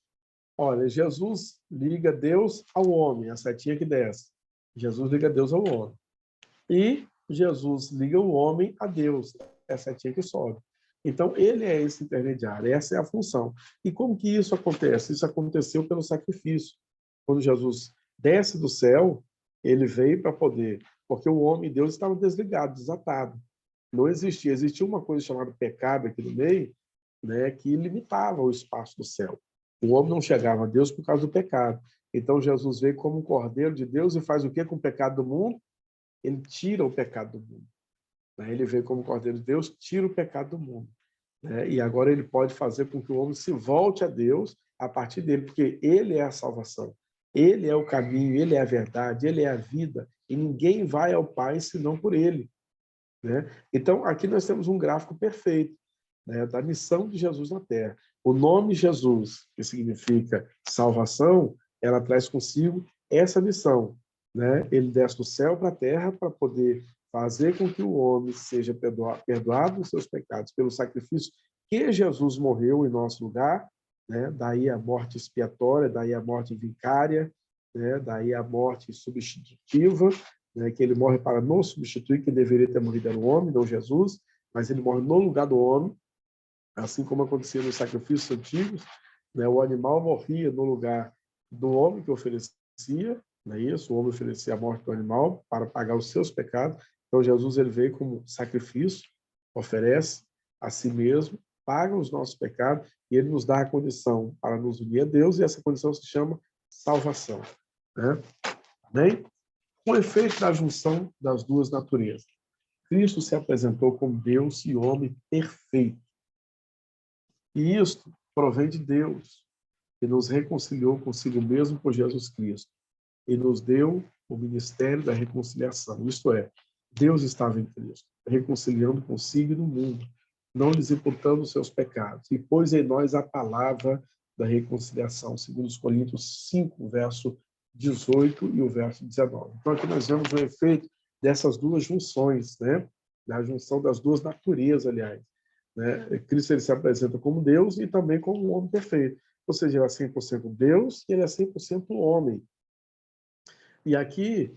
Olha, Jesus liga Deus ao homem, a setinha que desce. Jesus liga Deus ao homem. E Jesus liga o homem a Deus, é a setinha que sobe. Então, ele é esse intermediário, essa é a função. E como que isso acontece? Isso aconteceu pelo sacrifício. Quando Jesus desce do céu, ele veio para poder, porque o homem e Deus estavam desligados, desatados. Não existia, existia uma coisa chamada pecado aqui no meio, né, que limitava o espaço do céu. O homem não chegava a Deus por causa do pecado. Então, Jesus veio como um cordeiro de Deus e faz o quê com o pecado do mundo? Ele tira o pecado do mundo. Ele veio como Cordeiro de Deus, tira o pecado do mundo. E agora ele pode fazer com que o homem se volte a Deus a partir dele, porque ele é a salvação. Ele é o caminho, ele é a verdade, ele é a vida. E ninguém vai ao Pai senão por ele. Então, aqui nós temos um gráfico perfeito da missão de Jesus na Terra. O nome Jesus, que significa salvação, ela traz consigo essa missão. Ele desce do céu para a terra para poder fazer com que o homem seja perdoado dos seus pecados pelo sacrifício que Jesus morreu em nosso lugar, daí a morte expiatória, daí a morte vicária, daí a morte substitutiva, que ele morre para nos substituir, que deveria ter morrido era o homem, não Jesus, mas ele morre no lugar do homem, assim como acontecia nos sacrifícios antigos, o animal morria no lugar do homem que oferecia, não é isso? O homem oferecia a morte do animal para pagar os seus pecados. Então, Jesus ele veio como sacrifício, oferece a si mesmo, paga os nossos pecados e ele nos dá a condição para nos unir a Deus, e essa condição se chama salvação. Bem, com o efeito da junção das duas naturezas, Cristo se apresentou como Deus e homem perfeito. E isto provém de Deus, que nos reconciliou consigo mesmo por Jesus Cristo e nos deu o ministério da reconciliação. Isto é, Deus estava em Cristo, reconciliando consigo e no mundo, não lhes imputando os seus pecados, e pôs em nós a palavra da reconciliação, segundo os Coríntios 5, verso 18 e o verso 19. Então, aqui nós vemos o efeito dessas duas junções, da junção das duas naturezas, aliás. Cristo ele se apresenta como Deus e também como um homem perfeito. Ou seja, ele é 100% Deus e ele é 100% homem. E aqui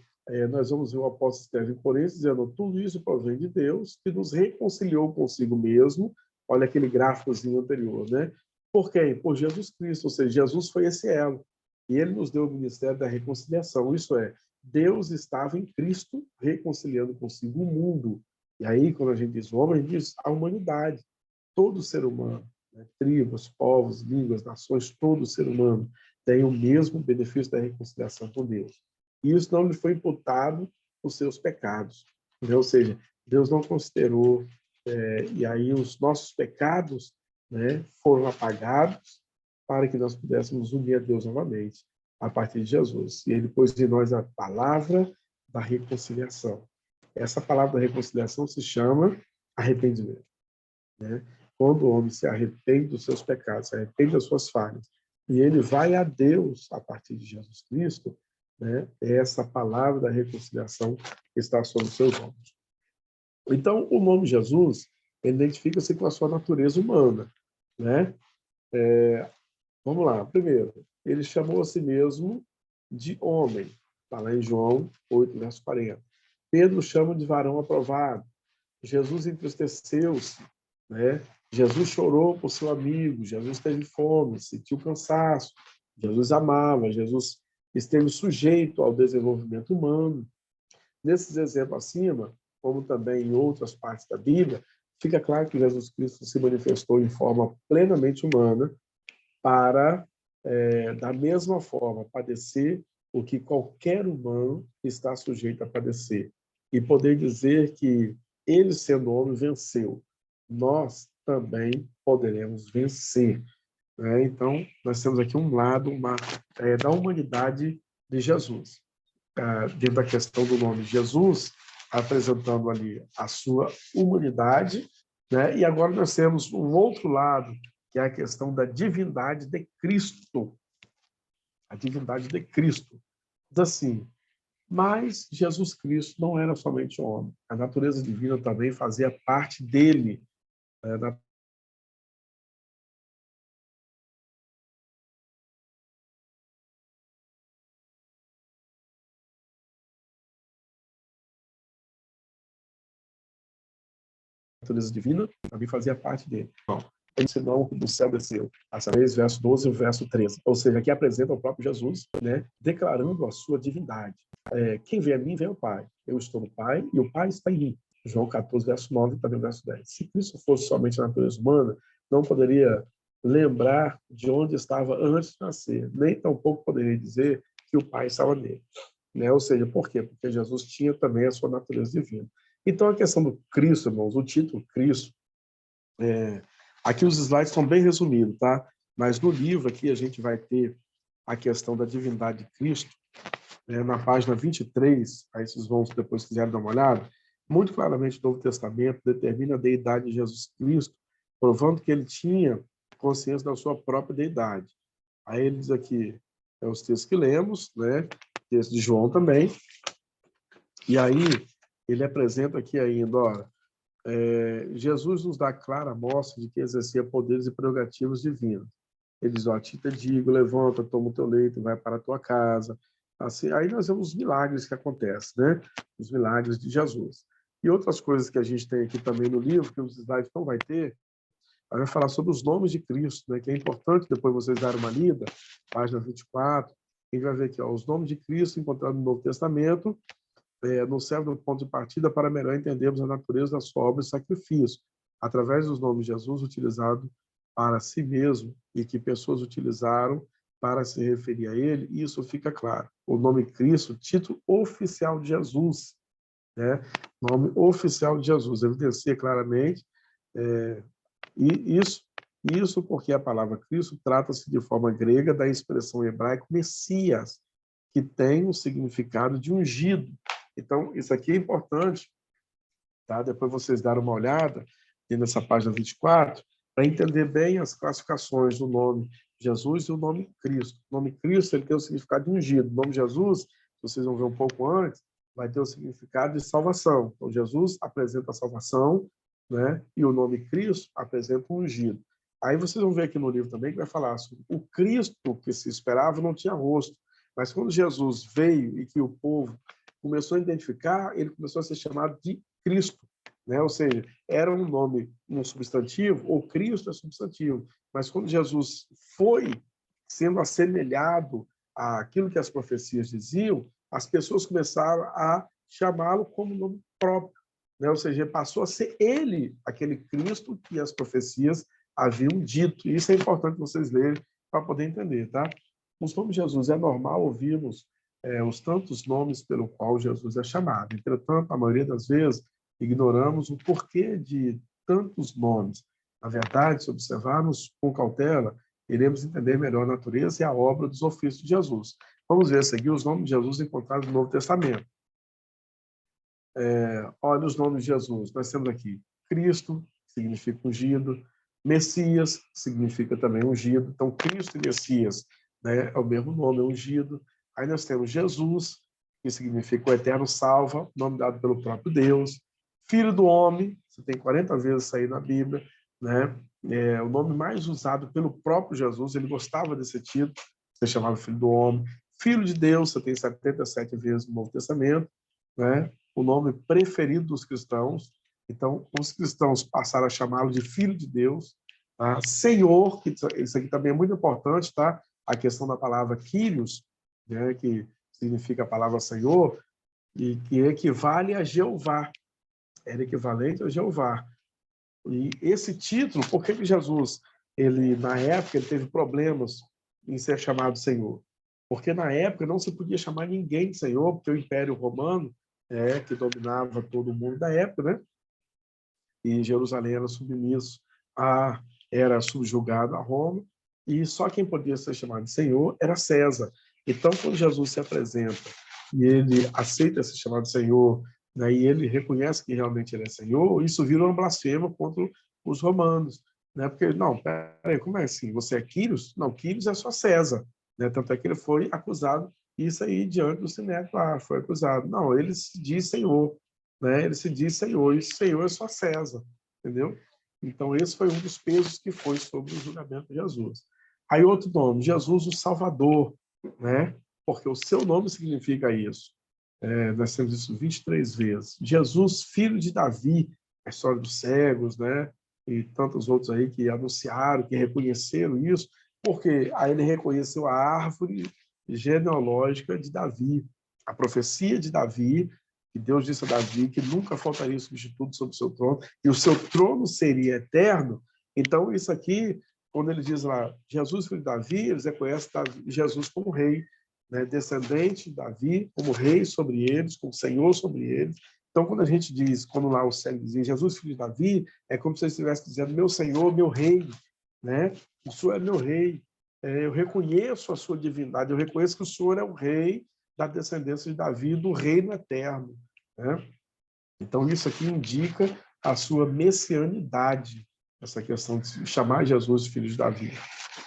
nós vamos ver o apóstolo escreve em Coríntios dizendo: tudo isso provém de Deus, que nos reconciliou consigo mesmo. Olha aquele gráficozinho anterior, Por quem? Por Jesus Cristo. Ou seja, Jesus foi esse elo. E ele nos deu o ministério da reconciliação. Isso é, Deus estava em Cristo reconciliando consigo o mundo. E aí, quando a gente diz o homem, a gente diz a humanidade. Todo ser humano, tribos, povos, línguas, nações, todo ser humano tem o mesmo benefício da reconciliação com Deus. E isso não lhe foi imputado os seus pecados. Ou seja, Deus não considerou, e aí os nossos pecados foram apagados para que nós pudéssemos unir a Deus novamente, a partir de Jesus. E ele pôs em nós a palavra da reconciliação. Essa palavra da reconciliação se chama arrependimento. Quando o homem se arrepende dos seus pecados, se arrepende das suas falhas, e ele vai a Deus a partir de Jesus Cristo, é essa palavra da reconciliação que está sobre os seus ombros. Então, o nome Jesus identifica-se com a sua natureza humana. Vamos lá. Primeiro, ele chamou a si mesmo de homem. Está lá em João 8, verso 40. Pedro chama de varão aprovado. Jesus entristeceu-se. Jesus chorou por seu amigo. Jesus teve fome, sentiu cansaço. Jesus amava. Jesus esteve sujeito ao desenvolvimento humano. Nesses exemplos acima, como também em outras partes da Bíblia, fica claro que Jesus Cristo se manifestou em forma plenamente humana para, da mesma forma, padecer o que qualquer humano está sujeito a padecer. E poder dizer que ele, sendo homem, venceu. Nós também poderemos vencer. Então, nós temos aqui um lado da humanidade de Jesus. Dentro da questão do nome Jesus, apresentando ali a sua humanidade, e agora nós temos um outro lado, que é a questão da divindade de Cristo. A divindade de Cristo. Diz assim: mas Jesus Cristo não era somente homem. A natureza divina também fazia parte dele. natureza divina, também fazia parte dele. Bom, senão do céu desceu. Essa vez, verso 12 e verso 13. Ou seja, aqui apresenta o próprio Jesus, né, declarando a sua divindade. Quem vem a mim, vem ao Pai. Eu estou no Pai e o Pai está em mim. João 14, verso 9 e também verso 10. Se Cristo fosse somente a natureza humana, não poderia lembrar de onde estava antes de nascer, nem tampouco poderia dizer que o Pai estava nele. Né? Ou seja, por quê? Porque Jesus tinha também a sua natureza divina. Então, a questão do Cristo, irmãos, o título Cristo, aqui os slides estão bem resumidos, tá? Mas no livro aqui a gente vai ter a questão da divindade de Cristo, na página 23, aí vocês vão, depois se quiserem dar uma olhada, muito claramente o Novo Testamento determina a deidade de Jesus Cristo, provando que ele tinha consciência da sua própria deidade. Aí ele diz aqui, os textos que lemos, né? Texto de João também, e aí ele apresenta aqui ainda, olha, Jesus nos dá clara mostra de que exercia poderes e prerrogativas divinos. Ele diz, ó, te digo, levanta, toma o teu leito, vai para a tua casa. Assim, aí nós vemos os milagres que acontecem, né? Os milagres de Jesus. E outras coisas que a gente tem aqui também no livro, que os slides não vai ter, vai falar sobre os nomes de Cristo, né? Que é importante depois vocês darem uma lida, página 24, a gente vai ver aqui, ó, os nomes de Cristo encontrados no Novo Testamento, nos serve de ponto de partida para melhor entendermos a natureza da sua obra e sacrifício, através dos nomes de Jesus utilizado para si mesmo e que pessoas utilizaram para se referir a ele, isso fica claro. O nome Cristo, título oficial de Jesus, né? Nome oficial de Jesus, evidencia claramente, e isso porque a palavra Cristo trata-se de forma grega da expressão hebraica Messias, que tem o significado de ungido. Então, isso aqui é importante, tá? Depois vocês darem uma olhada nessa página 24, para entender bem as classificações do nome Jesus e o nome Cristo. O nome Cristo ele tem o significado de ungido. O nome Jesus, vocês vão ver um pouco antes, vai ter o significado de salvação. Então, Jesus apresenta a salvação, né? E o nome Cristo apresenta o ungido. Aí vocês vão ver aqui no livro também que vai falar sobre o Cristo que se esperava não tinha rosto. Mas quando Jesus veio e que o povo começou a identificar, ele começou a ser chamado de Cristo, né? Ou seja, era um nome, um substantivo, ou Cristo é substantivo. Mas quando Jesus foi sendo assemelhado àquilo que as profecias diziam, as pessoas começaram a chamá-lo como nome próprio, né? Ou seja, passou a ser ele, aquele Cristo que as profecias haviam dito. E isso é importante vocês lerem para poder entender, tá? Os nomes de Jesus, é normal ouvirmos os tantos nomes pelo qual Jesus é chamado. Entretanto, a maioria das vezes, ignoramos o porquê de tantos nomes. Na verdade, se observarmos com cautela, iremos entender melhor a natureza e a obra dos ofícios de Jesus. Vamos ver a seguir os nomes de Jesus encontrados no Novo Testamento. Olha os nomes de Jesus. Nós temos aqui Cristo, que significa ungido, Messias, que significa também ungido. Então, Cristo e Messias, né, é o mesmo nome, é ungido. Aí nós temos Jesus, que significa o eterno salva, nome dado pelo próprio Deus. Filho do homem, você tem 40 vezes isso aí na Bíblia, né? O nome mais usado pelo próprio Jesus, ele gostava desse título, ser chamado Filho do Homem. Filho de Deus, você tem 77 vezes no Novo Testamento, né? O nome preferido dos cristãos. Então, os cristãos passaram a chamá-lo de Filho de Deus. Tá? Senhor, que isso aqui também é muito importante, tá? A questão da palavra Kyrios, né? Que significa a palavra Senhor, e que equivale a Jeová. Era equivalente a Jeová. E esse título, por que Jesus, na época, ele teve problemas em ser chamado Senhor? Porque na época não se podia chamar ninguém de Senhor, porque o Império Romano, que dominava todo o mundo da época, né? E Jerusalém era submisso, era subjugado a Roma, e só quem podia ser chamado de Senhor era César. Então, quando Jesus se apresenta e ele aceita ser chamado de Senhor, né, e ele reconhece que realmente ele é Senhor, isso vira uma blasfema contra os romanos, né? Porque, não, peraí, como é assim? Você é Quírios? Não, Quírios é só César, né? Tanto é que ele foi acusado, isso aí diante do Sinédrio, foi acusado. Não, ele se diz Senhor, né? Ele se diz Senhor, e Senhor é só César, entendeu? Então, esse foi um dos pesos que foi sobre o julgamento de Jesus. Aí, outro nome, Jesus o Salvador, né? Porque o seu nome significa isso. Nós temos isso 23 vezes. Jesus, filho de Davi, a história dos cegos, né? E tantos outros aí que anunciaram, que reconheceram isso, porque aí ele reconheceu a árvore genealógica de Davi, a profecia de Davi, que Deus disse a Davi que nunca faltaria substituto sobre o seu trono, e o seu trono seria eterno. Então, isso aqui, quando ele diz lá, Jesus, filho de Davi, eles reconhecem Jesus como rei, né? Descendente de Davi, como rei sobre eles, como senhor sobre eles. Então, quando a gente diz, quando lá o cego dizia Jesus, filho de Davi, é como se ele estivesse dizendo, meu senhor, meu rei, né? O senhor é meu rei. Eu reconheço a sua divindade, eu reconheço que o senhor é o rei da descendência de Davi, do reino eterno, né? Então, isso aqui indica a sua messianidade, essa questão de chamar Jesus de filho de Davi.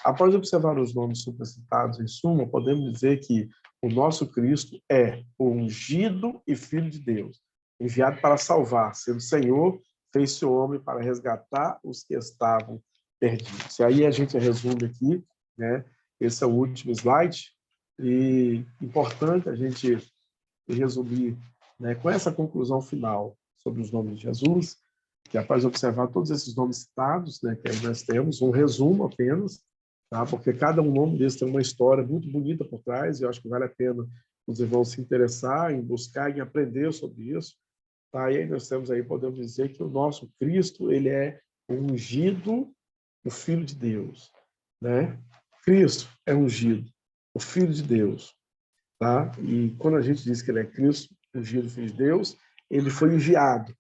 Após observar os nomes supracitados, em suma, podemos dizer que o nosso Cristo é o ungido e filho de Deus, enviado para salvar, sendo Senhor, fez-se homem para resgatar os que estavam perdidos. E aí a gente resume aqui, né? Esse é o último slide, e importante a gente resumir, né, com essa conclusão final sobre os nomes de Jesus, que após observar todos esses nomes citados, né, que aí nós temos um resumo apenas, tá? Porque cada um nome desse tem uma história muito bonita por trás, e eu acho que vale a pena os irmãos se interessar em buscar, em aprender sobre isso. Tá? E aí nós temos aí, podemos dizer que o nosso Cristo, ele é o ungido, o Filho de Deus, né? Cristo é ungido, o Filho de Deus, tá? E quando a gente diz que ele é Cristo, ungido, Filho de Deus, ele foi enviado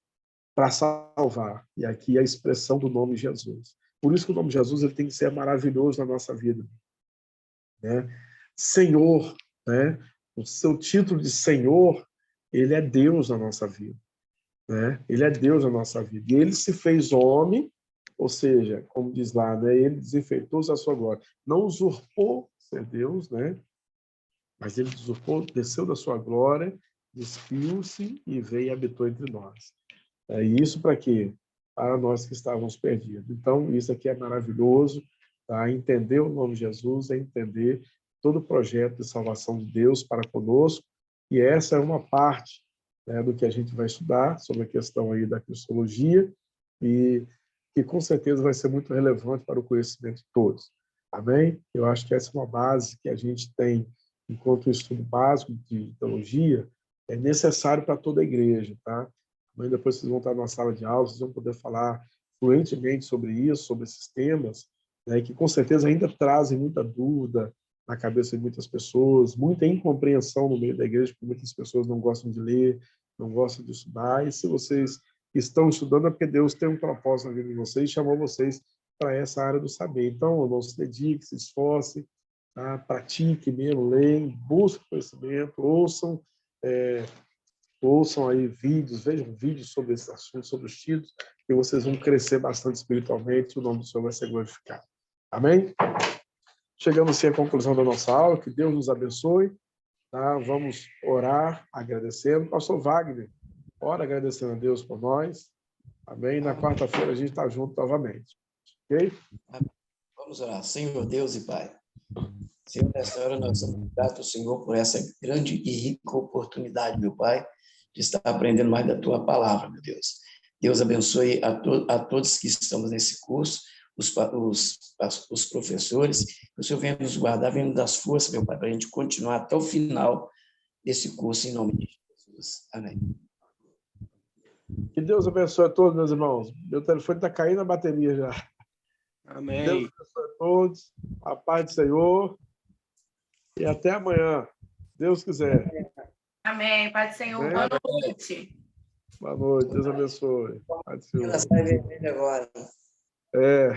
para salvar. E aqui é a expressão do nome Jesus. Por isso que o nome Jesus ele tem que ser maravilhoso na nossa vida, né? Senhor, né? O seu título de Senhor, ele é Deus na nossa vida, né? Ele é Deus na nossa vida. E ele se fez homem, ou seja, como diz lá, né? Ele desenfeitou-se a sua glória. Não usurpou ser Deus, né? Mas ele usurpou, desceu da sua glória, despiu-se e veio e habitou entre nós. E isso para quê? Para nós que estávamos perdidos. Então, isso aqui é maravilhoso, tá? Entender o nome de Jesus é entender todo o projeto de salvação de Deus para conosco, e essa é uma parte, né, do que a gente vai estudar sobre a questão aí da cristologia, e que com certeza vai ser muito relevante para o conhecimento de todos. Amém? Eu acho que essa é uma base que a gente tem, enquanto um estudo básico de teologia, é necessário para toda a igreja, tá? Mas depois vocês vão estar numa sala de aula, vocês vão poder falar fluentemente sobre isso, sobre esses temas, né, que com certeza ainda trazem muita dúvida na cabeça de muitas pessoas, muita incompreensão no meio da igreja, porque muitas pessoas não gostam de ler, não gostam de estudar, e se vocês estão estudando é porque Deus tem um propósito na vida de vocês e chamou vocês para essa área do saber. Então, não se dedique, se esforce, tá? Pratique mesmo, leiam, busquem conhecimento, ouçam aí vídeos, vejam vídeos sobre esse assunto, sobre os títulos, e vocês vão crescer bastante espiritualmente, e o nome do Senhor vai ser glorificado. Amém? Chegamos assim à conclusão da nossa aula, que Deus nos abençoe, tá? Vamos orar agradecendo. Pastor Wagner, ora agradecendo a Deus por nós. Amém? Na quarta-feira a gente está junto novamente. Ok? Vamos orar. Senhor Deus e Pai, Senhor, nessa hora nós somos gratos ao Senhor por essa grande e rica oportunidade, meu Pai, de estar aprendendo mais da Tua palavra, meu Deus. Deus abençoe a todos que estamos nesse curso, os professores, que o Senhor venha nos guardar, venha nos dar forças, meu Pai, para a gente continuar até o final desse curso, em nome de Jesus. Amém. Que Deus abençoe a todos, meus irmãos. Meu telefone está caindo a bateria já. Amém. Deus abençoe a todos. A paz do Senhor. E até amanhã, se Deus quiser. Amém. Pai do Senhor, Amém? boa noite. Boa noite, Deus abençoe. Paz do Senhor. Ela sai vermelha agora. É.